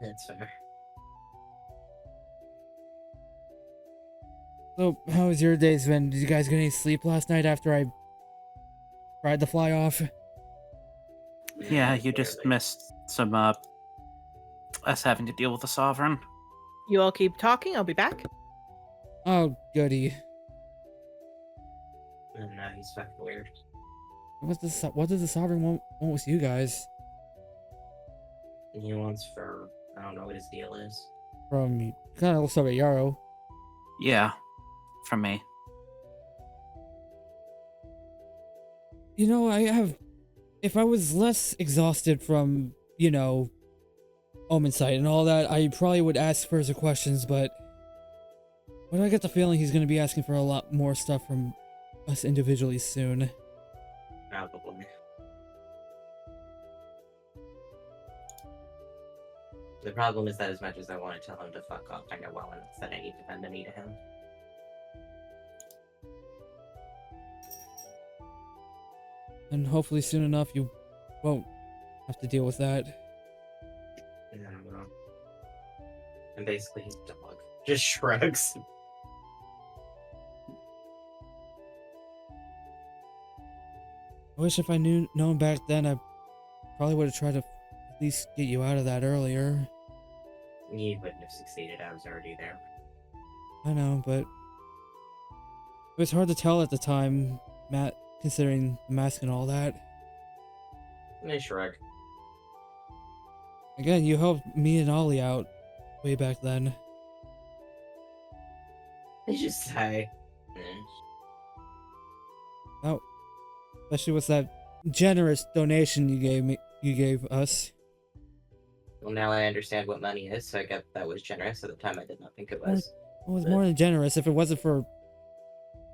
That's fair. So, how was your days been? Did you guys get any sleep last night after I tried to fly off? Yeah, you just missed some, us having to deal with the Sovereign. You all keep talking, I'll be back. Oh, goody. No, he's fucking weird. What does the Sovereign want with you guys? He wants for... I don't know what his deal is. From... Kind of looks like a Yarrow. Yeah, from me. You know, if I was less exhausted from, you know, omen sight and all that, I probably would ask further questions, but But I get the feeling he's going to be asking for a lot more stuff from us individually soon. Probably. The problem is that as much as I want to tell him to fuck off, I know well enough that I need to bend the knee to him. And hopefully soon enough you won't have to deal with that. I don't know. And basically his dog just shrugs. I wish if I known back then, I probably would have tried to at least get you out of that earlier. You wouldn't have succeeded, I was already there. I know, but it was hard to tell at the time, Matt, considering the mask and all that. And I shrug. Again, you helped me and Ollie out way back then. I just sigh. Oh, especially with that generous donation you gave us. Well, now I understand what money is, so I get that was generous. At the time, I did not think it was. It was more than generous. If it wasn't for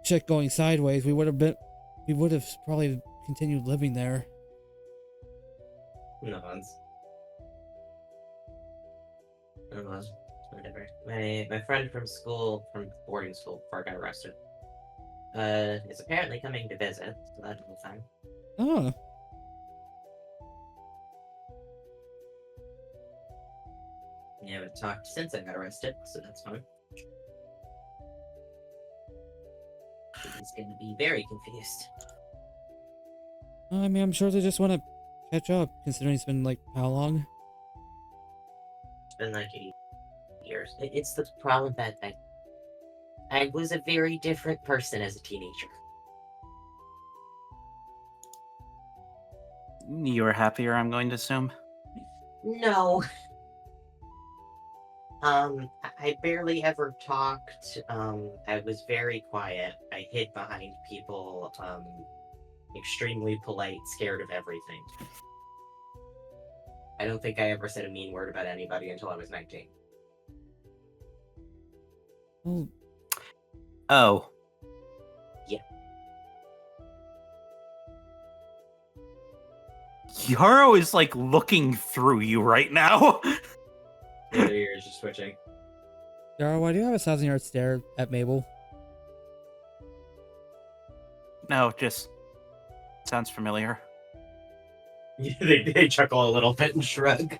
shit going sideways, we would have probably continued living there. No, whatever. My friend from boarding school before I got arrested, is apparently coming to visit, so that's all fine. Oh. We haven't talked since I got arrested, so that's fine. He's gonna be very confused. I mean, I'm sure they just want to catch up, considering it's been, like, how long? It's been like 8 years. It's the problem that I was a very different person as a teenager. You were happier, I'm going to assume? No. I barely ever talked. I was very quiet. I hid behind people. Extremely polite, scared of everything. I don't think I ever said a mean word about anybody until I was 19. Well, Oh. Yeah. Yaro is, like, looking through you right now. Your ears just twitching. Yara, why do you have a 1,000-yard stare at Mabel? No, just sounds familiar. They chuckle a little bit and shrug.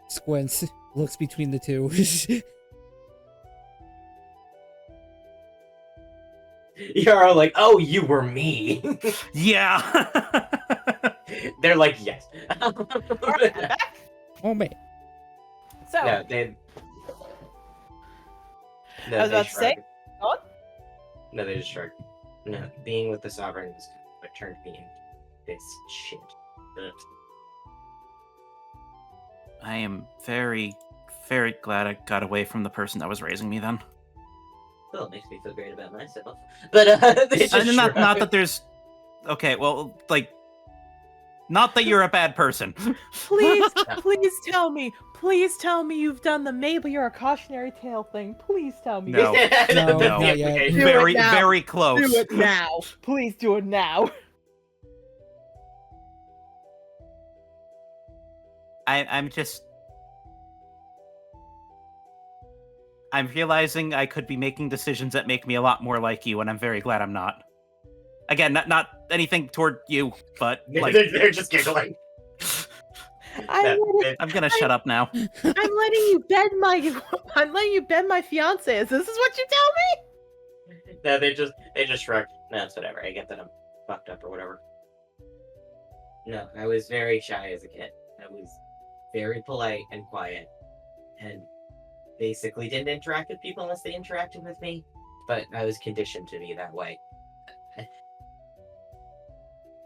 Squints, looks between the two. You're all like, oh, you were me. Yeah. They're like, yes. Alright, I'm back. Oh man. So, No, they. No, I was they about to say, shrug. go on. No, they just shrug. No, being with the Sovereign is what turned me into this shit. Ugh. I am very, very glad I got away from the person that was raising me then. Well, it makes me feel great about myself. But, they just Not shrug. that there's... Okay, well, like... Not that you're a bad person. Please, please tell me you've done the Mabel, you're a cautionary tale thing. Please tell me. No. No, No. not yet. Do it Very, now. very close. Do it now. Please do it now. I'm realizing I could be making decisions that make me a lot more like you, and I'm very glad I'm not. Again, not anything toward you, but like They're just giggling. I'm gonna shut up now. I'm letting you bed my fiance. This is what you tell me? No, they just shrug. No, it's whatever. I get that I'm fucked up or whatever. No, I was very shy as a kid. I was very polite and quiet, and basically didn't interact with people unless they interacted with me. But I was conditioned to be that way.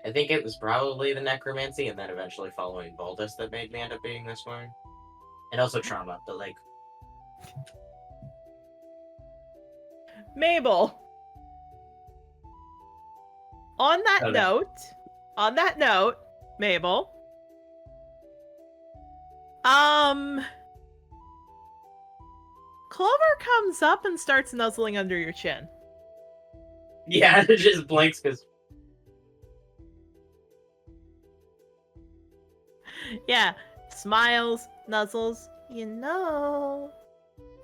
I think it was probably the necromancy and then eventually following Baldus that made me end up being this way. And also trauma, but like... Mabel. On that note, Mabel. Clover comes up and starts nuzzling under your chin. Yeah, it just blinks because Yeah, smiles, nuzzles,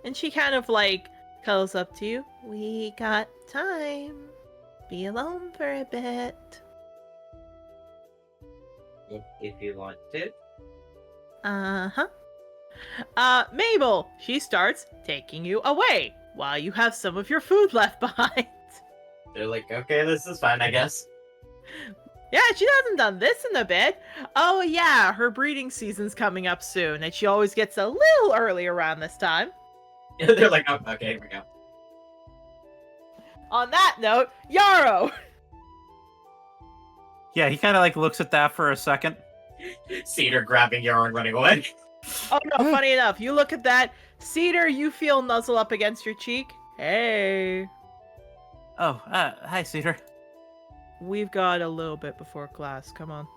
And she kind of like cuddles up to you. We got time. Be alone for a bit. If you want to. Uh-huh. Mabel, she starts taking you away while you have some of your food left behind. they're like, okay, this is fine, I guess. Yeah, she hasn't done this in a bit. Oh yeah, her breeding season's coming up soon, and she always gets a little early around this time. They're like, oh, okay, here we go. On that note, Yarrow! Yeah, he kind of like looks at that for a second. Cedar grabbing Yarrow and running away. Oh no, funny enough, you look at that. Cedar, you feel nuzzle up against your cheek. Hey. Oh, hi, Cedar. We've got a little bit before class, come on.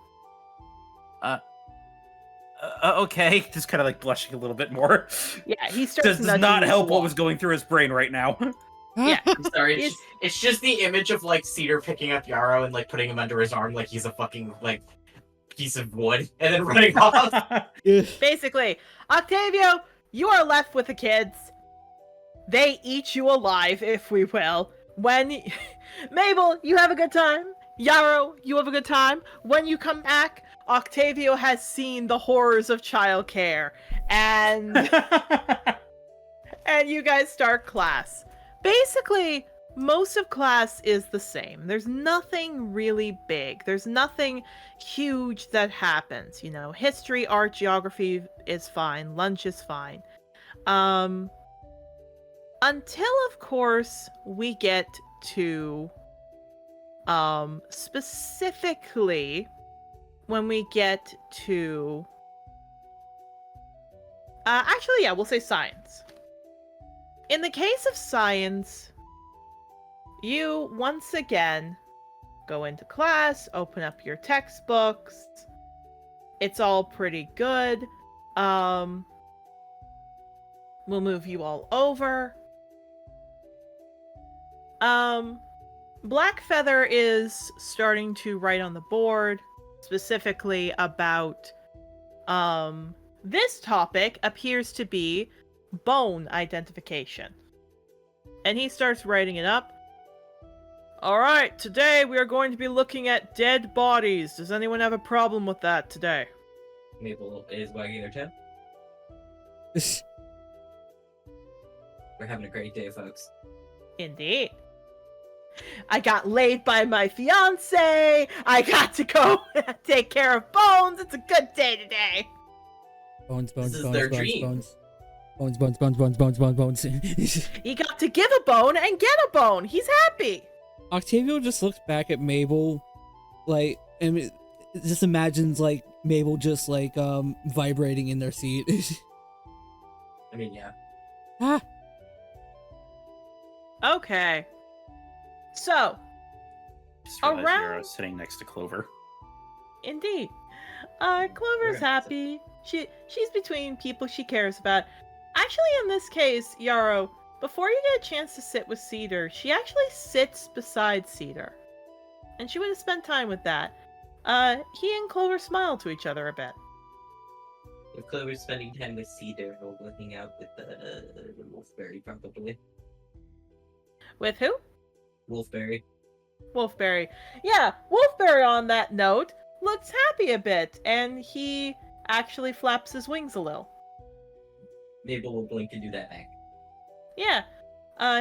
Okay, just kind of like blushing a little bit more. Yeah, he starts Does nudging not you help what along. was going through his brain right now. Yeah. I'm sorry, It's- it's just the image of like Cedar picking up Yarrow and like putting him under his arm like he's a fucking like piece of wood and then running off. Basically, Octavio, you are left with the kids. They eat you alive, if we will. When Mabel, you have a good time. Yarrow, you have a good time. When you come back, Octavio has seen the horrors of childcare, and and you guys start class. Basically, most of class is the same. There's nothing really big. There's nothing huge that happens. You know, history, art, geography is fine. Lunch is fine. Until, of course, we get to, specifically, when we get to, actually, yeah, we'll say science. In the case of science, you, once again, go into class, open up your textbooks. It's all pretty good. We'll move you all over. Blackfeather is starting to write on the board, specifically about, this topic appears to be bone identification. And he starts writing it up. Alright, today we are going to be looking at dead bodies. Does anyone have a problem with that today? Maple is wagging their tail. We're having a great day, folks. Indeed. I got laid by my fiance. I got to go take care of Bones. It's a good day today. Bones, This is their dream. bones. Bones. He got to give a bone and get a bone. He's happy. Octavio just looks back at Mabel, like, and just imagines, like, Mabel just, like, vibrating in their seat. I mean, yeah. Ah! Okay. So, Just realized Around- Yarrow's sitting next to Clover. indeed. Clover's Right. happy. She's between people she cares about. Actually, in this case, Yarrow, before you get a chance to sit with Cedar, she actually sits beside Cedar. And she would have spent time with that. He and Clover smile to each other a bit. If Clover's spending time with Cedar, or looking out with Wolfberry, probably. With who? Wolfberry. Wolfberry. Yeah, Wolfberry on that note looks happy a bit, and he actually flaps his wings a little. Mabel will blink and do that back. Yeah.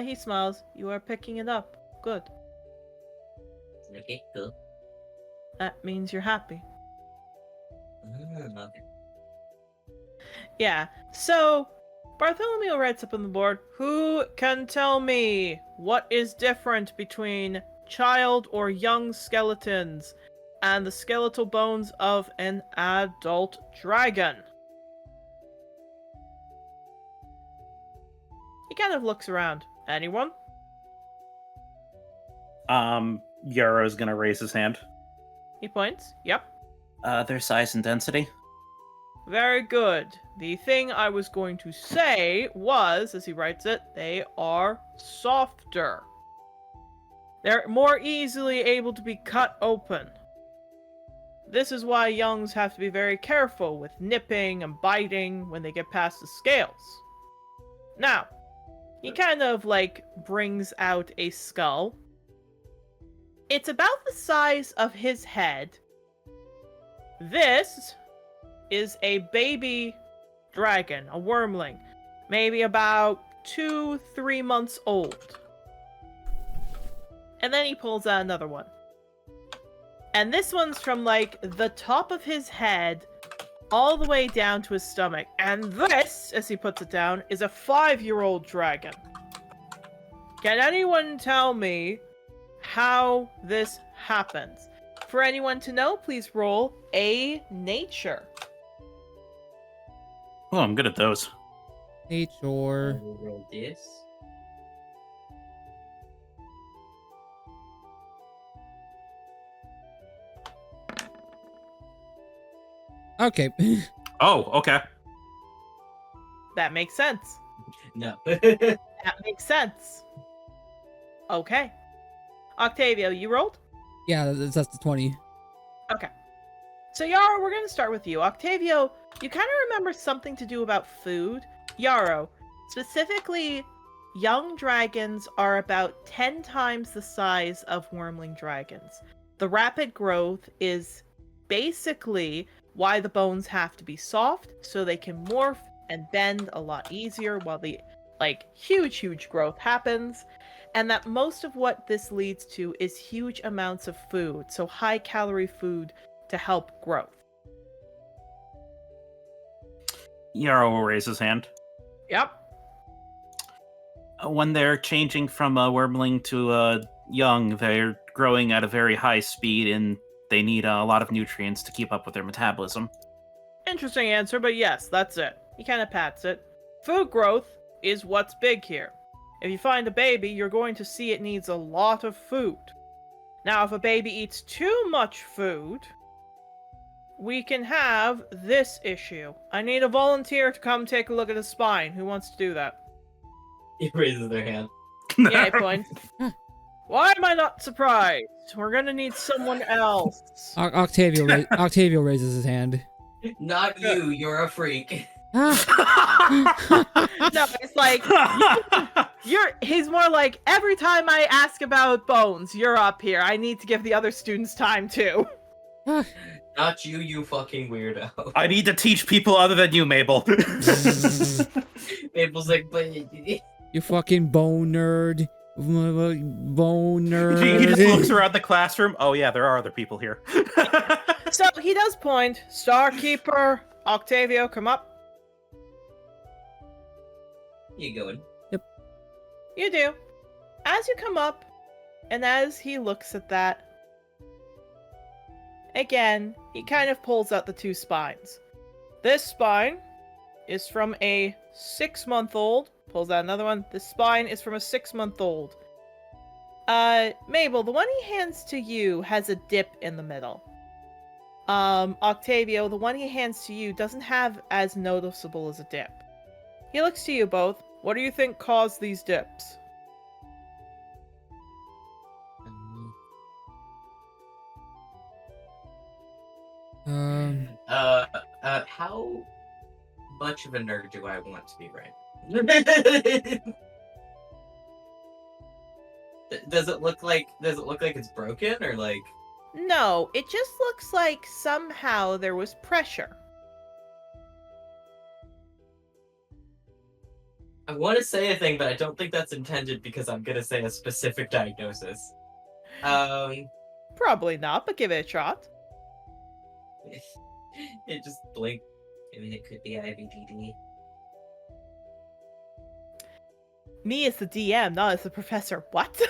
He smiles. You are picking it up. Good. Okay, cool. That means you're happy. Okay. Yeah. So, Bartholomew writes up on the board, who can tell me what is different between child or young skeletons and the skeletal bones of an adult dragon? He kind of looks around. Anyone? Yarrow's gonna raise his hand. He points. Yep. Their size and density. Very good. The thing I was going to say was, as he writes it, they are softer. They're more easily able to be cut open. This is why youngs have to be very careful with nipping and biting when they get past the scales. Now, he kind of, like, brings out a skull. It's about the size of his head. This is a baby dragon, a wormling, maybe about 2-3 months old. And then he pulls out another one. And this one's from, like, the top of his head all the way down to his stomach. And this, as he puts it down, is a 5-year-old dragon. Can anyone tell me how this happens? For anyone to know, please roll a nature. Oh, I'm good at those. Nature. Roll this. Okay. Oh, okay. That makes sense. No. That makes sense. Okay. Octavio, you rolled? Yeah, that's the 20. Okay. So, Yarrow, we're going to start with you. Octavio, you kind of remember something to do about food. Yarrow, specifically, young dragons are about 10 times the size of wormling dragons. The rapid growth is basically why the bones have to be soft, so they can morph and bend a lot easier while the, like, huge growth happens. And that most of what this leads to is huge amounts of food, so high-calorie food to help growth. Yarrow will raise his hand. Yep. When they're changing from a wormling to a young, they're growing at a very high speed, and they need a lot of nutrients to keep up with their metabolism. Interesting answer, but yes, that's it. He kind of pats it. Food growth is what's big here. If you find a baby, you're going to see it needs a lot of food. Now, if a baby eats too much food, we can have this issue. I need a volunteer to come take a look at his spine. Who wants to do that? He raises their hand. Yeah, point. Why am I not surprised? We're gonna need someone else. Octavio raises his hand. Not you, you're a freak. No, it's like he's more like, every time I ask about bones, you're up here. I need to give the other students time too. Not you, you fucking weirdo. I need to teach people other than you, Mabel. Mabel's like, but You fucking bone nerd. Bone nerd. He just looks around the classroom. Oh yeah, there are other people here. So he does point. Starkeeper, Octavio, come up. you going? You do. As you come up, and as he looks at that, again, he kind of pulls out the two spines. This spine is from a 6-month-old. Pulls out another one. This spine is from a 6-month-old. Mabel, the one he hands to you has a dip in the middle. Octavio, the one he hands to you doesn't have as noticeable as a dip. He looks to you both. What do you think caused these dips? How much of a nerd do I want to be, right? Does it look like it's broken, or like? No, it just looks like somehow there was pressure. I want to say a thing, but I don't think that's intended because I'm gonna say a specific diagnosis. Probably not, but give it a shot. It just blinked. I mean, it could be IBDD. Me as the DM, not as the professor. What?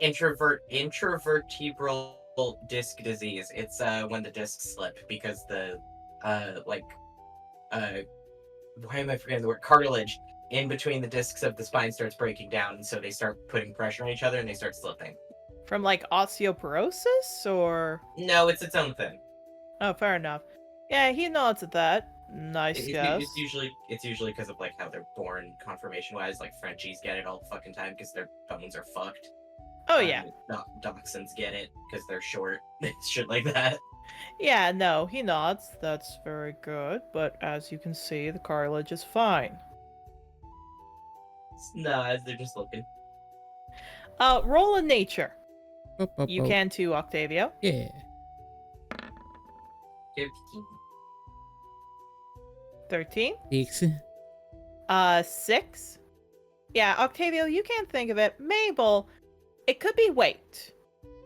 Intravertebral disc disease. It's when the discs slip because the why am I forgetting the word? Cartilage in between the discs of the spine starts breaking down, and so they start putting pressure on each other and they start slipping. From like osteoporosis or? No, it's its own thing. Oh, fair enough. Yeah, he nods at that. Nice guess. It's usually because of like how they're born conformation wise. Like Frenchies get it all fucking time because their bones are fucked. Oh yeah. Dachshunds get it because they're short. Shit like that. Yeah, no, he nods. That's very good. But as you can see, the cartilage is fine. Nah, they're just looking. Roll in nature. Boop, You boop. can too, Octavio. Yeah. 15. 13. Thanks. 6. Yeah, Octavio, you can't think of it. Mabel, it could be weight.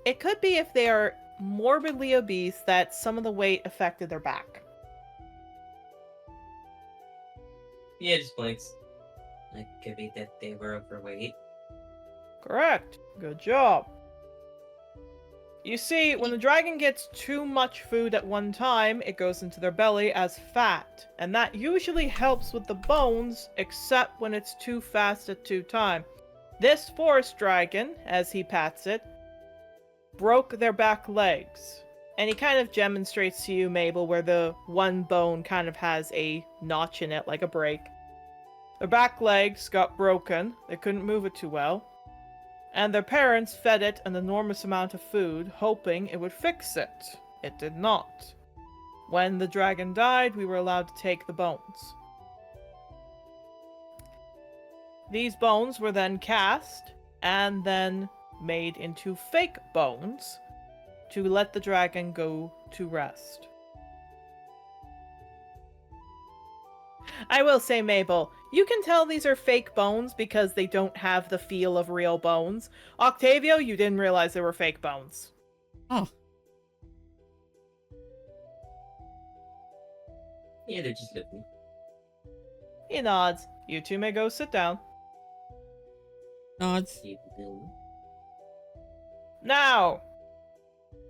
It could be if they are morbidly obese that some of the weight affected their back. Yeah, just blinks. It could be that they were overweight. Correct. Good job. You see, when the dragon gets too much food at one time, it goes into their belly as fat. And that usually helps with the bones, except when it's too fast at two time. This forest dragon, as he pats it, broke their back legs. And he kind of demonstrates to you, Mabel, where the one bone kind of has a notch in it, like a break. Their back legs got broken. They couldn't move it too well. And their parents fed it an enormous amount of food, hoping it would fix it. It did not. When the dragon died, we were allowed to take the bones. These bones were then cast, and then made into fake bones, to let the dragon go to rest. I will say, Mabel, you can tell these are fake bones because they don't have the feel of real bones. Octavio, you didn't realize they were fake bones. Oh. Yeah, they're just looking. He nods. You two may go sit down. Nods. Now,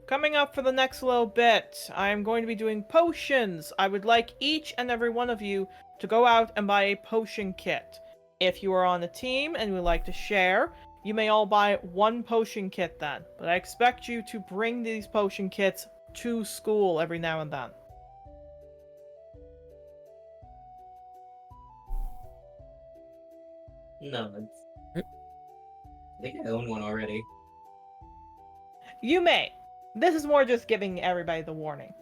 coming up for the next little bit, I am going to be doing potions. I would like each and every one of you to go out and buy a potion kit. If you are on a team and would like to share, you may all buy one potion kit then. But I expect you to bring these potion kits to school every now and then. No, Yep. I think I own one already. You may. This is more just giving everybody the warning.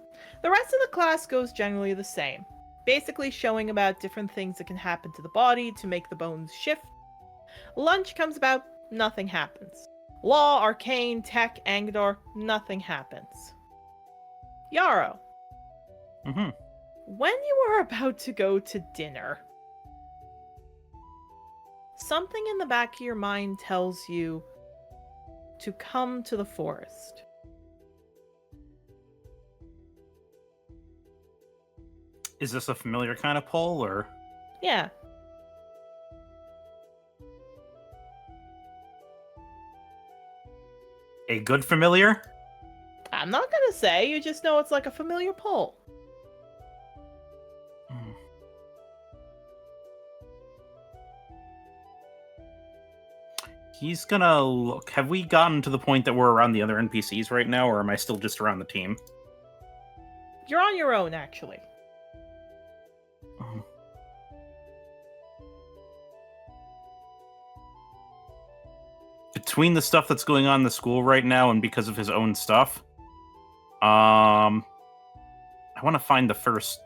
The rest of the class goes generally the same. Basically showing about different things that can happen to the body to make the bones shift. Lunch comes about, nothing happens. Law, arcane, tech, Angador, nothing happens. Yarrow, Mm-hmm. when you are about to go to dinner, something in the back of your mind tells you to come to the forest. Is this a familiar kind of pull, or? Yeah. A good familiar? I'm not gonna say, you just know it's like a familiar pull. Hmm. He's gonna look. Have we gotten to the point that we're around the other NPCs right now, or am I still just around the team? You're on your own, actually. Oh. Between the stuff that's going on in the school right now and because of his own stuff, I want to find the first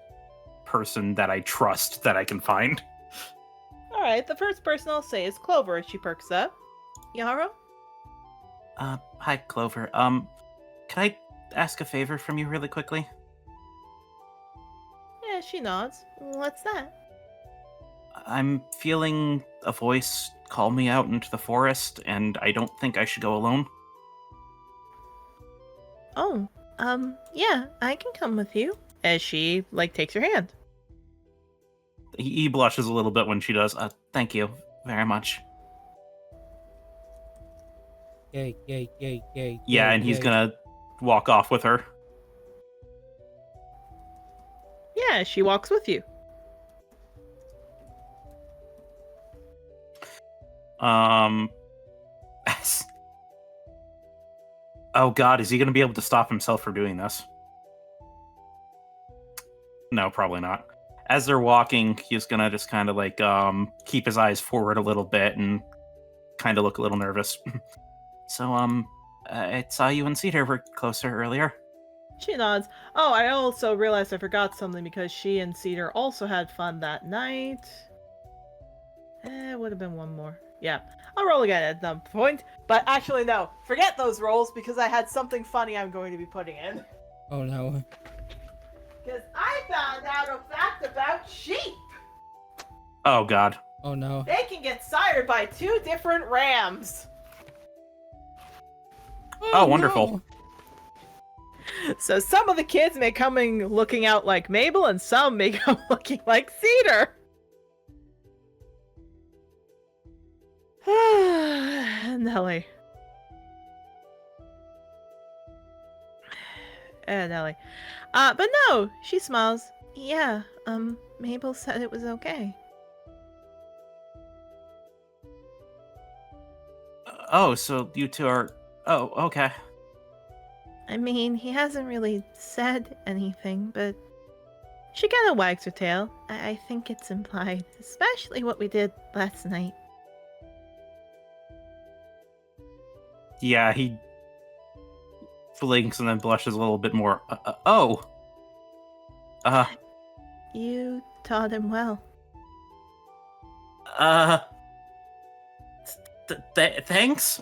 person that I trust that I can find. Alright, the first person I'll say is Clover as she perks up. Yarrow? Hi, Clover. Can I ask a favor from you really quickly? Yeah, she nods. What's that? I'm feeling a voice call me out into the forest, and I don't think I should go alone. Oh, yeah, I can come with you. As she, takes your hand. He blushes a little bit when she does. Thank you very much. Yay, yay, yay, yay. Yeah, yay, and he's yay. gonna walk off with her. Yeah, she walks with you. Oh god, is he gonna be able to stop himself from doing this? No, probably not. As they're walking, he's gonna just kind of like keep his eyes forward a little bit and kind of look a little nervous. So I saw you and Cedar were closer earlier. She nods. Oh, I also realized I forgot something because she and Cedar also had fun that night. It would have been one more. Yeah, I'll roll again at some point. But actually, no. Forget those rolls because I had something funny I'm going to be putting in. Oh no. Because I found out a fact about sheep. Oh God. Oh no. They can get sired by 2 different rams. Oh, wonderful. no. So some of the kids may come in looking out like Mabel, and some may come looking like Cedar. Nelly. Nelly. But no, she smiles. Yeah, Mabel said it was okay. Oh, so you two are... Oh, okay. I mean, he hasn't really said anything, but she kind of wags her tail. I think it's implied, especially what we did last night. Yeah, he blinks and then blushes a little bit more. Oh! You taught him well. Thanks?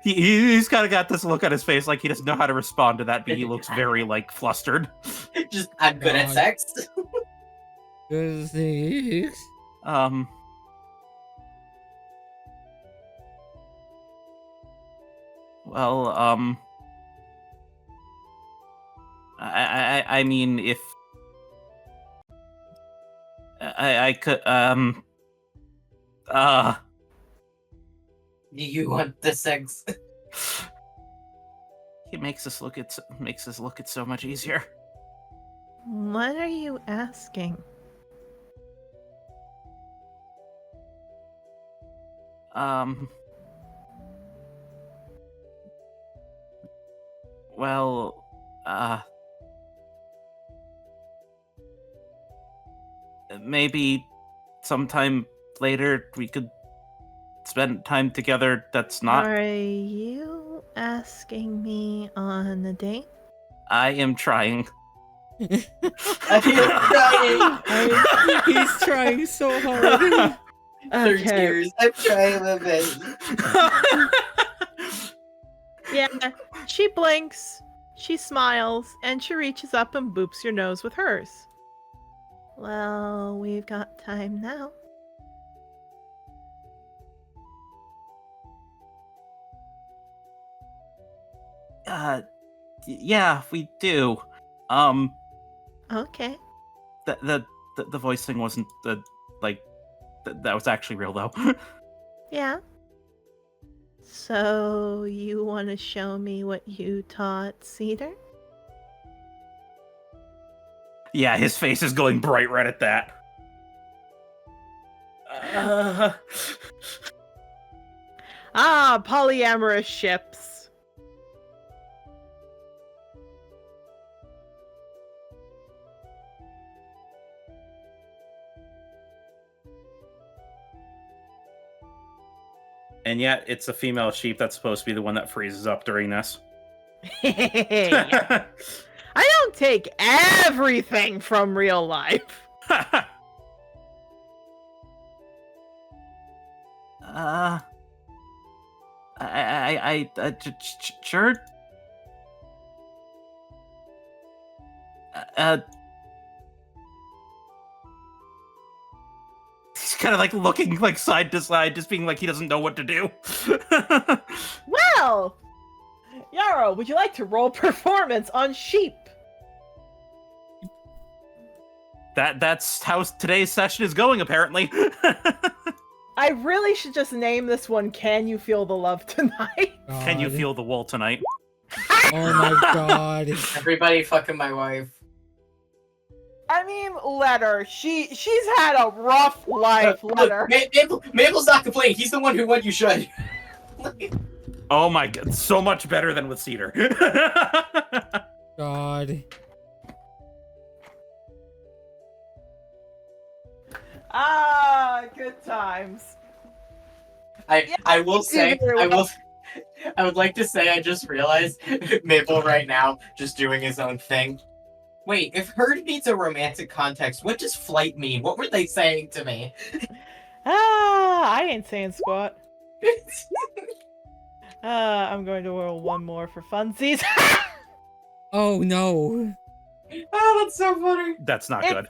He's kind of got this look on his face like he doesn't know how to respond to that, but he looks very, like, flustered. Just, I'm good at God. sex. Physics. Well, I mean, if I could, Do you want the sex? it makes us look at so much easier. What are you asking? Well, maybe sometime later we could spend time together that's not... Are you asking me on a date? I am trying. I'm trying. He's trying so hard. Third years. I'm trying my best. Yeah, she blinks, she smiles, and she reaches up and boops your nose with hers. Well, we've got time now. Yeah, we do. Okay. The voice thing wasn't that was actually real though. Yeah. So, you want to show me what you taught Cedar? Yeah, his face is going bright red at that. Polyamorous ships. And yet, it's a female sheep that's supposed to be the one that freezes up during this. I don't take everything from real life. Sure. He's kind of like looking like side to side, just being like he doesn't know what to do. Well, Yarrow, would you like to roll performance on sheep? That's how today's session is going, apparently. I really should just name this one Can You Feel the Love Tonight? Can you feel the wool tonight? Oh my god. Everybody fucking my wife. I mean, let her. She's had a rough life, let her. Mabel's not complaining. He's the one who went you should. Oh my god, so much better than with Cedar. God. Ah, good times. I will say very well. I would like to say I just realized Mabel right now just doing his own thing. Wait, if herd needs a romantic context, what does flight mean? What were they saying to me? I ain't saying squat. I'm going to roll one more for funsies. Oh no. Oh, that's so funny. That's not It- good.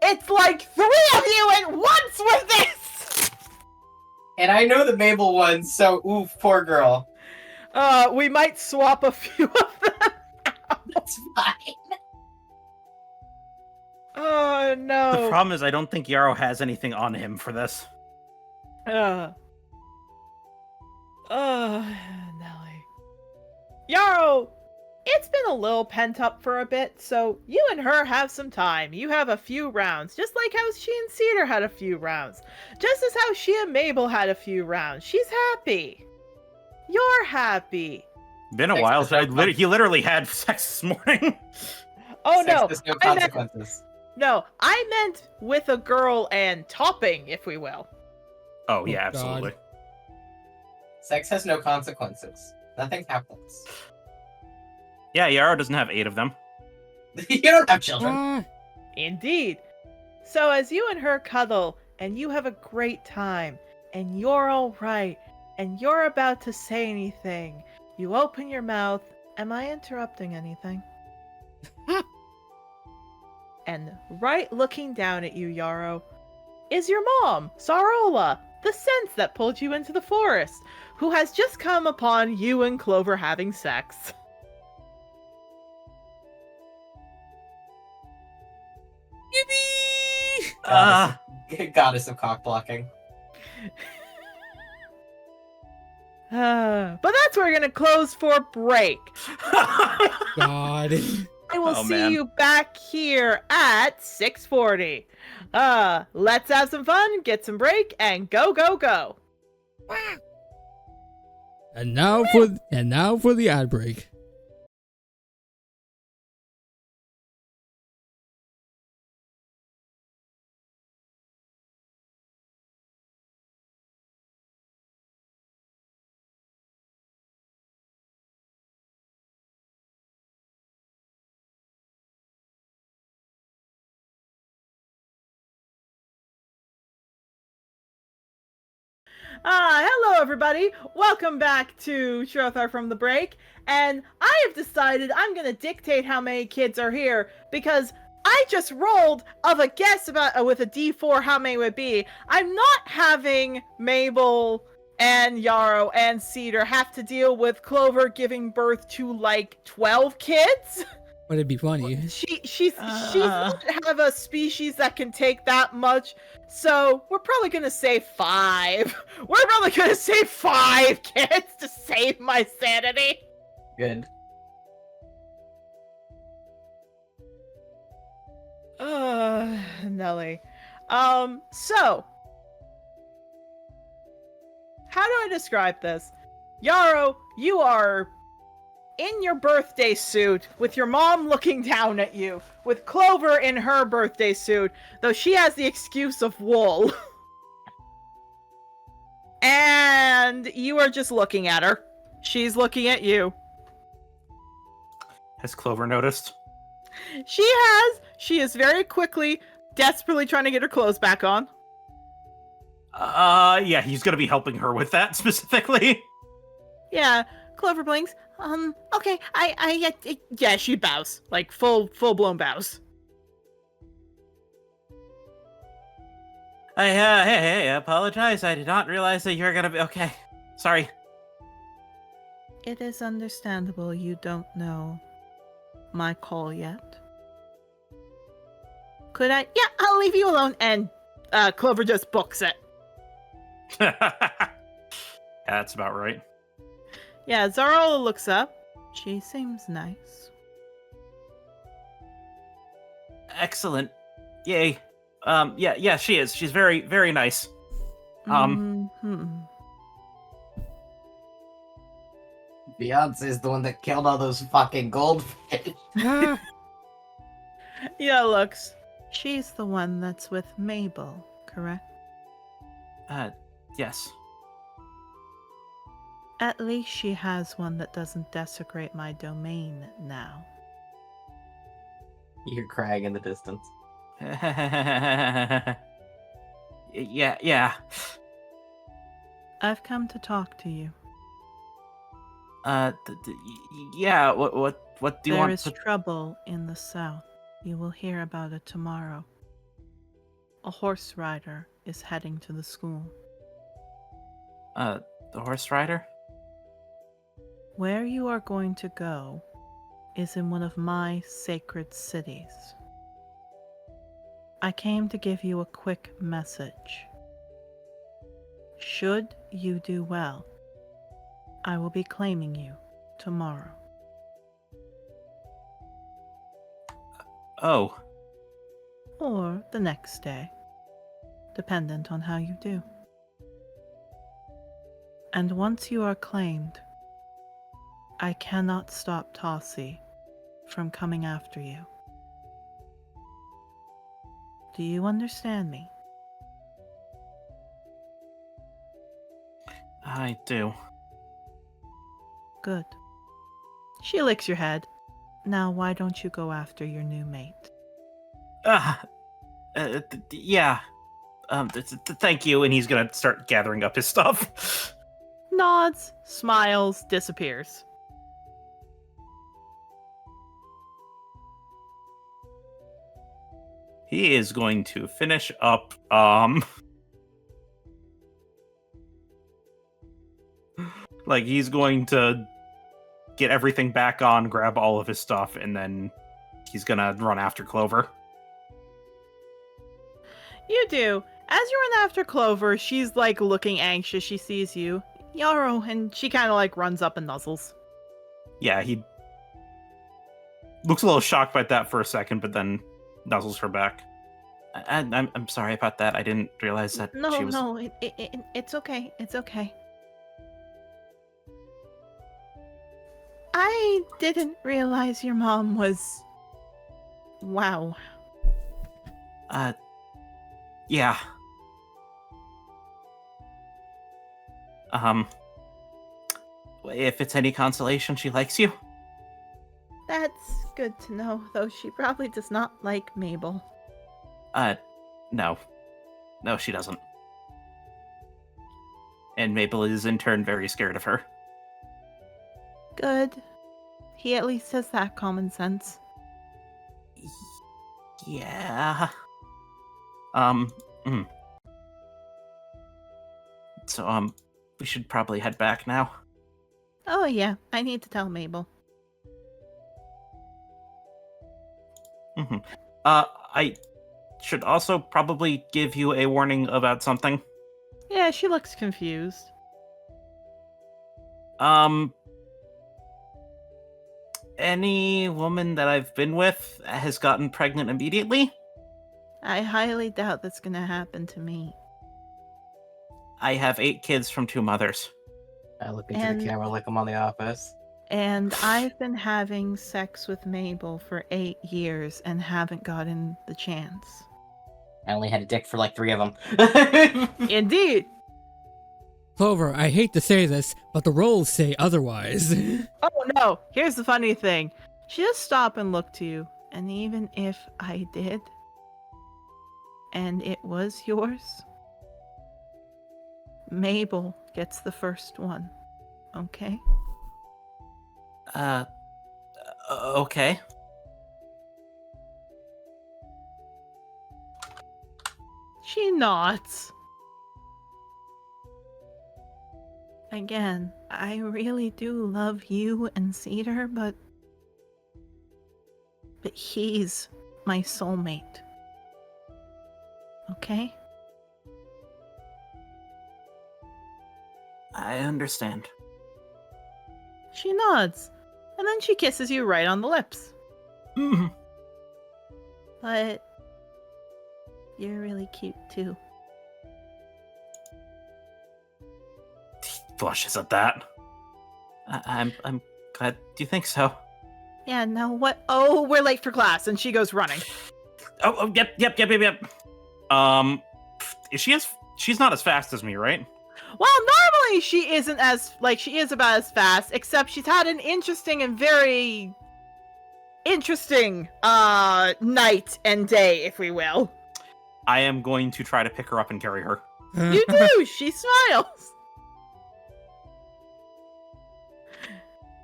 It's like 3 of you at once with this! And I know the Mabel one, so oof, poor girl. We might swap a few of them. That's fine. Oh, The no. problem is I don't think Yarrow has anything on him for this. Nelly. Yarrow, it's been a little pent up for a bit, so you and her have some time. You have a few rounds, just like how she and Cedar had a few rounds. Just as how she and Mabel had a few rounds. She's happy. You're happy. Been a Sex while. is no fun. He literally had sex this morning. Oh, Sex no. has no I meant, consequences. no, I meant with a girl and topping, if we will. Oh yeah, God. absolutely. Sex has no consequences. Nothing happens. Yeah, Yarrow doesn't have 8 of them. You don't have children. Ah, Indeed. So as you and her cuddle, and you have a great time, and you're alright, and you're about to say anything, you open your mouth. Am I interrupting anything? And right looking down at you, Yarrow, is your mom, Sarola, the sense that pulled you into the forest, who has just come upon you and Clover having sex. Goddess of cock blocking. But that's where we're gonna close for break. God. I will Oh, see man. you back here at 6:40. Let's have some fun, get some break, and go, go, go. And now for the ad break. Hello everybody. Welcome back to Trothar from the break. And I have decided I'm gonna dictate how many kids are here because I just rolled of a guess about with a D4 how many would be. I'm not having Mabel and Yarrow and Cedar have to deal with Clover giving birth to like 12 kids. But it'd be funny. She's not have a species that can take that much, so we're probably gonna say 5. We're probably gonna say 5 kids to save my sanity. Good. Nelly. So how do I describe this? Yarrow, you are in your birthday suit, with your mom looking down at you, with Clover in her birthday suit, though she has the excuse of wool. And you are just looking at her. She's looking at you. Has Clover noticed? She has. She is very quickly, desperately trying to get her clothes back on. Yeah, he's gonna be helping her with that specifically. Yeah, Clover blinks. Okay, yeah, she bows. Like, full-blown bows. Hey, I apologize. I did not realize that you were gonna be okay. Sorry. It is understandable you don't know my call yet. Could I? Yeah, I'll leave you alone. And Clover just books it. That's about right. Yeah, Zarola looks up. She seems nice. Excellent. Yay. Yeah, she is. She's very, very nice. Beyonce's the one that killed all those fucking goldfish. Yeah, looks. She's the one that's with Mabel, correct? Yes. At least she has one that doesn't desecrate my domain now. You hear crying in the distance. Yeah. I've come to talk to you. Yeah. What do you There want is to? trouble in the south. You will hear about it tomorrow. A horse rider is heading to the school. The horse rider? Where you are going to go is in one of my sacred cities. I came to give you a quick message. Should you do well, I will be claiming you tomorrow. Oh. Or the next day, dependent on how you do. And once you are claimed, I cannot stop Tossie from coming after you. Do you understand me? I do. Good. She licks your head. Now why don't you go after your new mate? Yeah. Thank you, and he's gonna start gathering up his stuff. Nods, smiles, disappears. He is going to finish up, like, he's going to get everything back on, grab all of his stuff, and then he's gonna run after Clover. You do. As you run after Clover, she's like looking anxious. She sees you. Yarrow, and she kind of like runs up and nuzzles. Yeah, he looks a little shocked by that for a second, but then nuzzles her back. I'm sorry about that. I didn't realize that she was... No, it's okay. It's okay. I didn't realize your mom was... Wow. Yeah. If it's any consolation, she likes you? That's good to know, though she probably does not like Mabel. No. No, she doesn't. And Mabel is in turn very scared of her. Good. He at least has that common sense. Yeah. So, we should probably head back now. Oh yeah, I need to tell Mabel. I should also probably give you a warning about something. Yeah, she looks confused. Any woman that I've been with has gotten pregnant immediately. I highly doubt that's gonna happen to me. I have 8 kids from 2 mothers. I look into And- the camera like I'm on The Office. And I've been having sex with Mabel for 8 years and haven't gotten the chance. I only had a dick for like 3 of them. Indeed! Clover, I hate to say this, but the rolls say otherwise. Oh no! Here's the funny thing. She just stop and look to you, and even if I did, and it was yours, Mabel gets the first one, okay? Okay. She nods. Again, I really do love you and Cedar, but he's my soulmate. Okay? I understand. She nods, and then she kisses you right on the lips. But you're really cute too. He blushes at that. I'm glad. Do you think so? Yeah, no, what? Oh, we're late for class, and she goes running. Yep. She's not as fast as me, right? Well, normally she isn't she is about as fast, except she's had an interesting and very interesting, night and day, if we will. I am going to try to pick her up and carry her. You do! She smiles!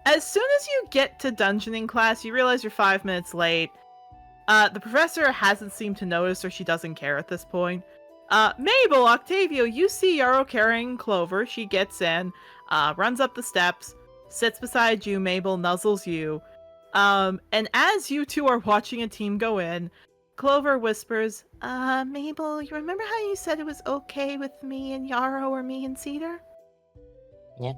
As soon as you get to dungeoning class, you realize you're 5 minutes late. The professor hasn't seemed to notice, or she doesn't care at this point. Mabel, Octavio, you see Yarrow carrying Clover. She gets in, runs up the steps, sits beside you. Mabel nuzzles you. And as you two are watching a team go in, Clover whispers, Mabel, you remember how you said it was okay with me and Yarrow or me and Cedar? Yeah.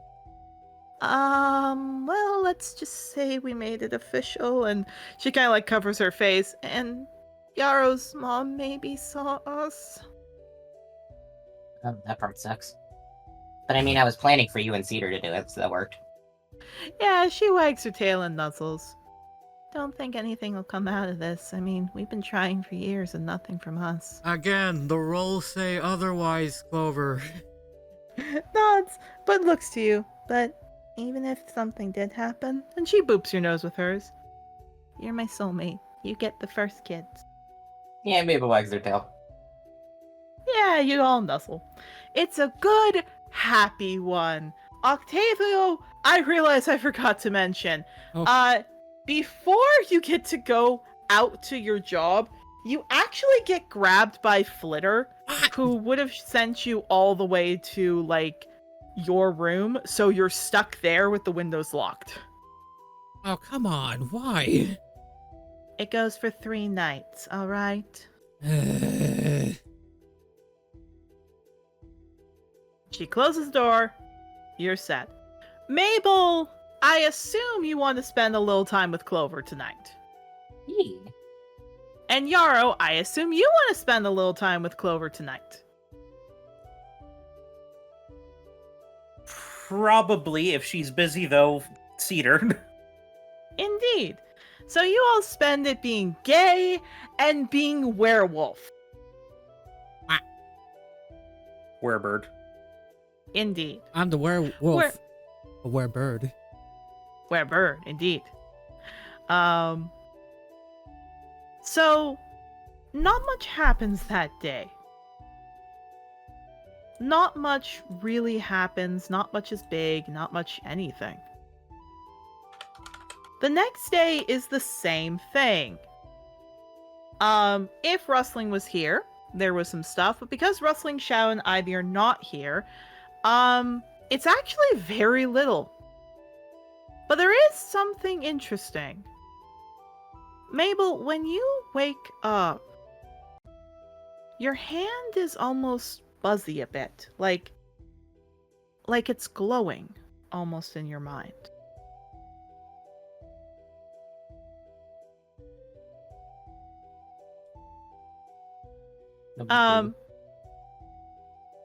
Well, let's just say we made it official, and she kind of like covers her face, and Yarrow's mom maybe saw us. Oh, that part sucks. But I mean, I was planning for you and Cedar to do it, so that worked. Yeah, she wags her tail and nuzzles. Don't think anything will come out of this. I mean, we've been trying for years and nothing from us. Again, the rolls say otherwise, Clover. Nods, but looks to you. But even if something did happen, and she boops your nose with hers, you're my soulmate. You get the first kids. Yeah, Mabel wags her tail. Yeah, you all nuzzle. It's a good, happy one. Octavio, I realize I forgot to mention. Oh. Before you get to go out to your job, you actually get grabbed by Flitter, who would have sent you all the way to, like, your room, so you're stuck there with the windows locked. Oh, come on, why? It goes for 3 nights, alright? She closes the door. You're set. Mabel, I assume you want to spend a little time with Clover tonight. Yeah. And Yarrow, I assume you want to spend a little time with Clover tonight. Probably, if she's busy, though, Cedar. Indeed. So you all spend it being gay and being werewolf. Werebird. Indeed. I'm the werewolf. A werebird. Werebird, indeed. So, not much happens that day. Not much really happens, not much is big, not much anything. The next day is the same thing. If Rustling was here, there was some stuff, but because Rustling, Shao, and Ivy are not here, it's actually very little. But there is something interesting. Mabel, when you wake up, your hand is almost buzzy a bit, like it's glowing almost in your mind.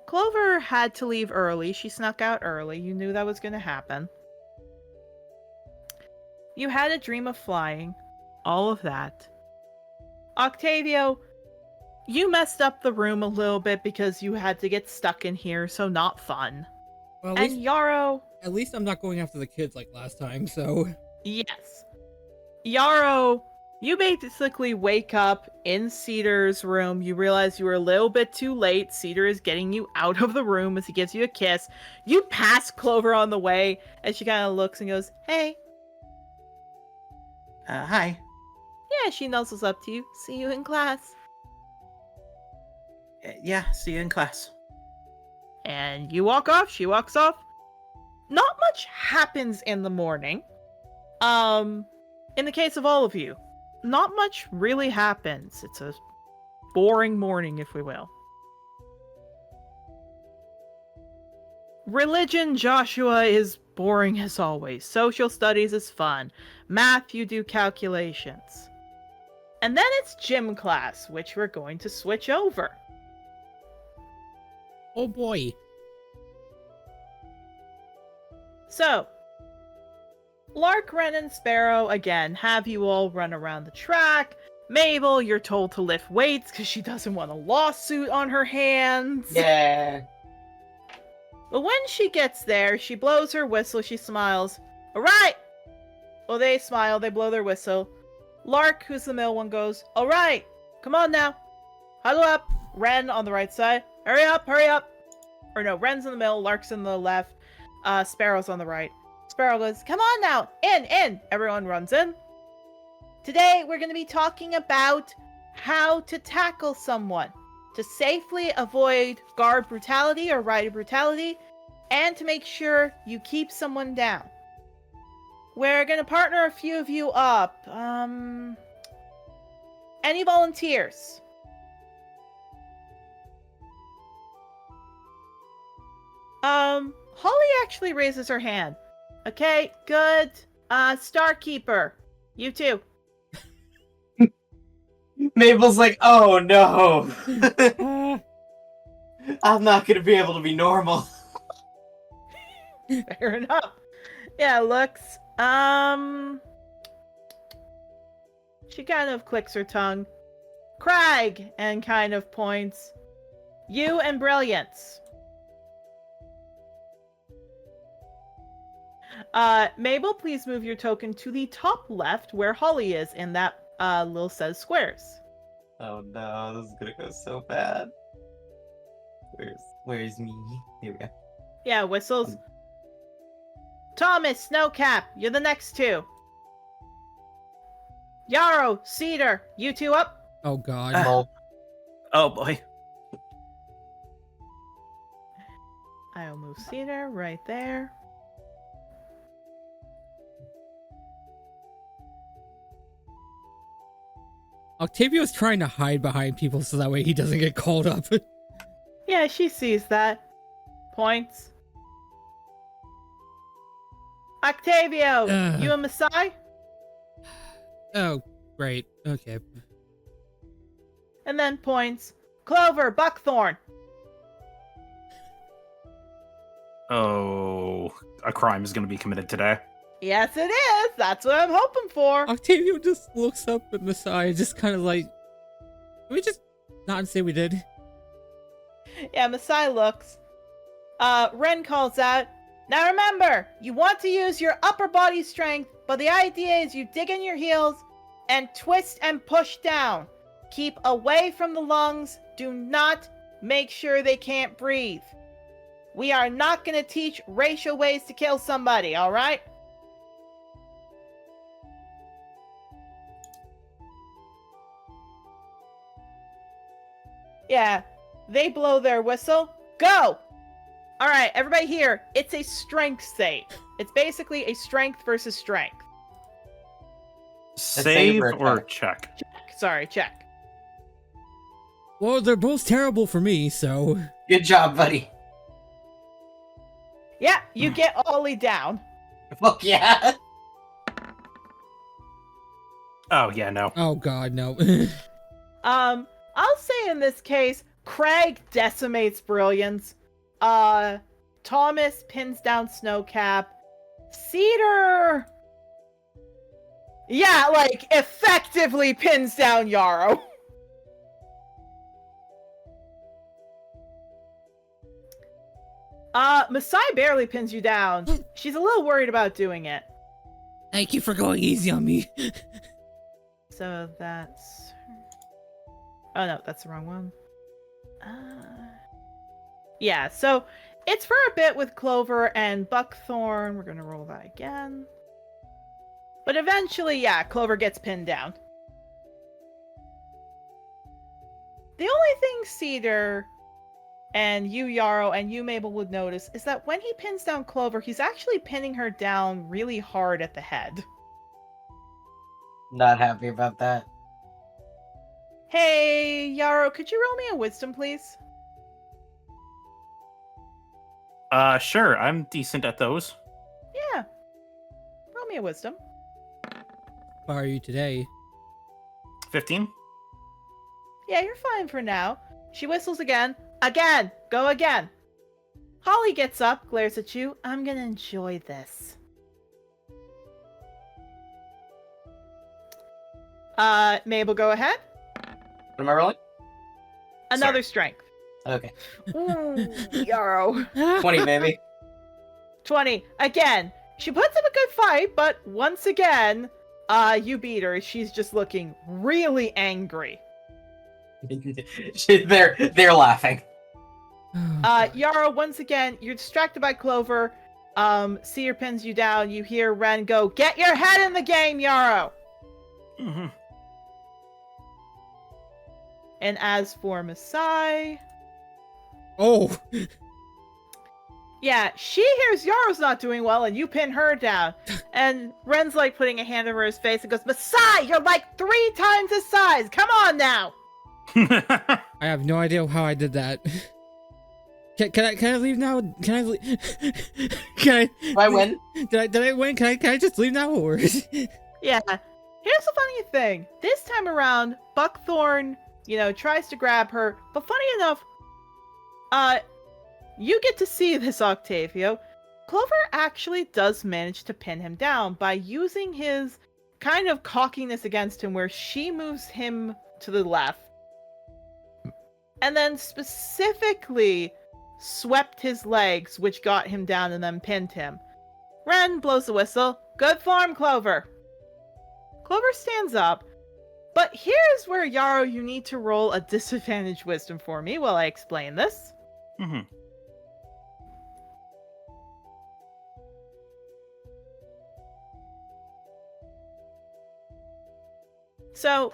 Clover had to leave early. She snuck out early. You knew that was going to happen. You had a dream of flying. All of that. Octavio, you messed up the room a little bit because you had to get stuck in here, so not fun. Well, And Yarrow... at least I'm not going after the kids like last time, so... Yes. Yarrow, you basically wake up in Cedar's room. You realize you were a little bit too late. Cedar is getting you out of the room as he gives you a kiss. You pass Clover on the way, and she kind of looks and goes, "Hey." Hi. Yeah, she nuzzles up to you. "See you in class." Yeah, see you in class. And you walk off, she walks off. Not much happens in the morning. In the case of all of you, not much really happens. It's a boring morning, if we will. Religion, Joshua, is boring as always. Social studies is fun. Math, you do calculations. And then it's gym class, which we're going to switch over. Oh boy. So, Lark, Wren, and Sparrow, again, have you all run around the track. Mabel, you're told to lift weights because she doesn't want a lawsuit on her hands. Yeah. But when she gets there, she blows her whistle, she smiles. Alright! Well, they smile, they blow their whistle. Lark, who's the male one, goes, Alright, come on now. Huddle up. Wren on the right side. Hurry up, hurry up. Or no, Wren's in the middle, Lark's in the left, Sparrow's on the right. Sparrow goes, Come on now, in. Everyone runs in. Today, we're going to be talking about how to tackle someone to safely avoid guard brutality or rider brutality, and to make sure you keep someone down. We're going to partner a few of you up. Any volunteers? Holly actually raises her hand. Okay, good. Starkeeper, you too. Mabel's like, oh no. Ah, I'm not gonna be able to be normal. Fair enough. Yeah, looks. She kind of clicks her tongue. Craig, and kind of points. You and Brilliance. Mabel, please move your token to the top left where Holly is in that little set of squares. Oh no, this is gonna go so bad. Where's me? Here we go. Yeah, whistles. Thomas, Snowcap, you're the next two. Yarrow, Cedar, you two up. oh god. Mole. Oh boy. I'll move Cedar right there. Octavio's trying to hide behind people so that way he doesn't get called up. Yeah, she sees that. Points. Octavio, you and Masai? Oh, great. Okay. And then points. Clover, Buckthorn. Oh, a crime is going to be committed today. Yes, it is. That's what I'm hoping for. Octavio just looks up at Messiah, just kind of like, can we just not say we did? Yeah, Masai looks. Ren calls out, Now remember, you want to use your upper body strength, but the idea is you dig in your heels and twist and push down. Keep away from the lungs. Do not make sure they can't breathe. We are not going to teach racial ways to kill somebody, alright? Yeah, they blow their whistle. Go! Alright, everybody here, it's a strength save. It's basically a strength versus strength. Save or or check? check? Sorry, check. Well, they're both terrible for me, so... Good job, buddy. Yeah, you get Ollie down. Fuck yeah. Oh, yeah, no. Oh god, no. I'll say in this case, Craig decimates Brilliance. Thomas pins down Snowcap. Cedar... Yeah, like, effectively pins down Yarrow. Masai barely pins you down. She's a little worried about doing it. Thank you for going easy on me. So that's... Oh no, that's the wrong one. Yeah, so it's for a bit with Clover and Buckthorn. We're gonna roll that again. But eventually, yeah, Clover gets pinned down. The only thing Cedar and you, Yarrow, and you, Mabel, would notice is that when he pins down Clover, he's actually pinning her down really hard at the head. Not happy about that. Hey, Yarrow, could you roll me a wisdom, please? Sure, I'm decent at those. Yeah. Roll me a wisdom. How are you today? 15? Yeah, you're fine for now. She whistles again. Again! Go again! Holly gets up, glares at you. I'm gonna enjoy this. Mabel, go ahead. What am I rolling? Another strength. Okay. Ooh, Yarrow. 20, baby. 20. Again, she puts up a good fight, but once again, you beat her. She's just looking really angry. They're laughing. Yarrow, once again, you're distracted by Clover. Seer pins you down. You hear Ren go, "Get your head in the game, Yarrow!" Mm-hmm. And as for Masai... Oh! Yeah, she hears Yarrow's not doing well, and you pin her down. And Ren's like putting a hand over his face and goes, "Masai, you're like 3 times his size! Come on now!" I have no idea how I did that. Can I leave now? Can I leave? Can I? I win. Did I win? Can I just leave now, or? Yeah. Here's the funny thing. This time around, Buckthorn, tries to grab her, but funny enough, you get to see this, Octavio. Clover actually does manage to pin him down by using his kind of cockiness against him, where she moves him to the left. And then specifically swept his legs, which got him down and then pinned him. Ren blows the whistle. Good form, Clover. Clover stands up, but here's where, Yarrow, you need to roll a disadvantage wisdom for me while I explain this. Mm-hmm. So,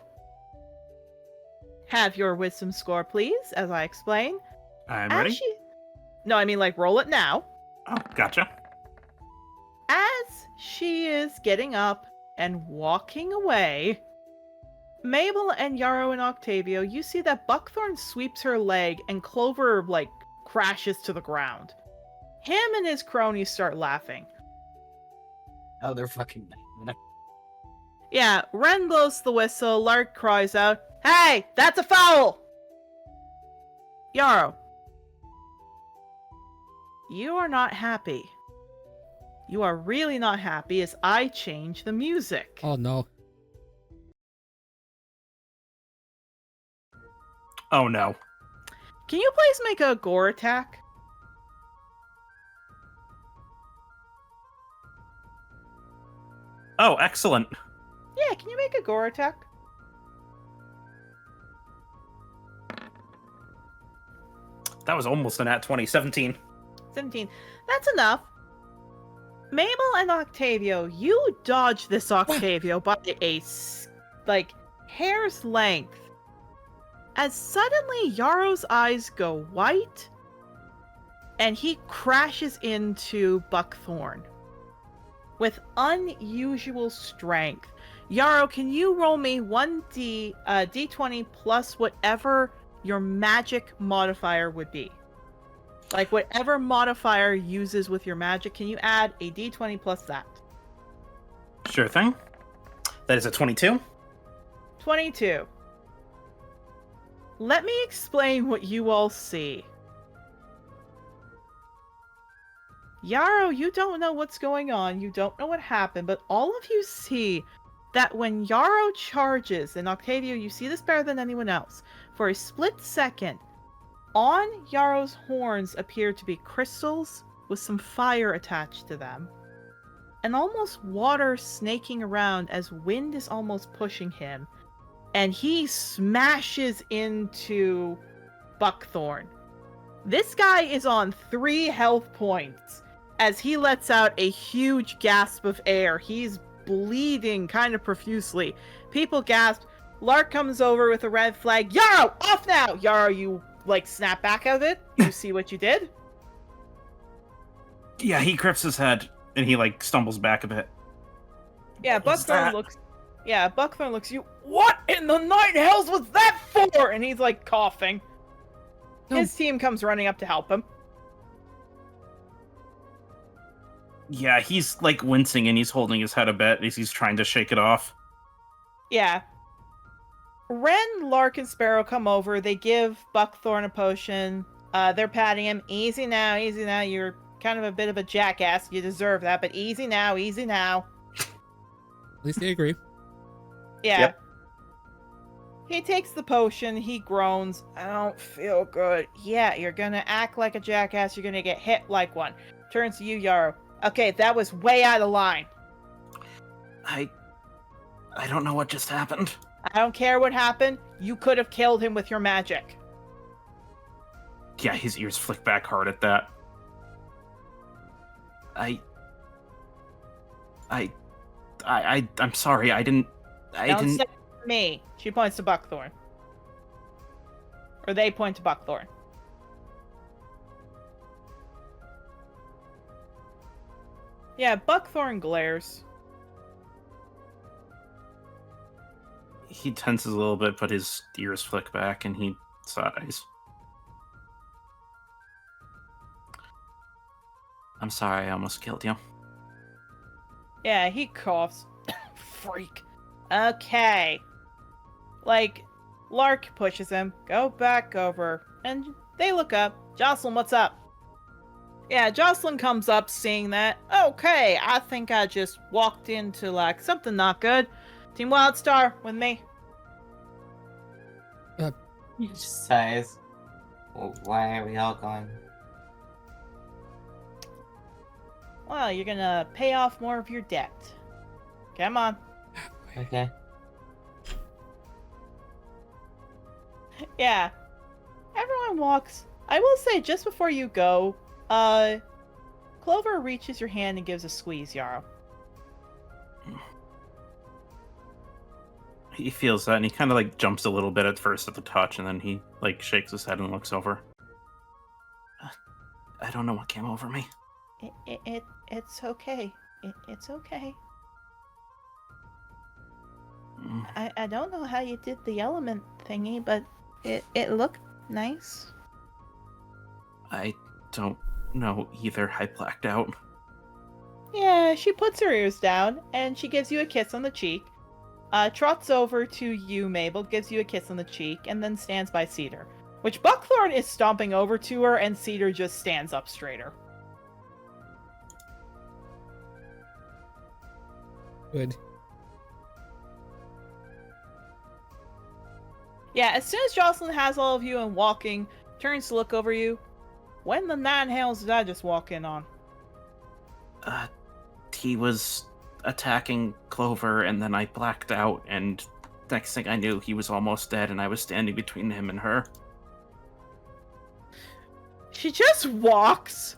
have your wisdom score, please, as I explain. I'm ready. No, I mean, roll it now. Oh, gotcha. As she is getting up and walking away, Mabel and Yarrow and Octavio, you see that Buckthorn sweeps her leg and Clover, crashes to the ground. Him and his cronies start laughing. Oh, they're fucking mad. Yeah, Ren blows the whistle, Lark cries out, "Hey, that's a foul!" Yarrow, you are not happy. You are really not happy as I change the music. Oh no. Oh no. Can you please make a gore attack? Oh, excellent. Yeah, can you make a gore attack? That was almost an at 20. 17. 17. That's enough. Mabel and Octavio, you dodge this Octavio by a, hair's length. As suddenly Yarrow's eyes go white, and he crashes into Buckthorn with unusual strength. Yarrow, can you roll me 1d d20 plus whatever your magic modifier would be? Whatever modifier uses with your magic, can you add a d20 plus that? Sure thing. That is a 22. 22. Let me explain what you all see. Yarrow, you don't know what's going on, you don't know what happened, but all of you see that when Yarrow charges, and Octavio, you see this better than anyone else, for a split second, on Yarrow's horns appear to be crystals with some fire attached to them, and almost water snaking around as wind is almost pushing him, and he smashes into Buckthorn. This guy is on 3 health points as he lets out a huge gasp of air. He's bleeding kind of profusely. People gasp. Lark comes over with a red flag. Yarrow, off now! Yarrow, you snap back out of it. You see what you did? Yeah, he grips his head and he stumbles back a bit. Yeah, What was Buckthorn that? looks. Yeah, Buckthorn looks at you. What in the nine hells was that for? And he's coughing. No. His team comes running up to help him. Yeah, he's wincing and he's holding his head a bit as he's trying to shake it off. Yeah. Ren, Lark, and Sparrow come over. They give Buckthorn a potion. They're patting him. Easy now, easy now. You're kind of a bit of a jackass. You deserve that, but easy now, easy now. At least they agree. Yeah. Yep. He takes the potion, he groans. I don't feel good. Yeah, you're gonna act like a jackass, you're gonna get hit like one. Turns to you, Yarrow. Okay, that was way out of line. I don't know what just happened. I don't care what happened. You could have killed him with your magic. Yeah, his ears flick back hard at that. I'm sorry. I didn't. Don't say me. She points to Buckthorn. Or they point to Buckthorn. Yeah, Buckthorn glares. He tenses a little bit, but his ears flick back and he sighs. I'm sorry, I almost killed you. Yeah, he coughs. Freak. Okay. Like, Lark pushes him. Go back over. And they look up. Jocelyn, what's up? Yeah, Jocelyn comes up seeing that. Okay, I think I just walked into, like, something not good. Team Wildstar, with me. He just sighs. Well, why are we all going? Well, you're gonna pay off more of your debt. Come on. Okay. Yeah. Everyone walks. I will say, just before you go, Clover reaches your hand and gives a squeeze, Yarrow. He feels that and he kind of like jumps a little bit at first at the touch and then he like shakes his head and looks over. I don't know what came over me. It's okay. It's okay. I don't know how you did the element thingy, but it looked nice. I don't know either. I blacked out. Yeah, she puts her ears down and she gives you a kiss on the cheek. Trots over to you, Mabel, gives you a kiss on the cheek, and then stands by Cedar. Which Buckthorn is stomping over to her, and Cedar just stands up straighter. Good. Yeah, as soon as Jocelyn has all of you and walking, turns to look over you. When the nine hells did I just walk in on? He was attacking Clover and then I blacked out and next thing I knew he was almost dead and I was standing between him and her. She just walks.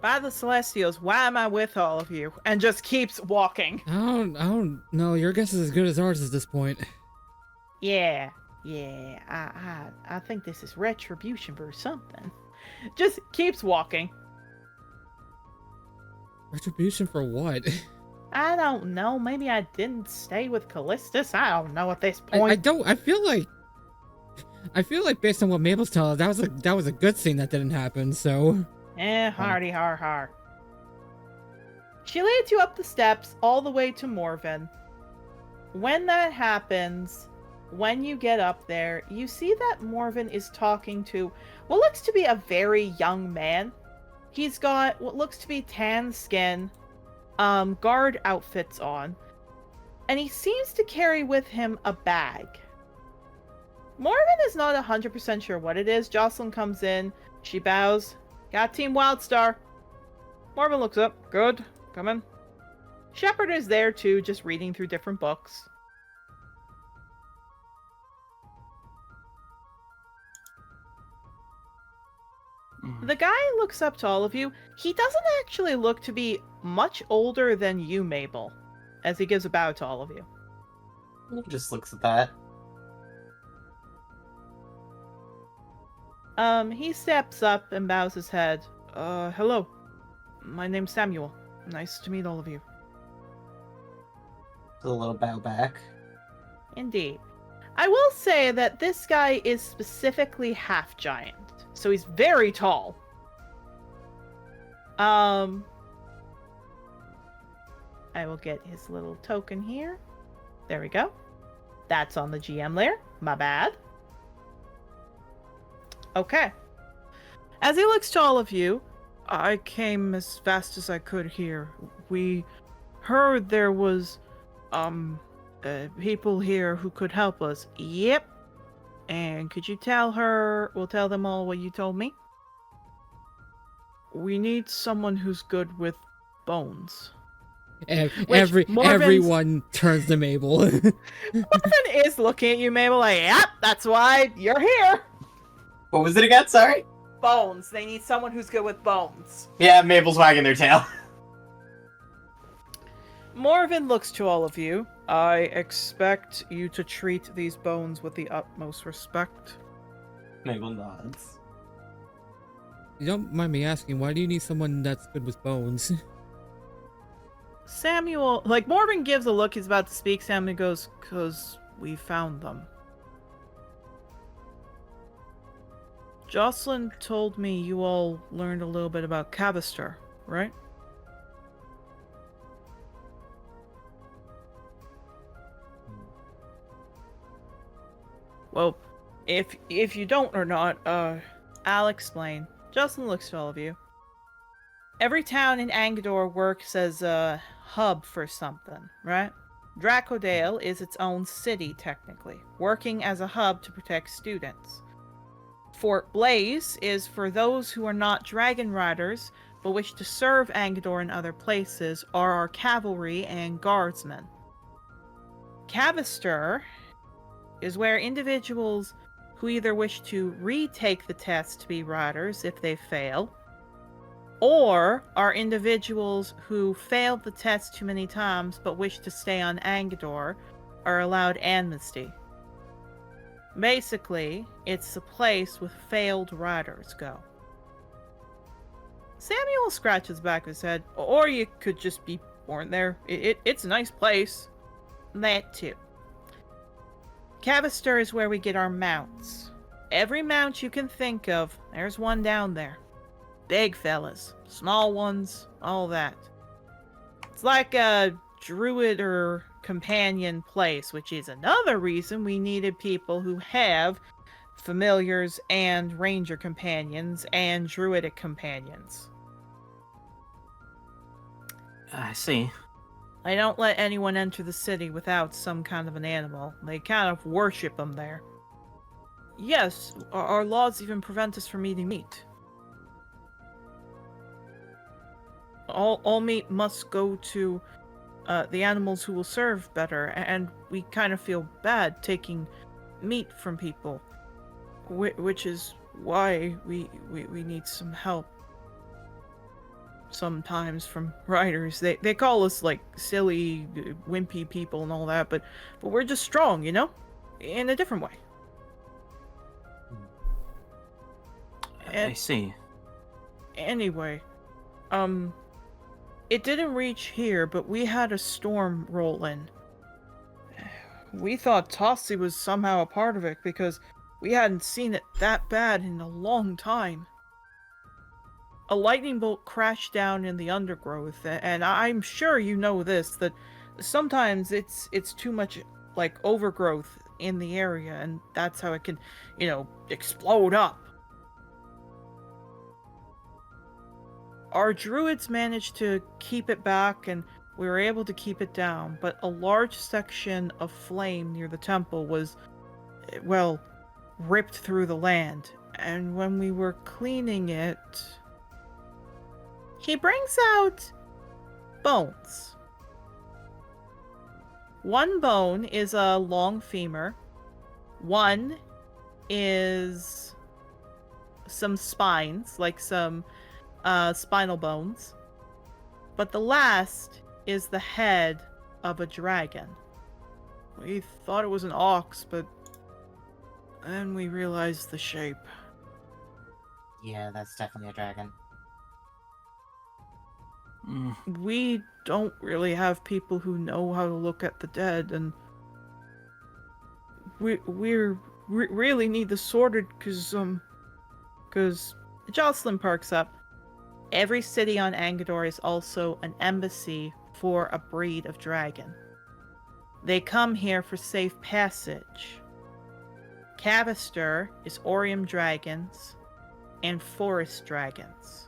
By the Celestials, why am I with all of you? And just keeps walking. I don't know. Your guess is as good as ours at this point. Yeah, I think this is retribution for something. Just keeps walking. Retribution for what? I don't know. Maybe I didn't stay with Callistus. I don't know at this point. I feel like based on what Mabel's telling us, that was a good thing that didn't happen. So. Hardy har. She leads you up the steps all the way to Morven. When that happens, when you get up there, you see that Morven is talking to what looks to be a very young man. He's got what looks to be tan skin, guard outfits on, and he seems to carry with him a bag. Morven is not 100% sure what it is. Jocelyn comes in, she bows. Got Team Wildstar. Morven looks up. Good. Come in. Shepard is there too, just reading through different books. The guy looks up to all of you. He doesn't actually look to be much older than you, Mabel, as he gives a bow to all of you. He just looks at that. He steps up and bows his head. Hello. My name's Samuel. Nice to meet all of you. A little bow back. Indeed. I will say that this guy is specifically half giant, so he's very tall. I will get his little token here. There we go. That's on the GM layer. My bad. Okay. As he looks to all of you, I came as fast as I could here. We heard there was, people here who could help us. Yep. And could you tell her, we'll tell them all what you told me? We need someone who's good with bones. Everyone turns to Mabel. Marvin is looking at you, Mabel, like, yep, that's why you're here. What was it again? Sorry? Bones. They need someone who's good with bones. Yeah, Mabel's wagging their tail. Morven looks to all of you. I expect you to treat these bones with the utmost respect. Mabel nods. You don't mind me asking, why do you need someone that's good with bones? Samuel, like, Morven gives a look, he's about to speak. Samuel goes, "'Cause we found them." Jocelyn told me you all learned a little bit about Cavaster, right? Well, if you don't or not, I'll explain. Jocelyn looks to all of you. Every town in Angador works as a hub for something, right? Dracodale is its own city, technically, working as a hub to protect students. Fort Blaze is for those who are not dragon riders, but wish to serve Angador in other places, are our cavalry and guardsmen. Cavaster is where individuals who either wish to retake the test to be riders if they fail, or are individuals who failed the test too many times but wish to stay on Angador are allowed amnesty. Basically, it's the place with failed riders go. Samuel scratches the back of his head, or you could just be born there. It's a nice place. That too. Cavaster is where we get our mounts. Every mount you can think of, there's one down there. Big fellas, small ones, all that. It's like a druid or companion place, which is another reason we needed people who have familiars and ranger companions and druidic companions. I see. They don't let anyone enter the city without some kind of an animal. They kind of worship them there. Yes, our laws even prevent us from eating meat. All meat must go to the animals who will serve better, and we kind of feel bad taking meat from people, which is why we need some help. Sometimes from riders. They call us like silly, wimpy people and all that, but we're just strong, you know? In a different way. I see. Anyway, it didn't reach here, but we had a storm roll in. We thought Tossie was somehow a part of it because we hadn't seen it that bad in a long time. A lightning bolt crashed down in the undergrowth, and I'm sure you know this, that sometimes it's too much, like, overgrowth in the area, and that's how it can, explode up. Our druids managed to keep it back, and we were able to keep it down, but a large section of flame near the temple was, well, ripped through the land, and when we were cleaning it... He brings out bones. One bone is a long femur. One is some spines, like some spinal bones. But the last is the head of a dragon. We thought it was an ox, but then we realized the shape. Yeah, that's definitely a dragon. We don't really have people who know how to look at the dead, and we really need this sorted because Jocelyn perks up. Every city on Angador is also an embassy for a breed of dragon. They come here for safe passage. Cavaster is Orium dragons and forest dragons.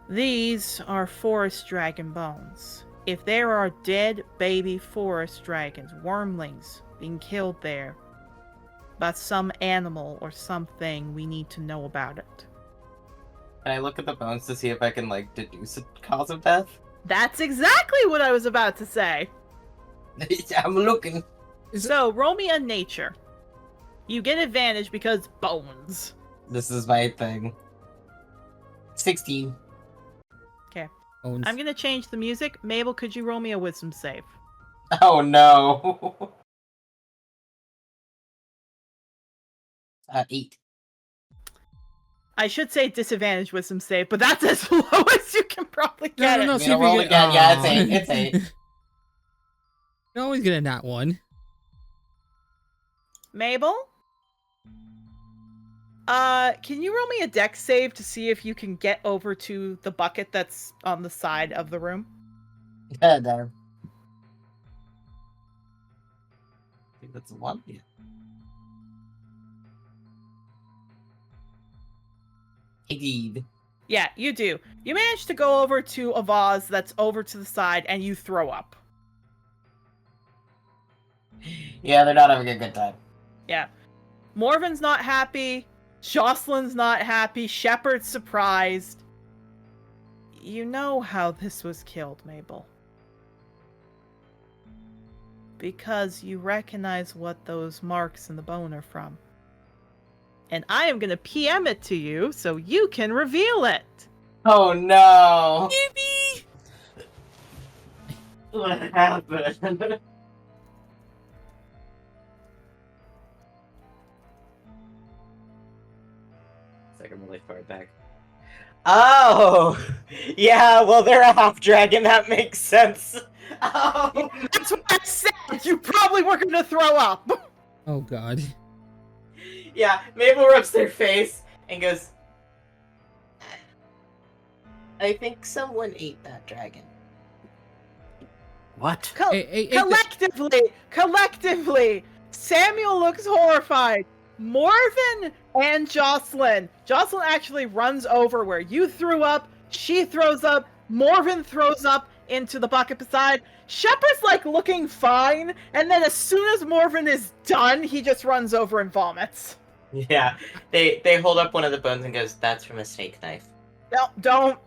These are forest dragon bones. if there are dead baby forest dragons, wormlings, being killed there by some animal or something, we need to know about it. Can I look at the bones to see if I can, like, deduce a cause of death? That's exactly what I was about to say. I'm looking. So, roll me a nature. You get advantage because bones. This is my thing. 16. Bones. I'm gonna change the music. Mabel, could you roll me a wisdom save? Oh no. 8. I should say disadvantage wisdom save, but that's as low as you can probably get No, it. see if roll you again. get... Yeah, Aw. it's 8. You always get a nat 1. Mabel? Can you roll me a dex save to see if you can get over to the bucket that's on the side of the room? Yeah, there. I think that's 1. Yeah. Indeed. Yeah, you do. You manage to go over to a vase that's over to the side and you throw up. Yeah, they're not having a good time. Yeah. Morven's not happy. Jocelyn's not happy. Shepard's surprised. You know how this was killed, Mabel. Because you recognize what those marks in the bone are from. And I am going to PM it to you so you can reveal it. Oh no! Yippee! What happened? It's like I'm really far back. Oh! Yeah, well, they're a half dragon. That makes sense. Oh! That's what I said! You probably were going to throw up! Oh god. Yeah, Mabel rubs their face and goes, I think someone ate that dragon. What? Hey, Collectively, Samuel looks horrified. Morven and Jocelyn. Jocelyn actually runs over where you threw up. She throws up. Morven throws up into the bucket beside. Shepard's like looking fine, and then as soon as Morven is done, he just runs over and vomits. Yeah, they hold up one of the bones and goes, that's from a snake knife. No, don't.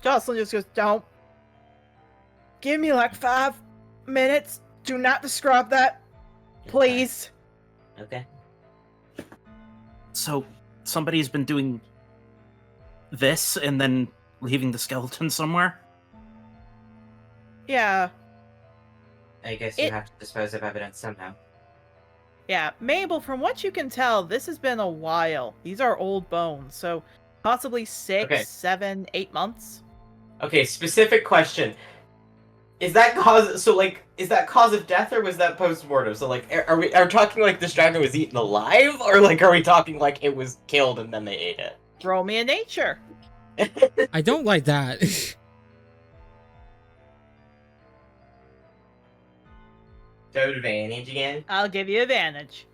Jocelyn just goes, don't. Give me like 5 minutes. Do not describe that. Please. Okay. So somebody's been doing this and then leaving the skeleton somewhere? Yeah. I guess you have to dispose of evidence somehow. Yeah, Mabel, from what you can tell, this has been a while. These are old bones, so possibly 6, Okay. 7, 8 months. Okay, specific question. Is that cause of death or was that post-mortem? So like, are we talking like this dragon was eaten alive, or like are we talking like it was killed and then they ate it? Roll me a nature. I don't like that. Do I have advantage again? I'll give you advantage.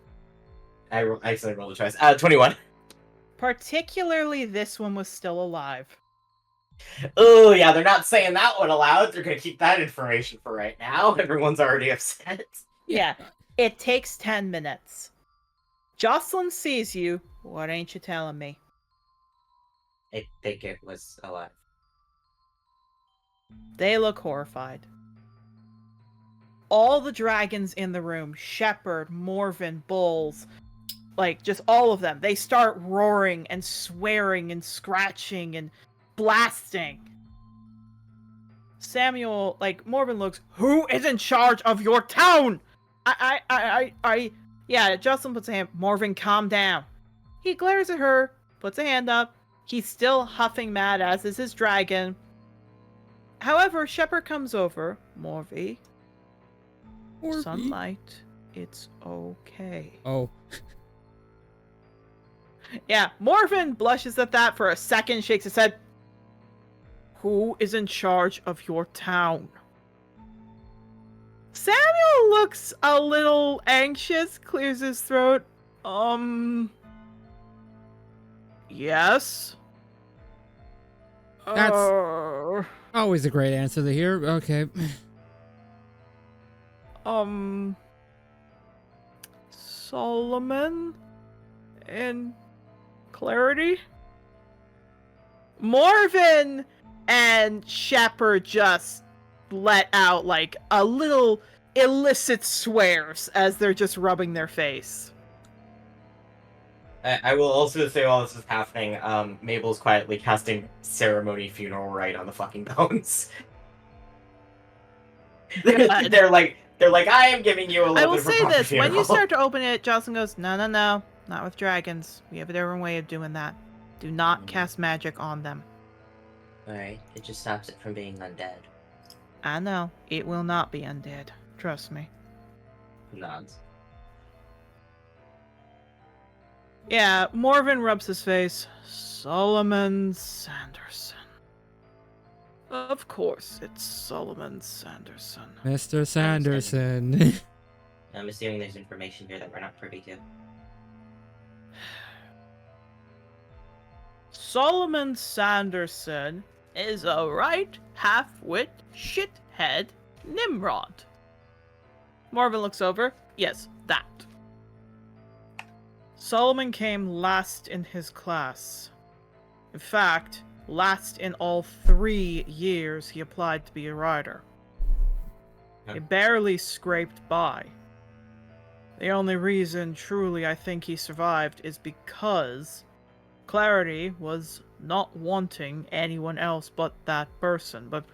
I accidentally rolled a twice. 21. Particularly this one was still alive. Oh yeah, they're not saying that one aloud. They're gonna keep that information for right now. Everyone's already upset. Yeah, it takes 10 minutes. Jocelyn sees you. What ain't you telling me? I think it was alive. They look horrified. All the dragons in the room, Shepherd, Morven, Bulls, like just all of them, they start roaring and swearing and scratching and blasting. Samuel, like, Morven looks, who is in charge of your town? Yeah, Jocelyn puts a hand, Morven, calm down. He glares at her, puts a hand up. He's still huffing mad, as is his dragon. However, Shepherd comes over. Morvie. Sunlight. It's okay. Oh. Yeah, Morven blushes at that for a second, shakes his head. Who is in charge of your town? Samuel looks a little anxious, clears his throat. Yes? That's Uh, always a great answer to hear. Okay. Solomon and Clarity? Morven and Shepard just let out like a little illicit swears as they're just rubbing their face. I will also say while this is happening, Mabel's quietly casting ceremony funeral rite on the fucking bones. they're like, I am giving you a little I will bit of a say proper this, when funeral. you start to open it, Jocelyn goes, no, not with dragons. We have a different way of doing that. Do not cast magic on them. Alright, it just stops it from being undead. I know, it will not be undead. Trust me. Nods. Yeah, Morven rubs his face. Solomon Sanderson. Of course, it's Solomon Sanderson. Mr. Sanderson. I'm assuming there's information here that we're not privy to. Solomon Sanderson is a right half-wit shithead Nimrod. Marvin looks over. Yes, that. Solomon came last in his class. In fact, last in all 3 years he applied to be a rider. He barely scraped by. The only reason truly I think he survived is because Clarity was not wanting anyone else but that person, but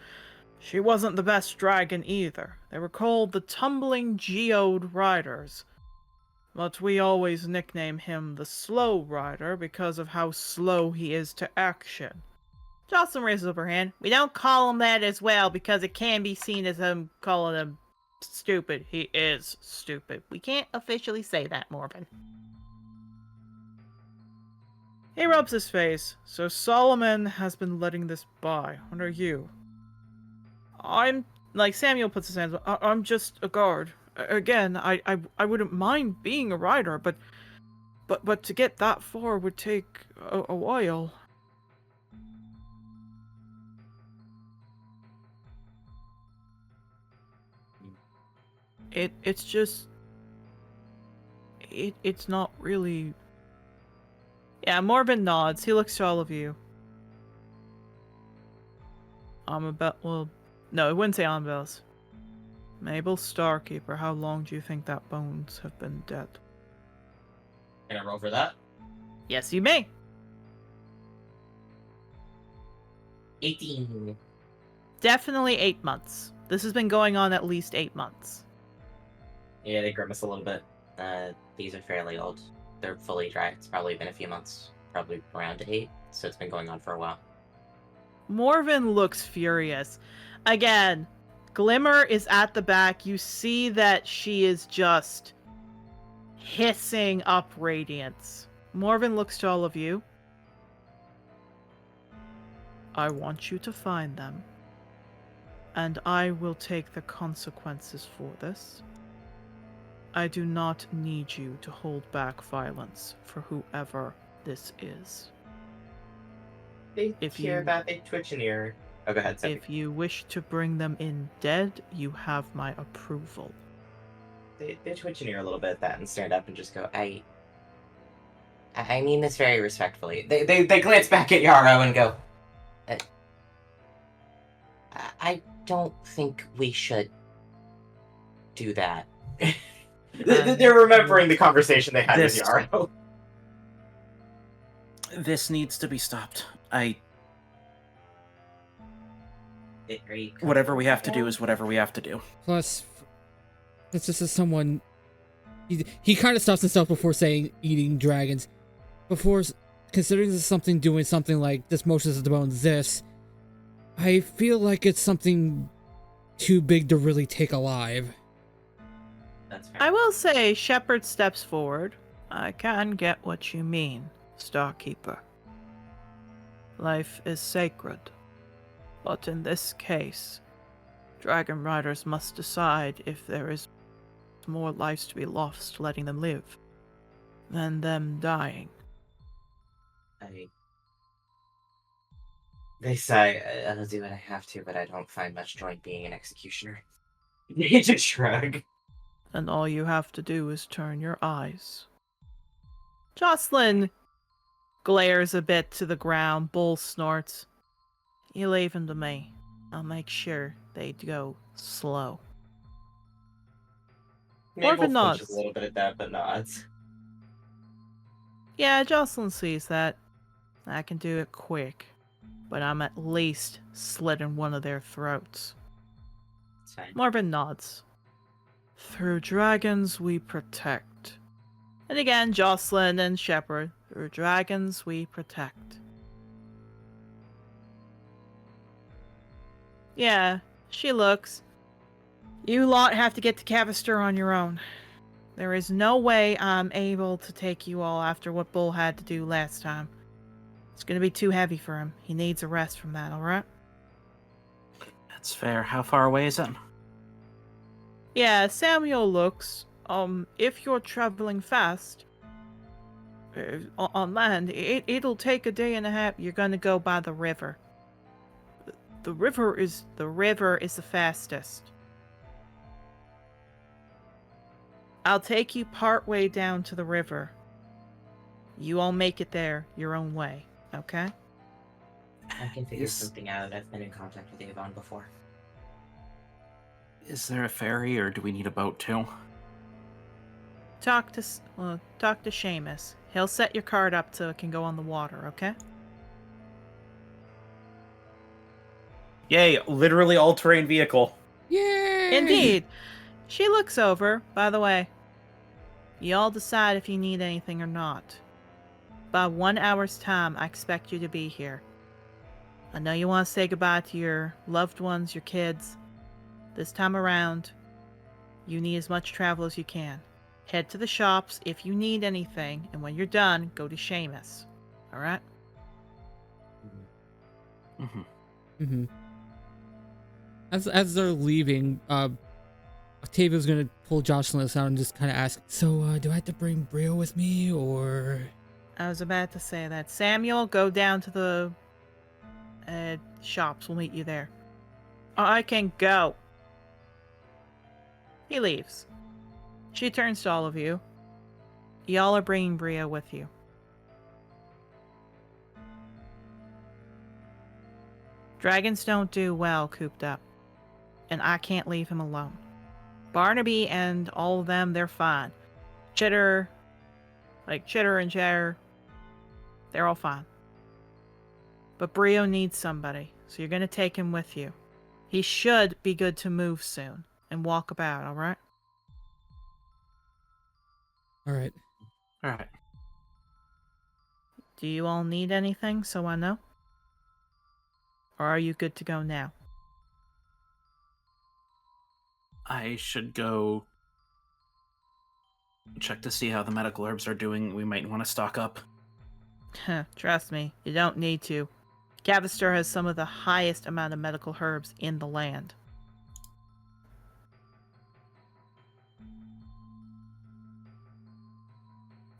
she wasn't the best dragon either. They were called the Tumbling Geode Riders, but we always nickname him the Slow Rider because of how slow he is to action. Jocelyn raises up her hand. We don't call him that as well because it can be seen as him calling him stupid. He is stupid. We can't officially say that, Morven. He rubs his face. So Solomon has been letting this by. What are you? I'm like Samuel puts his hands up. I'm just a guard. Again, I wouldn't mind being a rider, but to get that far would take a while. It's just it's not really. Yeah, Morven nods. He looks to all of you. Well, no, I wouldn't say Amabel's. Mabel Starkeeper, how long do you think that bones have been dead? Can I roll for that? Yes, you may. 18. Definitely 8 months. This has been going on at least 8 months. Yeah, they grimace a little bit. These are fairly old. They're fully dry. It's probably been a few months. Probably around 8, so it's been going on for a while. Morven looks furious. Again, Glimmer is at the back. You see that she is just hissing up radiance. Morven looks to all of you. I want you to find them, and I will take the consequences for this. I do not need you to hold back violence for whoever this is. They If hear you- that, they twitch an ear. Oh, go ahead, Sophie. If you wish to bring them in dead, you have my approval. They twitch an ear a little bit at that and stand up and just go, I mean this very respectfully. They glance back at Yarrow and go, I don't think we should do that. They're remembering the conversation they had with This- Yarrow. This needs to be stopped. Are you Whatever we have to do is whatever we have to do. Plus, it's just as someone. He kind of stops himself before saying eating dragons. Before considering this something doing something like this motions of the bones, this. I feel like it's something too big to really take alive. That's fair. I will say, Shepard steps forward. I can get what you mean, Starkeeper. Life is sacred. But in this case, Dragon Riders must decide if there is more lives to be lost letting them live than them dying. They say I'll do what I have to, but I don't find much joy in being an executioner. They just shrug. And all you have to do is turn your eyes. Jocelyn glares a bit to the ground. Bull snorts. You leave them to me. I'll make sure they go slow. Mabel Morgan flinches nods. a little bit at that, but nods. Yeah, Jocelyn sees that. I can do it quick. But I'm at least slitting one of their throats. It's fine. Morbin nods. Through dragons we protect. And again, Jocelyn and Shepard. Through dragons we protect. Yeah, she looks. You lot have to get to Cavaster on your own. There is no way I'm able to take you all after what Bull had to do last time. It's gonna be too heavy for him. He needs a rest from that, alright? That's fair. How far away is it? Yeah, Samuel looks. If you're traveling fast, on land, it'll take a day and a half. You're gonna go by the river. The river is the fastest. I'll take you part way down to the river. You all make it there your own way, okay? I can figure Is- something out. I've been in contact with Avon before. Is there a ferry, or do we need a boat too? Talk to Seamus. He'll set your card up so it can go on the water, okay? Yay, literally all-terrain vehicle. Yay! Indeed. She looks over, by the way. You all decide if you need anything or not. By 1 hour's time, I expect you to be here. I know you want to say goodbye to your loved ones, your kids. This time around, you need as much travel as you can. Head to the shops if you need anything, and when you're done, go to Seamus. Alright? Mm-hmm. Mm-hmm. As they're leaving, Octavia's gonna pull Jocelyn aside and just kind of ask, "So, do I have to bring Brio with me, or?" I was about to say that. Samuel, go down to the shops. We'll meet you there. I can go. He leaves. She turns to all of you. Y'all are bringing Brio with you. Dragons don't do well cooped up. And I can't leave him alone. Barnaby and all of them, they're fine. Chitter and Cheddar, they're all fine. But Brio needs somebody, so you're going to take him with you. He should be good to move soon and walk about, alright? Alright. All right. Do you all need anything so I know? Or are you good to go now? I should go check to see how the medical herbs are doing. We might want to stock up. Trust me, you don't need to. Cavaster has some of the highest amount of medical herbs in the land.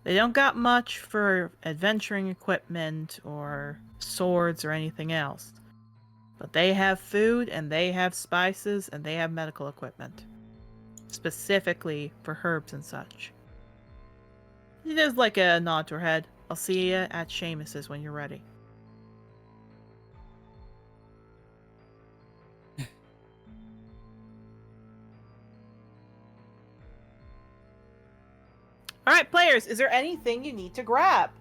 They don't got much for adventuring equipment or swords or anything else. But they have food and they have spices and they have medical equipment. Specifically for herbs and such. He does like a nod to her head. I'll see you at Seamus's when you're ready. Alright, players, is there anything you need to grab?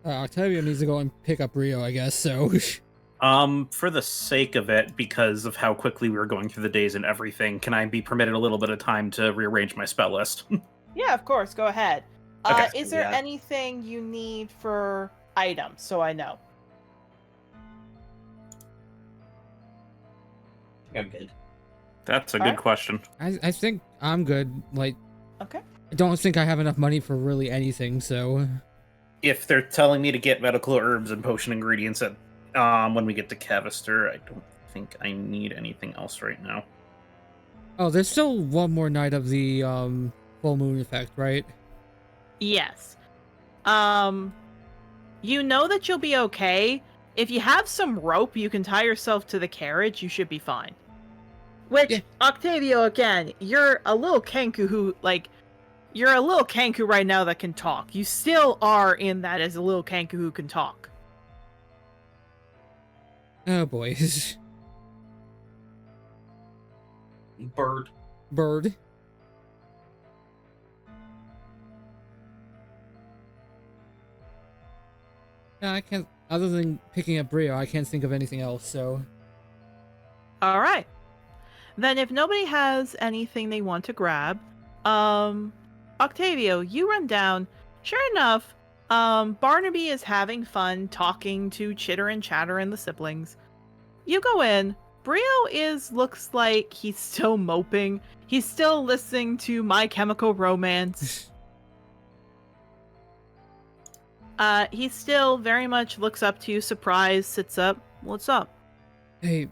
Octavia needs to go and pick up Rio, I guess, so... For the sake of it, because of how quickly we were going through the days and everything, can I be permitted a little bit of time to rearrange my spell list? Yeah, of course, go ahead. Okay. Is there Yeah. anything you need for items, so I know? I'm good. That's a good Alright. question. I think I'm good. Like, Okay. I don't think I have enough money for really anything, so... If they're telling me to get medical herbs and potion ingredients at when we get to Cavaster, I don't think I need anything else right now. Oh, there's still one more night of the, full moon effect, right? Yes. You know that you'll be okay if you have some rope, you can tie yourself to the carriage. You should be fine. Which, Yeah. Octavio, again, you're a little Kenku who, like, you're a little Kenku right now that can talk. You still are in that as a little Kenku who can talk. Oh boy. Bird. Bird. Yeah, I can't, other than picking up Brio, I can't think of anything else, so. Alright. Then if nobody has anything they want to grab, Octavio, you run down. Sure enough, Barnaby is having fun talking to Chitter and Chatter and the siblings. You go in. Brio looks like he's still moping. He's still listening to My Chemical Romance. He still very much looks up to you, surprised, sits up. What's up? Hey,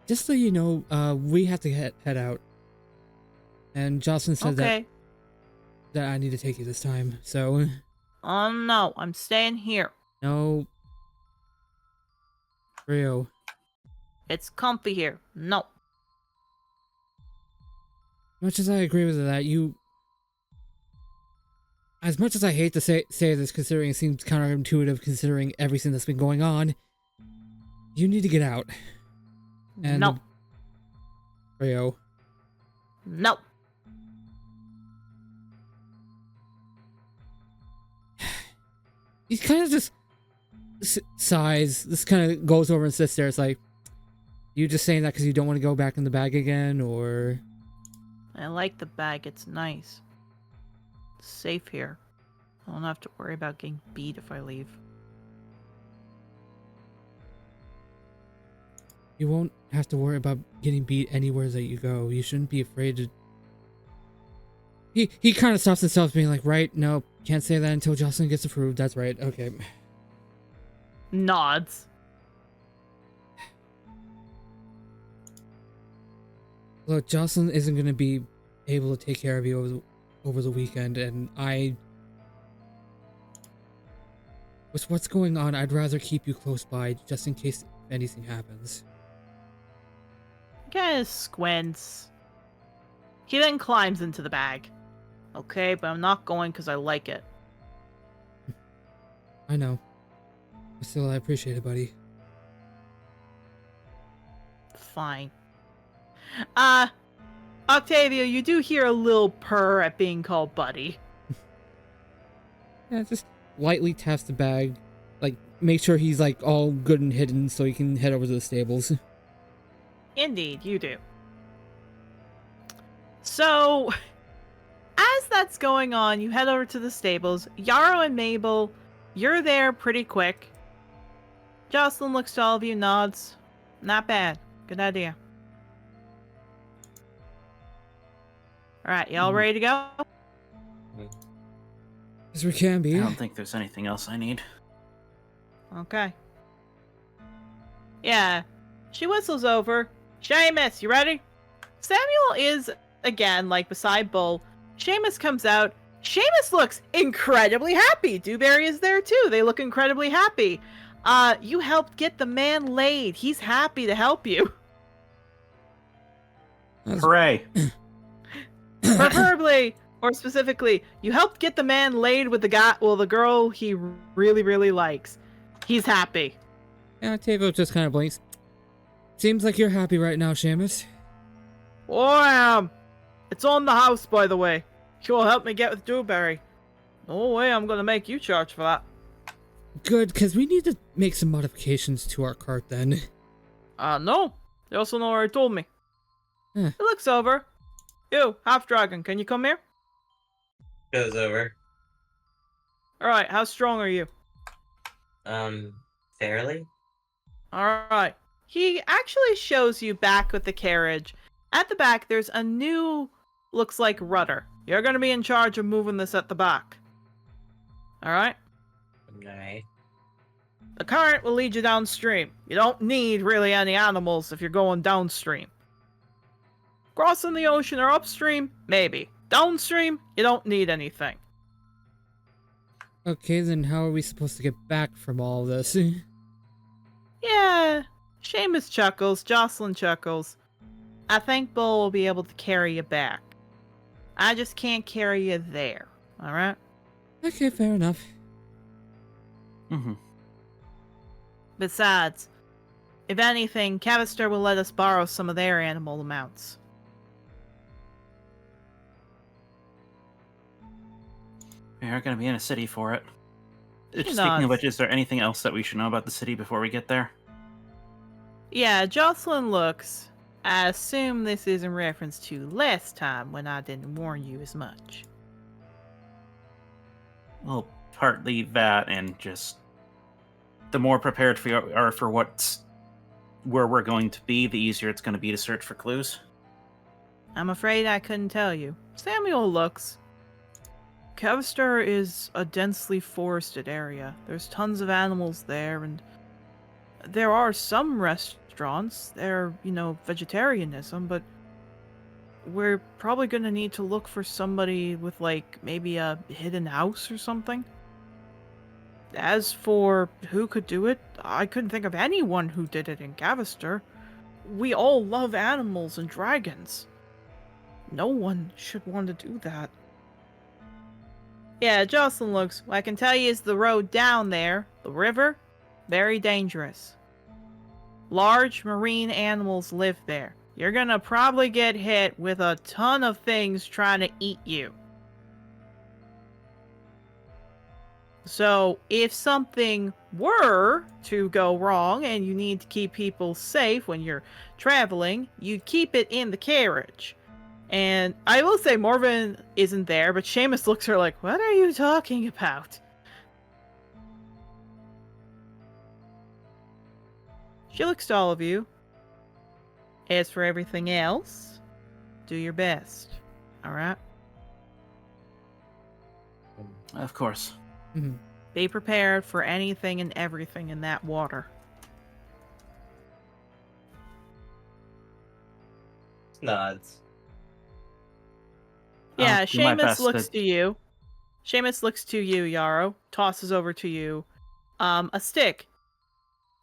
just so you know, we have to head out. And Jocelyn said Okay. that I need to take you this time, so. Oh no, I'm staying here. No. Brio. It's comfy here. No. Much as I agree with that, as much as I hate to say this, considering it seems counterintuitive considering everything that's been going on, you need to get out. And No. Brio. No. He kind of just sighs. This kind of goes over and sits there. It's like, you just saying that because you don't want to go back in the bag again, or? I like the bag. It's nice. It's safe here. I don't have to worry about getting beat if I leave. You won't have to worry about getting beat anywhere that you go. You shouldn't be afraid to. He kind of stops himself, being like, right, no, can't say that until Jocelyn gets approved. That's right. Okay. Nods. Look, Jocelyn isn't going to be able to take care of you over the weekend, and with what's going on, I'd rather keep you close by just in case anything happens. Kind of squints. He then climbs into the bag. Okay, but I'm not going because I like it. I know. But still, I appreciate it, buddy. Fine. Octavio, you do hear a little purr at being called buddy. Yeah, just lightly taps the bag. Like, make sure he's, like, all good and hidden so he can head over to the stables. Indeed, you do. So, as that's going on, you head over to the stables. Yarrow and Mabel, you're there pretty quick. Jocelyn looks to all of you, nods. Not bad. Good idea. Alright, y'all ready to go? As we can be. I don't think there's anything else I need. Okay. Yeah. She whistles over. Seamus, you ready? Samuel is, again, like beside Bull. Seamus comes out. Seamus looks incredibly happy. Dewberry is there too. They look incredibly happy. You helped get the man laid. He's happy to help you. Hooray! Preferably, or specifically, you helped get the man laid with the girl he really, really likes. He's happy. Yeah, Tavo just kind of blinks. Seems like you're happy right now, Seamus. Oh, I am. It's on the house, by the way. You'll help me get with Dewberry. No way I'm gonna make you charge for that. Good, because we need to make some modifications to our cart then. No. They also know already told me. Huh. He looks over. You, half-dragon, can you come here? Goes over. Alright, how strong are you? Fairly? Alright. He actually shows you back with the carriage. At the back, there's a new, looks like rudder. You're gonna be in charge of moving this at the back. Alright? Alright. The current will lead you downstream. You don't need really any animals if you're going downstream. Crossing the ocean or upstream, maybe. Downstream, you don't need anything. Okay, then how are we supposed to get back from all this? Yeah, Seamus chuckles, Jocelyn chuckles. I think Bull will be able to carry you back. I just can't carry you there, alright? Okay, fair enough. Mm-hmm. Besides, if anything, Cavaster will let us borrow some of their animal amounts. We are going to be in a city for it. She Speaking of nods. which, is there anything else that we should know about the city before we get there? Yeah, Jocelyn looks. I assume this is in reference to last time when I didn't warn you as much. Well, partly that, and just the more prepared we are for where we're going to be, the easier it's going to be to search for clues. I'm afraid I couldn't tell you. Samuel looks. Cavaster is a densely forested area. There's tons of animals there, and there are some restaurants. They're, vegetarianism, but we're probably gonna need to look for somebody with, like, maybe a hidden house or something. As for who could do it, I couldn't think of anyone who did it in Cavaster. We all love animals and dragons. No one should want to do that. Yeah, Jocelyn looks. What I can tell you is the road down there, the river, very dangerous. Large marine animals live there. You're gonna probably get hit with a ton of things trying to eat you. So, if something were to go wrong and you need to keep people safe when you're traveling, you'd keep it in the carriage. And I will say Morven isn't there, but Seamus looks at her like, what are you talking about? She looks to all of you. As for everything else, do your best. Alright? Of course. Mhm. Be prepared for anything and everything in that water. Nods. Yeah, I'll do my Seamus best looks to- to you. Seamus looks to you, Yarrow. Tosses over to you a stick.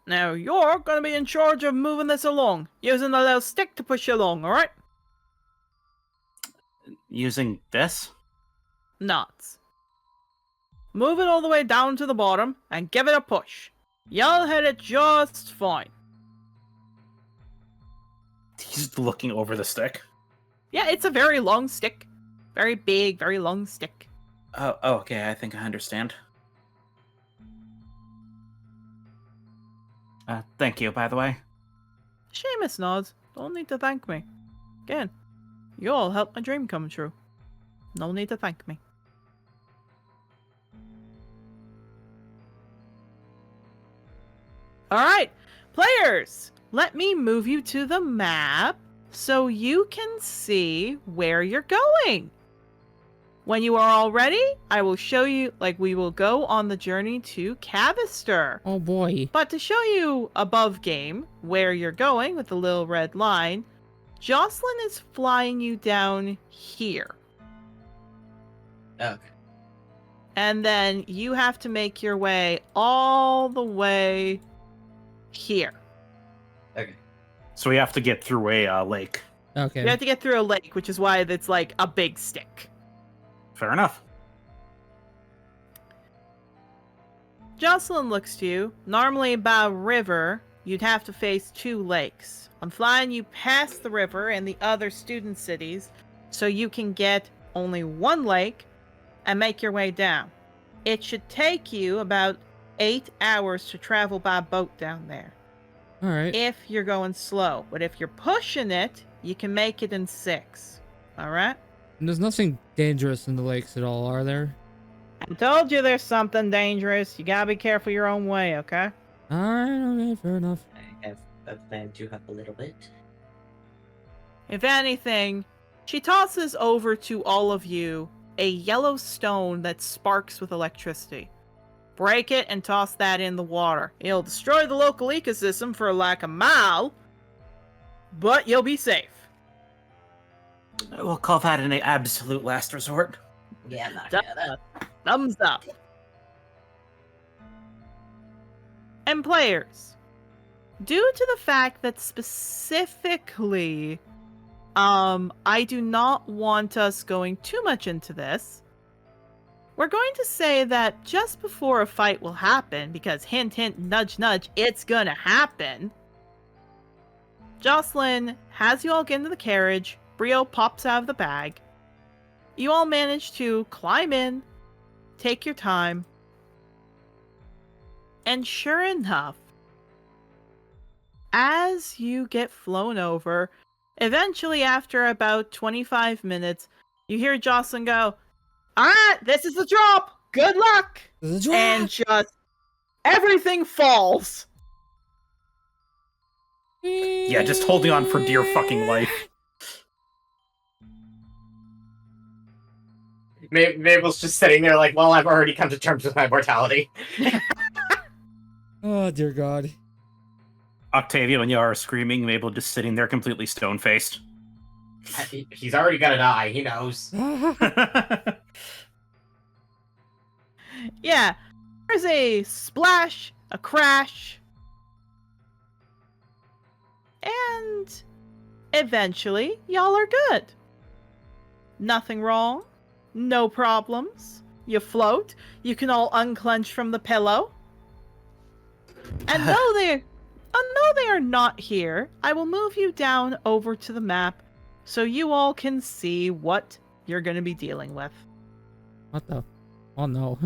Now, you're gonna be in charge of moving this along. Using the little stick to push you along, alright? Using this? Nods. Move it all the way down to the bottom and give it a push. You'll hit it just fine. He's looking over the stick. Yeah, it's a very long stick. Very big, very long stick. Oh, okay, I think I understand. Thank you, by the way. Seamus nods. Don't need to thank me. Again, you all helped my dream come true. No need to thank me. Alright, players! Let me move you to the map so you can see where you're going. When you are all ready, I will show you, we will go on the journey to Cavaster. Oh boy. But to show you above game where you're going with the little red line, Jocelyn is flying you down here. Okay. And then you have to make your way all the way here. Okay. So we have to get through a lake. Okay. You have to get through a lake, which is why it's like a big stick. Fair enough. Jocelyn looks to you. Normally by a river, you'd have to face 2 lakes. I'm flying you past the river and the other student cities so you can get only 1 lake and make your way down. It should take you about 8 hours to travel by boat down there. Alright. If you're going slow. But if you're pushing it, you can make it in 6. Alright? And there's nothing dangerous in the lakes at all, are there? I told you there's something dangerous. You gotta be careful your own way, okay? Alright, okay, fair enough. I have a plan to help a little bit. If anything, she tosses over to all of you a yellow stone that sparks with electricity. Break it and toss that in the water. It'll destroy the local ecosystem for like a mile, but you'll be safe. We'll call that an absolute last resort. Yeah, not Thumbs bad. up. Thumbs up. And players, due to the fact that specifically, I do not want us going too much into this, we're going to say that just before a fight will happen, because hint, hint, nudge, nudge, it's gonna happen, Jocelyn has you all get into the carriage, Brio pops out of the bag, you all manage to climb in, take your time, and sure enough, as you get flown over, eventually after about 25 minutes, you hear Jocelyn go, "Alright, this is the drop! Good luck!" And just everything falls. Yeah, just holding on for dear fucking life. Mabel's just sitting there like, well, I've already come to terms with my mortality. Oh, dear God. Octavia and Yara screaming, Mabel just sitting there completely stone-faced. He's already gonna die, he knows. Yeah, there's a splash, a crash, and eventually y'all are good. Nothing wrong, no problems. You float, you can all unclench from the pillow. And though they are not here, I will move you down over to the map so you all can see what you're going to be dealing with. What the? Oh, no.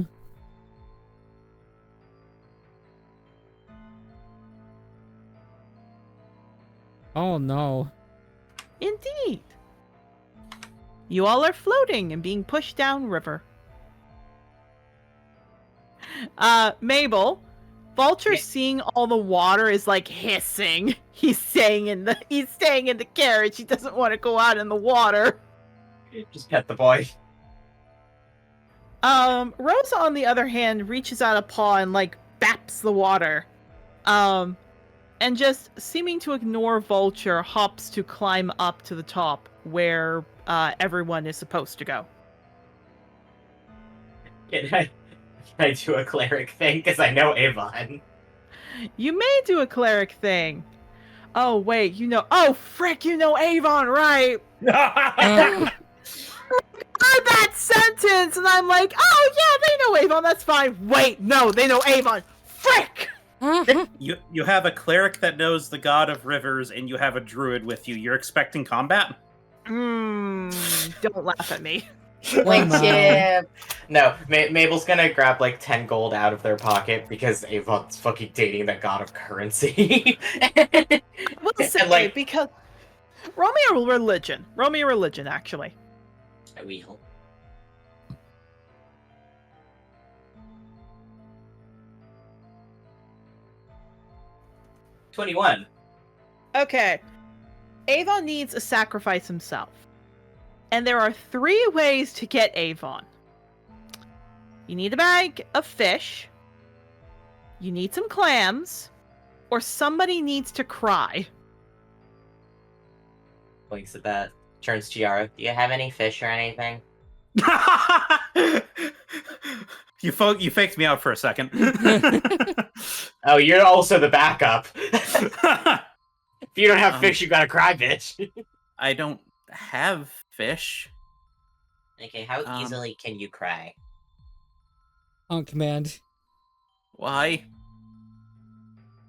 Oh, no. Indeed. You all are floating and being pushed down river. Mabel, Vulture seeing all the water is like hissing. He's staying in the carriage. He doesn't want to go out in the water. Just pet the boy. Rosa, on the other hand, reaches out a paw and like baps the water. And just seeming to ignore Vulture, hops to climb up to the top where everyone is supposed to go. Can I do a cleric thing? Because I know Avon. You may do a cleric thing. Oh, wait, oh, frick, you know Avon, right? I heard that sentence, and I'm like, oh, yeah, they know Avon, that's fine. Wait, no, they know Avon. Frick! You have a cleric that knows the god of rivers, and you have a druid with you. You're expecting combat? Don't laugh at me. Winship. No, Mabel's gonna grab like 10 gold out of their pocket because Avon's fucking dating the god of currency. We'll say, like, because roll me a religion, actually. I will. $21. Okay. Avon needs a sacrifice himself. And there are 3 ways to get Avon. You need a bag of fish, you need some clams, or somebody needs to cry. Blinks at that. Turns to Yara. Do you have any fish or anything? You faked me out for a second. Oh, you're also the backup. If you don't have fish, you gotta cry, bitch. I don't have fish. Okay, how easily can you cry? On command. Why?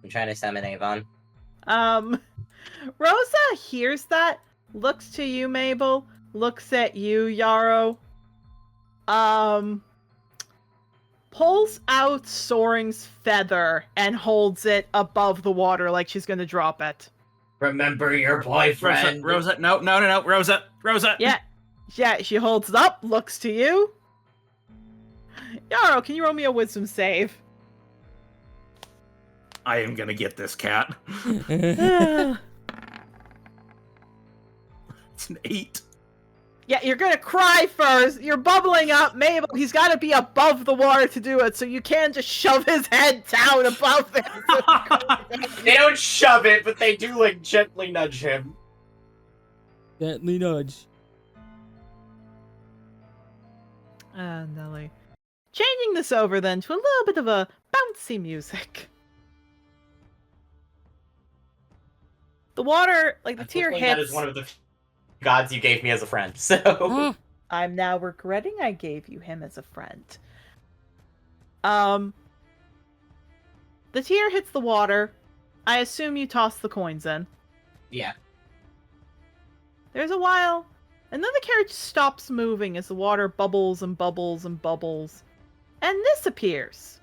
I'm trying to summon Avon. Rosa hears that, looks to you, Mabel, looks at you, Yarrow. Pulls out Soaring's feather and holds it above the water like she's gonna drop it. Remember your boyfriend. Rosa, no, Rosa. Yeah, she holds it up, looks to you. Yarrow, can you roll me a wisdom save? I am gonna get this cat. Yeah, It's an 8. you're gonna cry first. You're bubbling up, Mabel. He's gotta be above the water to do it, so you can't just shove his head down above it. They don't shove it, but they do like gently nudge him. Gently nudge. Nelly. Changing this over then to a little bit of a bouncy music. The water, like the tear Unfortunately, that hits. is one of the gods you gave me as a friend. So Huh? I'm now regretting I gave you him as a friend. The tear hits the water. I assume you toss the coins in. yeah, There's a while, and then the carriage stops moving as the water bubbles and bubbles and bubbles. And this appears.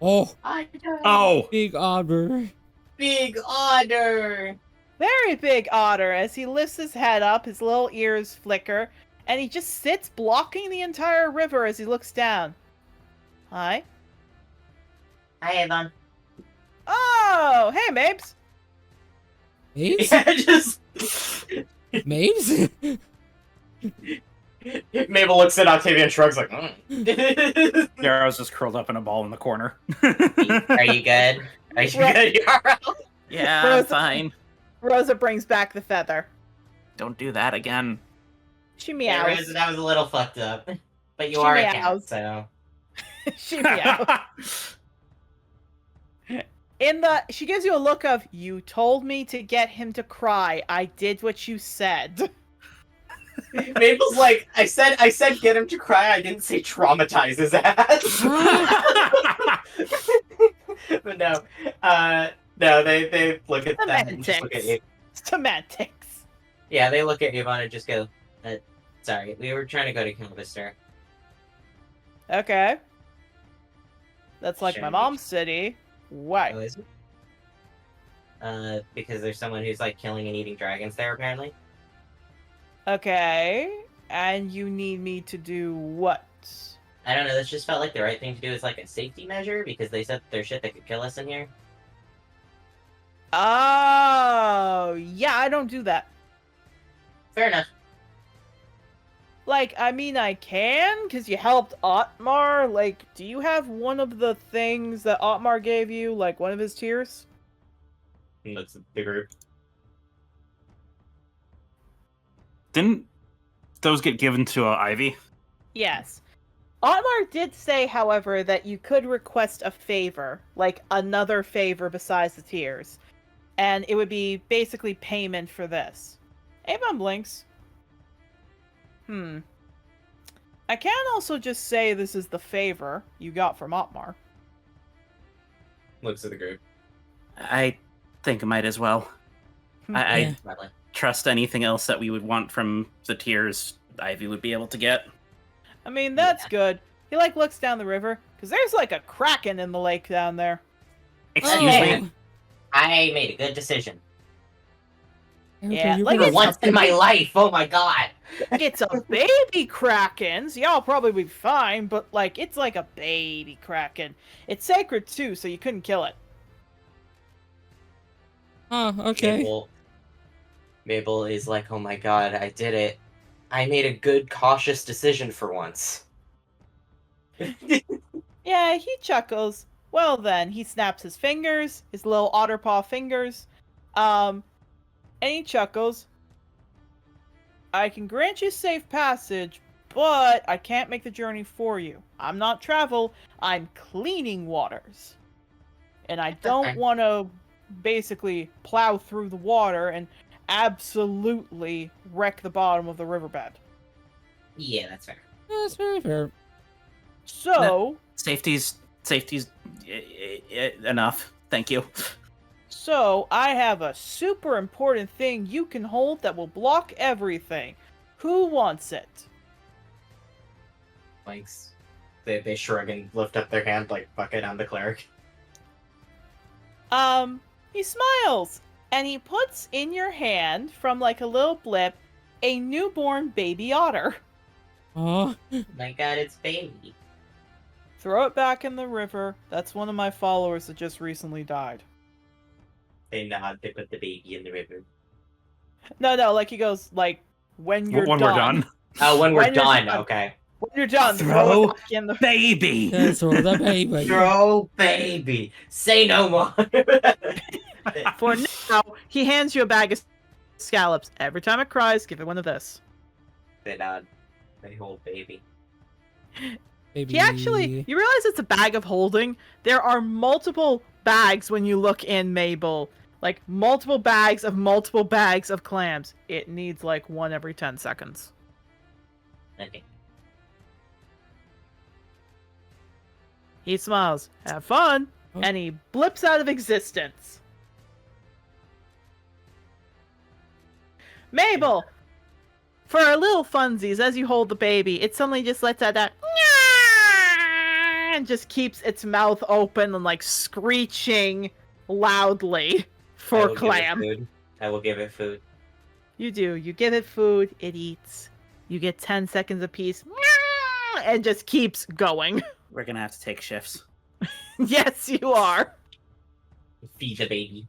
Oh, Oh, big otter. big otter. Very big otter as he lifts his head up, his little ears flicker, and he just sits blocking the entire river as he looks down. Hi. Hi, Avon. Oh, hey, Mabes. Mabes? Yeah, just Mabes? Mabel looks at Octavia and shrugs like, Yarrow's just curled up in a ball in the corner. Are you good? Are you good, Yarrow? Yeah, Rose- I'm fine. Rosa brings back the feather. Don't do that again. She Yeah, meows. Rose, that was a little fucked up. But you She are a meows. cat, so... She meows. She gives you a look of, you told me to get him to cry. I did what you said. Mabel's like, I said get him to cry, I didn't say traumatize his ass. But no. No, they look at that and just look at you. Semantics. Yeah, they look at Avon and just go, sorry, we were trying to go to Cavaster. Okay. That's like my Shouldn't mom's city. Why? Oh, is it? Because there's someone who's, like, killing and eating dragons there, apparently. Okay. And you need me to do what? I don't know, this just felt like the right thing to do as, like, a safety measure, because they said there's shit that could kill us in here. Oh, yeah, I don't do that. Fair enough. Like, I mean, I can, because you helped Otmar. Like, do you have one of the things that Otmar gave you? Like, one of his tears? That's the group. Didn't those get given to Ivy? Yes. Otmar did say, however, that you could request a favor. Like, another favor besides the tears. And it would be basically payment for this. Avon blinks. I can also just say this is the favor you got from Otmar. Looks at the group. I think I might as well. I Probably. trust anything else that we would want from the tiers Ivy would be able to get. I mean, that's Yeah. good. He, like, looks down the river, because there's, like, a kraken in the lake down there. Excuse Oh. me. I made a good decision. Yeah, you like For it's once in my life, oh my god! It's a baby kraken, so y'all probably be fine, but, like, it's like a baby kraken. It's sacred, too, so you couldn't kill it. Oh, okay. Mabel is like, oh my god, I did it. I made a good, cautious decision for once. Yeah, he chuckles. Well then, he snaps his fingers, his little otter paw fingers, and he chuckles. I can grant you safe passage, but I can't make the journey for you. I'm not travel, I'm cleaning waters. And I don't Okay. want to basically plow through the water and absolutely wreck the bottom of the riverbed. Yeah, that's fair. That's very fair. So, Safety's enough. Thank you. So, I have a super important thing you can hold that will block everything. Who wants it? Thanks. They shrug and lift up their hand like bucket on the cleric. He smiles, and he puts in your hand, from like a little blip, a newborn baby otter. Oh, My god, it's baby. Throw it back in the river. That's one of my followers that just recently died. They nod, they put the baby in the river. No, like he goes, like, when you're When done. we're done. Oh, when we're When you're done, done. okay. When you're done, throw Throw it back in the... Baby! that's for the baby. Throw baby. Say no more. For now, he hands you a bag of scallops. Every time it cries, give it one of this. They nod. They hold baby. Baby. He actually, you realize it's a bag of holding? There are multiple bags when you look in, Mabel. Like multiple bags of clams. It needs like one every 10 seconds. Okay. He smiles. Have fun. Oh. And he blips out of existence. Mabel! For our little funsies, as you hold the baby, it suddenly just lets out that and just keeps its mouth open and like screeching loudly for Clam. I will give it food. You do. You give it food, it eats. You get 10 seconds apiece and just keeps going. We're gonna have to take shifts. Yes, you are. Feed the baby.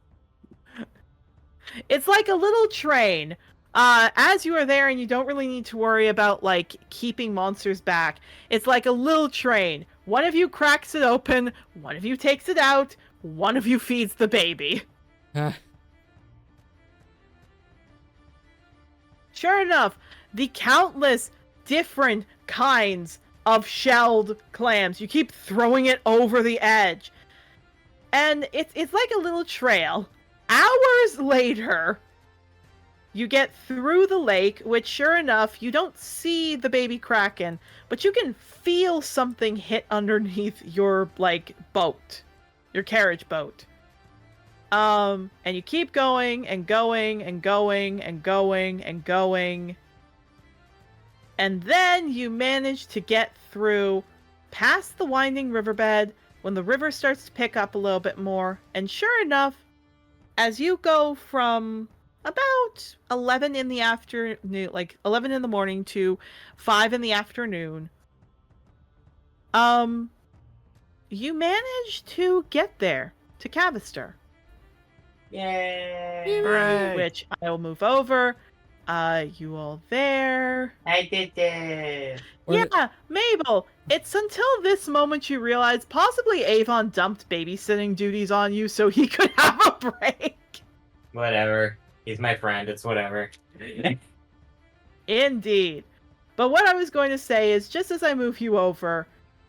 It's like a little train. As you are there and you don't really need to worry about, like, keeping monsters back. It's like a little train. One of you cracks it open, one of you takes it out, one of you feeds the baby. Sure enough, the countless different kinds of shelled clams. You keep throwing it over the edge. And it's like a little trail. Hours later, you get through the lake, which sure enough, you don't see the baby kraken, but you can feel something hit underneath your, like, boat. Your carriage boat. And you keep going and going and going and going and going. And then you manage to get through past the winding riverbed when the river starts to pick up a little bit more. And sure enough, as you go from about 11 in the afternoon, like 11 in the morning to 5 in the afternoon, you manage to get there to Cavaster. Yay! Hooray. Which I will move over. You all there? I did it! Yeah, Mabel, it's until this moment you realize possibly Avon dumped babysitting duties on you so he could have a break. Whatever. He's my friend, it's whatever. Indeed. But what I was going to say is, just as I move you over,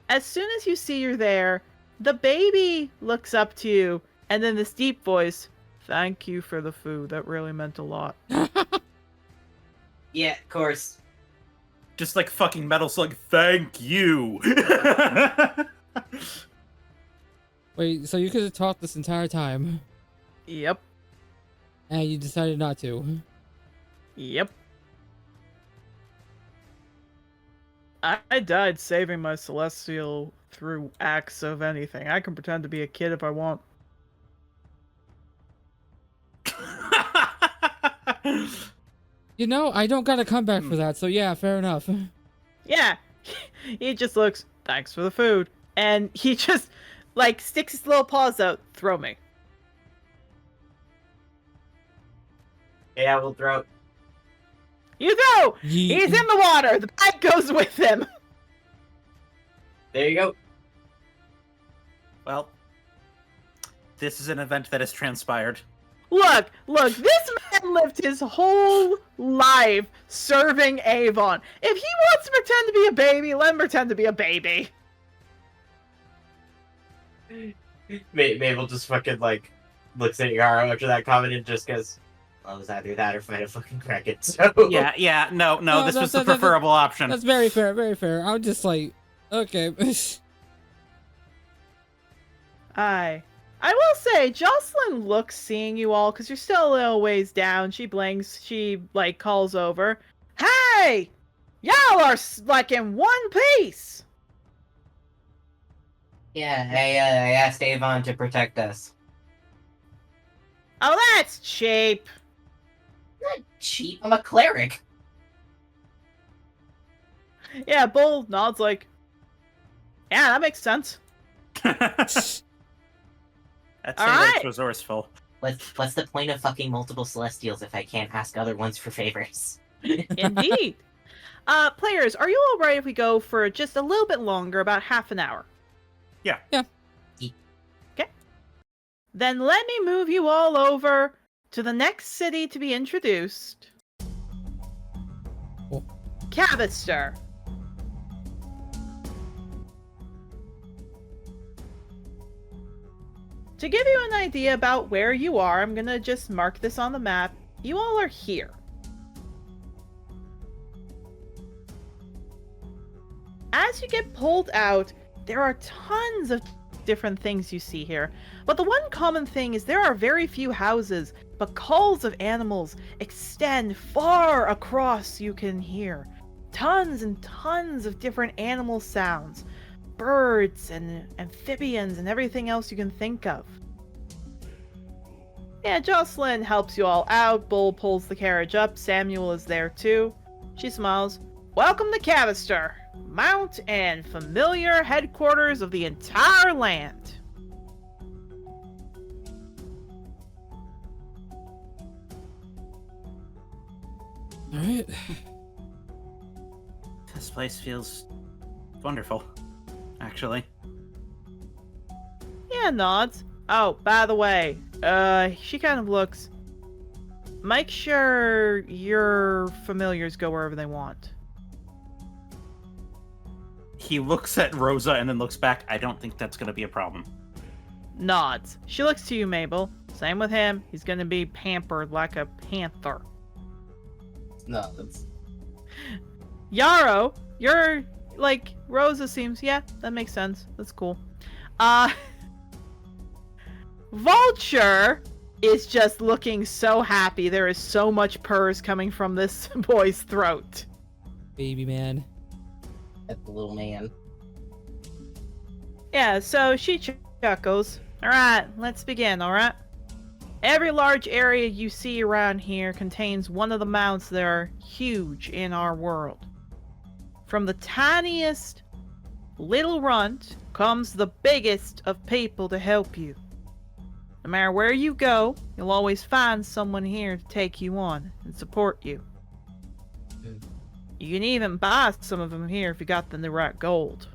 as soon as you see you're there, the baby looks up to you, and then this deep voice, "Thank you for the food, that really meant a lot." Yeah, of course. Just like fucking Metal Slug, thank you. Wait, so you could have talked this entire time, Yep. and you decided not to. Yep. I died saving my celestial through acts of anything. I can pretend to be a kid if I want. You know, I don't got a comeback for that, so yeah, fair enough. Yeah. He just looks, "Thanks for the food." And he just, like, sticks his little paws out. "Throw me." Yeah, we'll throw. You throw! He's in the water! The bag goes with him! There you go. Well, this is an event that has transpired. Look, this man lived his whole life serving Avon. If he wants to pretend to be a baby, let him pretend to be a baby. Mabel just fucking, like, looks at Yaro after that comment and just goes, well, it was either that or fight a fucking kraken, so... Yeah, no, No, this that- was the that- preferable option. That's very fair, very fair. I'm just like, okay. I will say, Jocelyn looks seeing you all, because you're still a little ways down. She blinks, she, like, calls over. "Hey! Y'all are, like, in one piece!" Yeah, I asked Avon to protect us. "Oh, that's cheap." Not cheap, I'm a cleric. Yeah, Bull nods like, "Yeah, that makes sense." That's Alright. resourceful. What's the point of fucking multiple Celestials if I can't ask other ones for favors? Indeed. Players, are you alright if we go for just a little bit longer, about half an hour? Yeah. Yeah. Okay. Then let me move you all over to the next city to be introduced. Cool. Cavaster. to give you an idea about where you are, I'm gonna just mark this on the map. You all are here. As you get pulled out, there are tons of different things you see here. But the one common thing is there are very few houses, but calls of animals extend far across you can hear. Tons and tons of different animal sounds. Birds and amphibians and everything else you can think of. Yeah, Jocelyn helps you all out. Bull pulls the carriage up. Samuel is there too. She smiles. Welcome to Cavaster, Mount and familiar headquarters of the entire land. Alright. This place feels wonderful, actually. Yeah, nods. Oh, by the way, she kind of looks. Make sure your familiars go wherever they want. He looks at Rosa and then looks back. I don't think that's going to be a problem. Nods. She looks to you, Mabel. Same with him. He's gonna be pampered like a panther. No, that's Yarrow, you're like Rosa seems. Yeah, that makes sense. That's cool. Vulture is just looking so happy. There is so much purrs coming from this boy's throat. Baby man. the little man. Yeah, so she chuckles. Alright, let's begin, alright? Every large area you see around here contains one of the mounts that are huge in our world. From the tiniest little runt comes the biggest of people to help you. No matter where you go, you'll always find someone here to take you on and support you. You can even buy some of them here if you got them the right gold.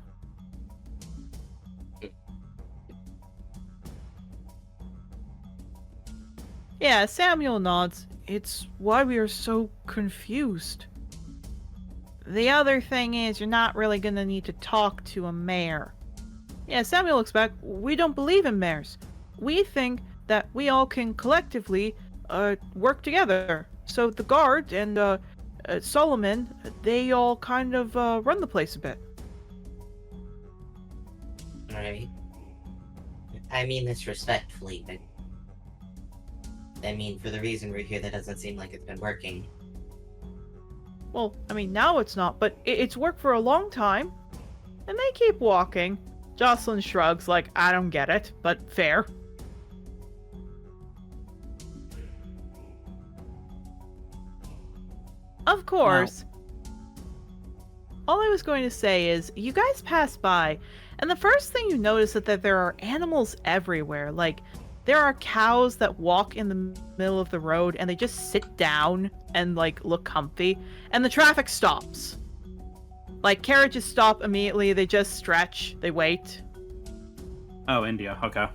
Yeah, Samuel nods. It's why we are so confused. The other thing is, you're not really gonna need to talk to a mayor. Yeah, Samuel looks back. We don't believe in mayors. We think that we all can collectively work together. So the guard and Solomon, they all kind of run the place a bit. Alright. I mean this respectfully, but I mean, for the reason we're here, that doesn't seem like it's been working. Well, I mean, now it's not, but it's worked for a long time. And they keep walking. Jocelyn shrugs like, I don't get it, but fair. Of course. All I was going to say is, you guys pass by, and the first thing you notice is that there are animals everywhere. Like, there are cows that walk in the middle of the road, and they just sit down and, like, look comfy. And the traffic stops. Like, carriages stop immediately, they just stretch, they wait. Oh, India. Okay.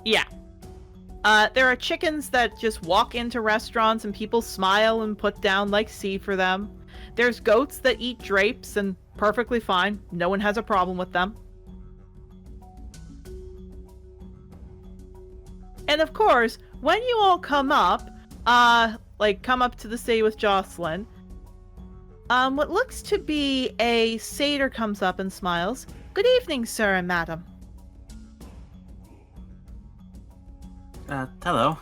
Yeah. There are chickens that just walk into restaurants and people smile and put down, like, seed for them. There's goats that eat drapes and perfectly fine. No one has a problem with them. And of course, when you all come up, come up to the city with Jocelyn, what looks to be a satyr comes up and smiles. Good evening, sir and madam. Hello.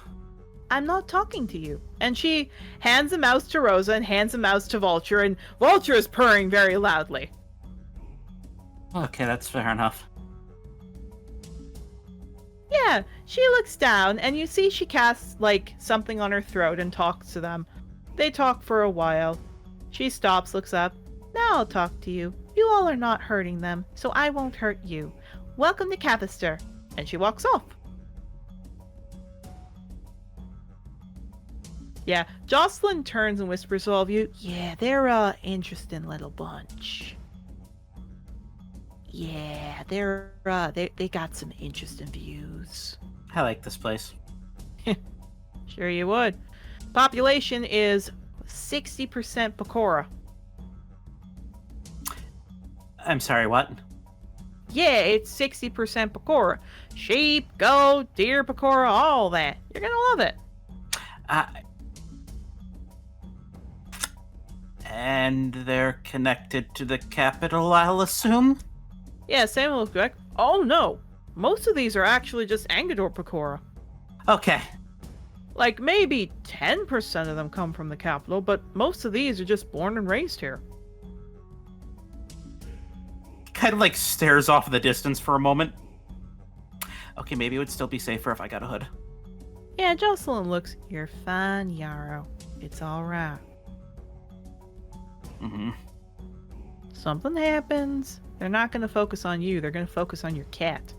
I'm not talking to you. And she hands a mouse to Rosa and hands a mouse to Vulture, and Vulture is purring very loudly. Okay, that's fair enough. Yeah, she looks down, and you see she casts, like, something on her throat and talks to them. They talk for a while. She stops, looks up. Now I'll talk to you. You all are not hurting them, so I won't hurt you. Welcome to Cavaster. And she walks off. Yeah, Jocelyn turns and whispers to all of you, yeah, they're a interesting little bunch. Yeah, they got some interesting views. I like this place. Sure you would. Population is 60% Pecora. I'm sorry, what? Yeah, it's 60% Pecora. Sheep, goat, deer Pecora, all that. You're gonna love it. And they're connected to the capital, I'll assume? Yeah, Samuel was correct. Oh no, most of these are actually just Angador Pecora. Okay. Like maybe 10% of them come from the capital, but most of these are just born and raised here. Kind of like stares off in the distance for a moment. Okay, maybe it would still be safer if I got a hood. Yeah, Jocelyn looks, you're fine, Yarrow. It's alright. Mm-hmm. Something happens, they're not gonna focus on you, they're gonna focus on your cat.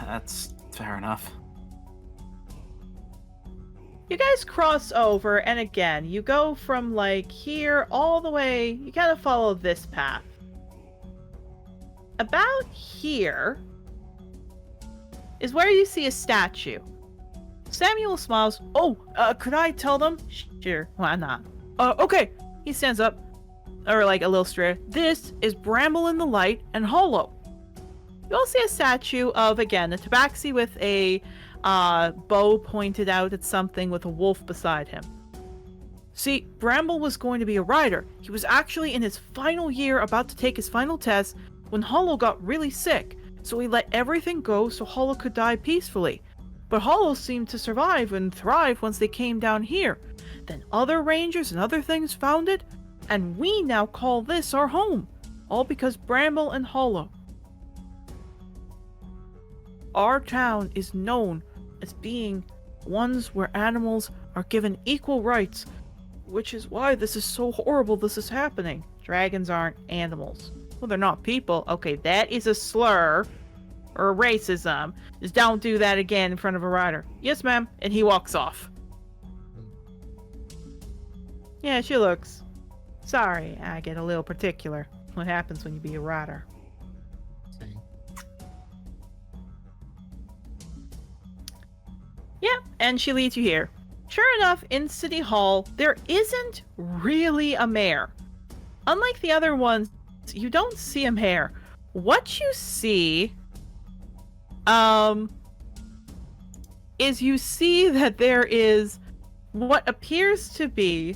That's fair enough. You guys cross over, and again, you go from like here all the way, you gotta follow this path. About here is where you see a statue. Samuel smiles. Oh, could I tell them? Sure, why not? Okay. He stands up, or like a little straight. This is Bramble in the Light and Hollow. You all see a statue of, again, a tabaxi with a bow pointed out at something with a wolf beside him. See, Bramble was going to be a rider. He was actually in his final year, about to take his final test, when Hollow got really sick, so he let everything go so Hollow could die peacefully. But Hollow seemed to survive and thrive once they came down here. Then other rangers and other things found it, and we now call this our home. All because Bramble and Hollow. Our town is known as being ones where animals are given equal rights, which is why this is so horrible this is happening. Dragons aren't animals. Well, they're not people. Okay, that is a slur or racism. Just don't do that again in front of a rider. Yes, ma'am. And he walks off. Yeah, she looks. Sorry, I get a little particular. What happens when you be a rider? Yeah, and she leads you here. Sure enough, in City Hall, there isn't really a mayor. Unlike the other ones, you don't see a mayor. What you see, is you see that there is what appears to be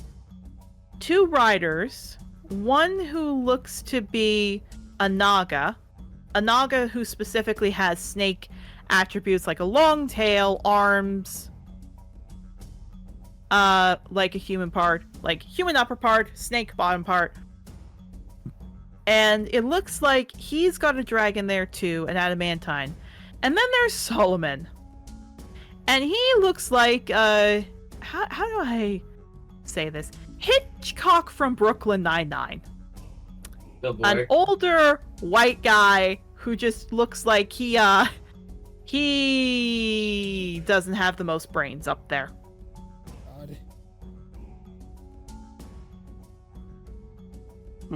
two riders, one who looks to be a Naga who specifically has snake attributes like a long tail, arms, like a human part, like human upper part, snake bottom part. And it looks like he's got a dragon there too, an adamantine. And then there's Solomon. And he looks like, how do I say this? Hitchcock from Brooklyn Nine-Nine. Oh boy. An older white guy who just looks like he doesn't have the most brains up there. God.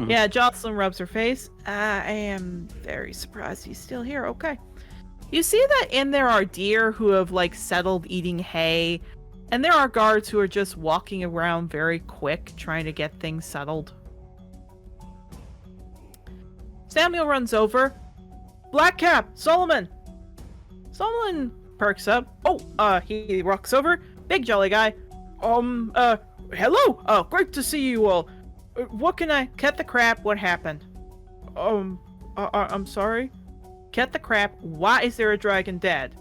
Yeah, Jocelyn rubs her face. I am very surprised he's still here. Okay. You see that in there are deer who have like settled eating hay, and there are guards who are just walking around very quick trying to get things settled. Samuel runs over. Black Cap, Solomon! Solomon perks up. Oh, he walks over. Big jolly guy. Hello! Great to see you all. What can I... Cut the crap, what happened? I'm sorry? Cut the crap, why is there a dragon dead?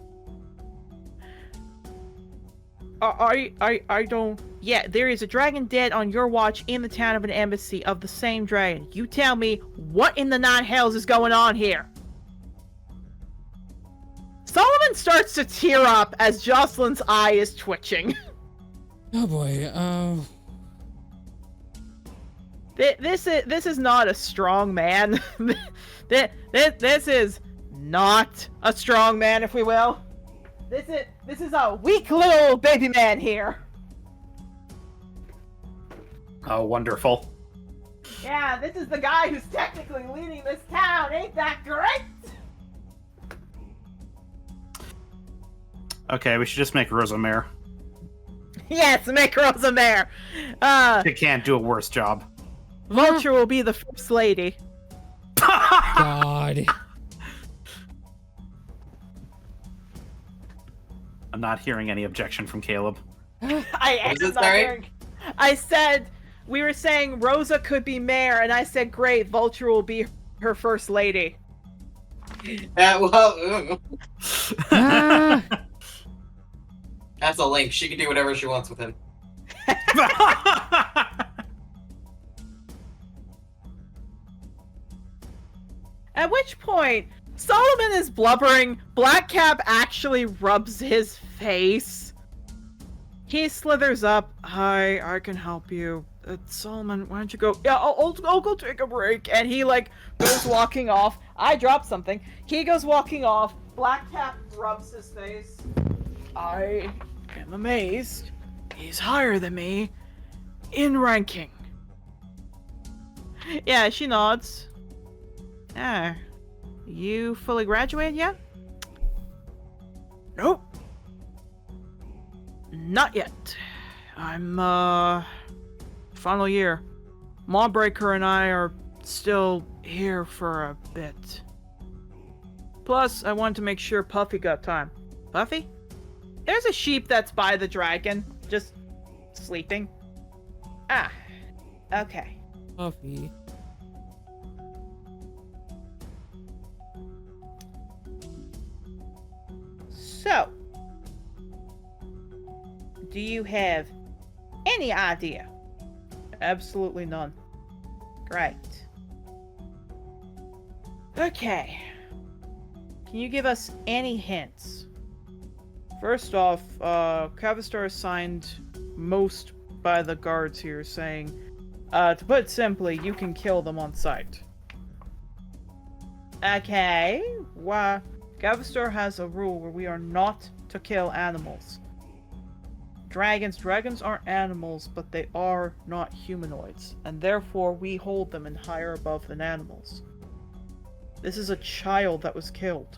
I don't... Yeah, there is a dragon dead on your watch in the town of an embassy of the same dragon. You tell me, what in the nine hells is going on here? Solomon starts to tear up as Jocelyn's eye is twitching. Oh boy, This is not a strong man. This is not a strong man, if we will. This is a weak little baby man here. Oh, wonderful. Yeah, this is the guy who's technically leading this town. Ain't that great? Okay, we should just make Rosa mayor. Yes, make Rosa mayor. She can't do a worse job. Vulture will be the first lady. God. I'm not hearing any objection from Caleb. I am is it, not sorry? hearing. I said we were saying Rosa could be mayor, and I said great, Vulture will be her first lady. Well, Ah. that's a link. She can do whatever she wants with him. At which point, Solomon is blubbering. Blackcap actually rubs his face. He slithers up. Hi, I can help you. Solomon, why don't you go? Yeah, I'll go take a break. And he like goes walking off. I dropped something. He goes walking off. Blackcap rubs his face. I am amazed. He's higher than me in ranking. Yeah, she nods. Ah, you fully graduated yet? Nope. Not yet. I'm, final year. Lawbreaker and I are still here for a bit. Plus, I wanted to make sure Puffy got time. Puffy? There's a sheep that's by the dragon, just sleeping. Ah, okay. Puffy. So, do you have any idea? Absolutely none. Great. Okay. Can you give us any hints? First off, Cavaster assigned most by the guards here, saying, to put it simply, you can kill them on sight. Okay. Why? Cavaster has a rule where we are not to kill animals. Dragons aren't animals, but they are not humanoids, and therefore we hold them in higher above than animals. This is a child that was killed.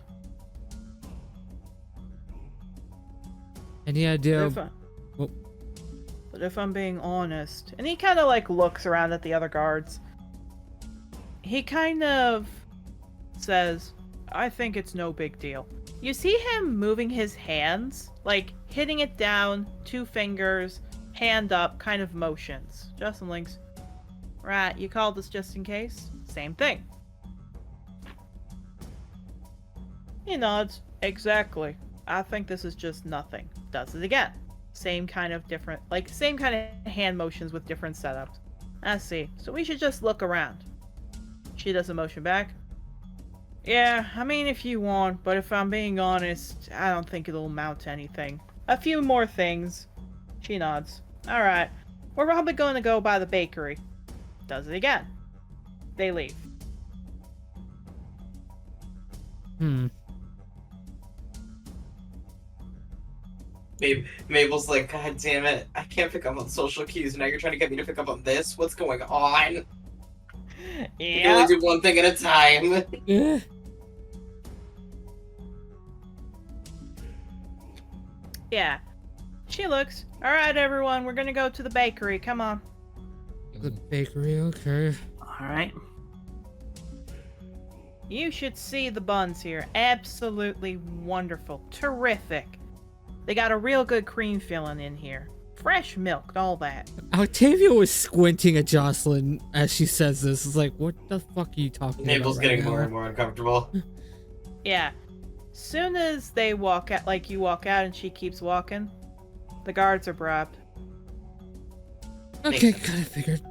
Any idea? But if I'm being honest, and he kind of like looks around at the other guards, he kind of says, I think it's no big deal. You see him moving his hands, like hitting it down, 2 fingers, hand up, kind of motions. Justin links. Right, you called us just in case? Same thing. He nods. Exactly. I think this is just nothing. Does it again. Same kind of different, like same kind of hand motions with different setups. I see. So we should just look around. She does a motion back. Yeah, I mean if you want, but if I'm being honest, I don't think it'll amount to anything. A few more things. She nods. Alright, we're probably going to go by the bakery. Does it again. They leave. Mabel's like, God damn it, I can't pick up on social cues. Now you're trying to get me to pick up on this? What's going on? You can only do one thing at a time. Yeah. She looks. Alright, everyone, we're gonna go to the bakery. Come on. The bakery, okay. Alright. You should see the buns here. Absolutely wonderful. Terrific. They got a real good cream filling in here. Fresh milk, all that. Octavia was squinting at Jocelyn as she says this. It's like, what the fuck are you talking Mabel's about right getting now? more and more uncomfortable. Yeah. Soon as they walk out, like you walk out and she keeps walking, the guards are bribed. Okay, kind of figured.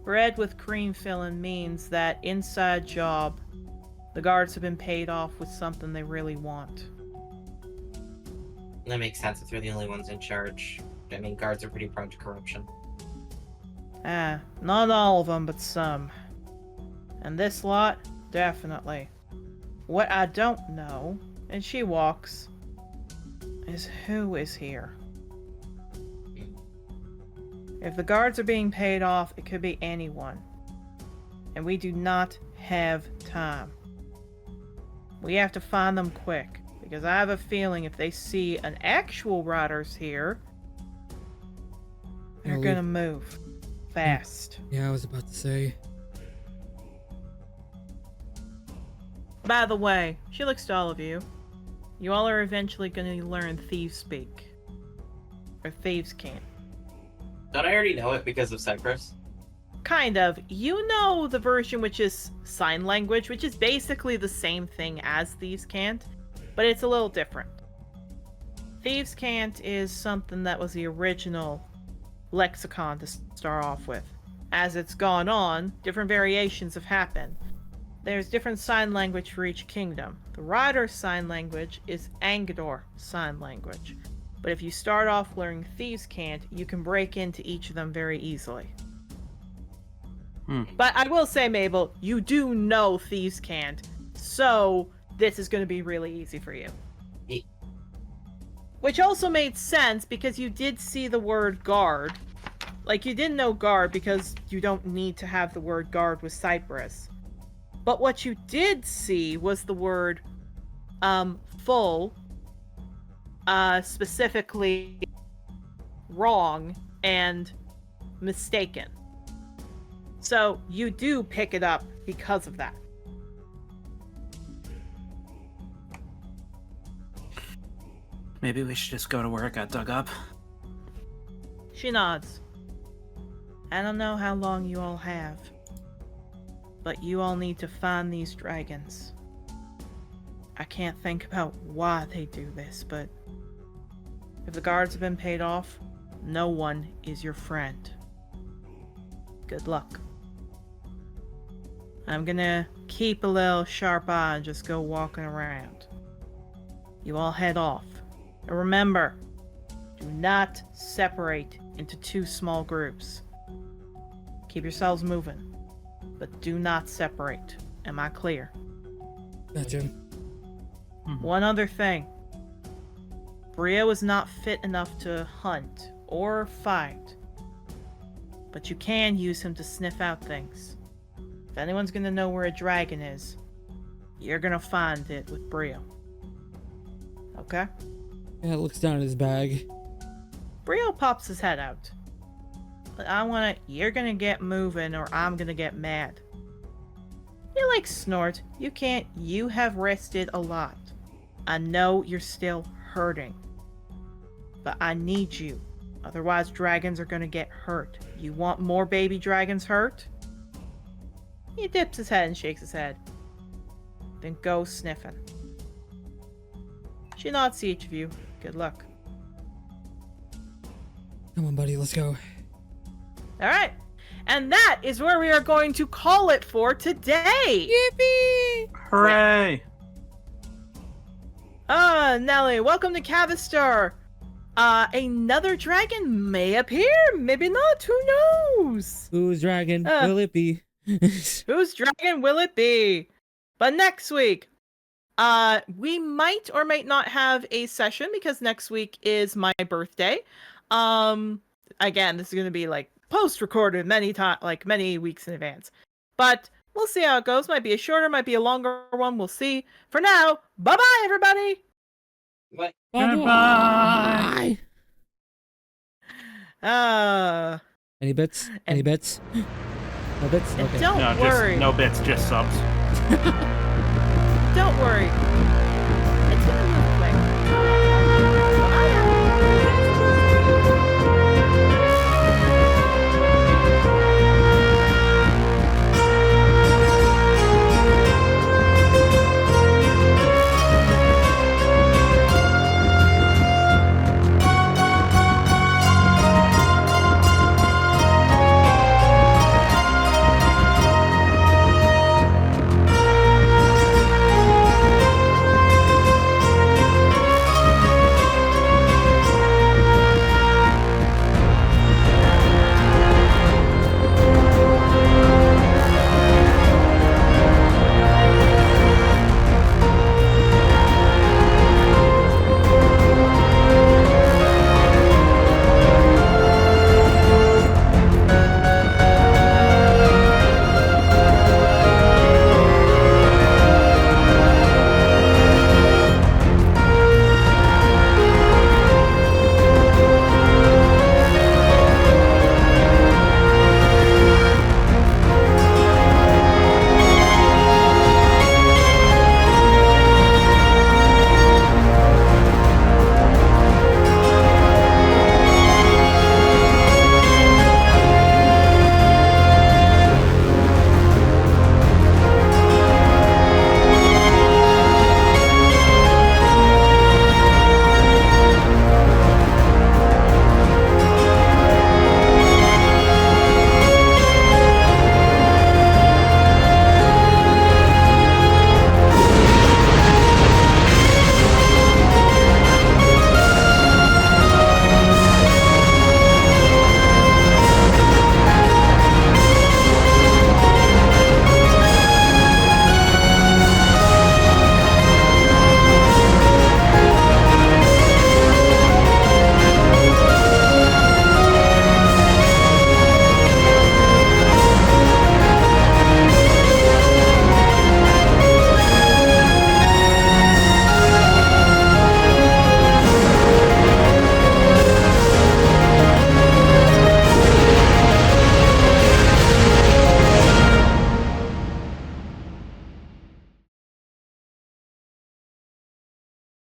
Bread with cream filling means that inside job, the guards have been paid off with something they really want. That makes sense if they're the only ones in charge. I mean, guards are pretty prone to corruption. Ah, not all of them, but some. And this lot, definitely. What I don't know, and she walks, is who is here. If the guards are being paid off, it could be anyone. And we do not have time. We have to find them quick, because I have a feeling if they see an actual riders here, they're gonna move fast. Yeah, I was about to say. By the way, she looks to all of you. You all are eventually going to learn thieves speak. Or thieves can't. Don't I already know it because of Cypress? Kind of. You know the version which is sign language, which is basically the same thing as thieves can't, but it's a little different. Thieves can't is something that was the original lexicon to start off with. As it's gone on, different variations have happened. There's different sign language for each kingdom. The Rider sign language is Angador sign language. But if you start off learning Thieves Can't, you can break into each of them very easily. But I will say, Mabel, you do know Thieves Can't, so this is going to be really easy for you. Which also made sense because you did see the word guard. Like, you didn't know guard because you don't need to have the word guard with Cypress. But what you did see was the word full, specifically wrong and mistaken. So you do pick it up because of that. Maybe we should just go to where it got dug up. She nods. I don't know how long you all have, but you all need to find these dragons. I can't think about why they do this, but if the guards have been paid off, no one is your friend. Good luck. I'm gonna keep a little sharp eye and just go walking around. You all head off. And remember, do not separate into two small groups. Keep yourselves moving, but do not separate. Am I clear? Gotcha. One other thing. Brio is not fit enough to hunt or fight, but you can use him to sniff out things. If anyone's gonna know where a dragon is, you're gonna find it with Brio. Okay? Yeah, looks down at his bag. Brio pops his head out. But you're gonna get moving or I'm gonna get mad. You like snort. You have rested a lot. I know you're still hurting. But I need you. Otherwise dragons are gonna get hurt. You want more baby dragons hurt? He dips his head and shakes his head. Then go sniffing. She nods to each of you. Good luck. Come on, buddy, let's go. Alright. And that is where we are going to call it for today. Yippee! Hooray! Nelly, welcome to Cavaster. Another dragon may appear, maybe not, who knows? Whose dragon will it be? Whose dragon will it be? But next week, we might or might not have a session because next week is my birthday. Again, this is going to be like post-recorded many weeks in advance. But we'll see how it goes. Might be a shorter, might be a longer one. We'll see. For now, bye-bye, everybody! What? Bye. Any bits? Any And- bits? No bits? And Okay. don't No, worry. just no bits, just subs. Don't worry.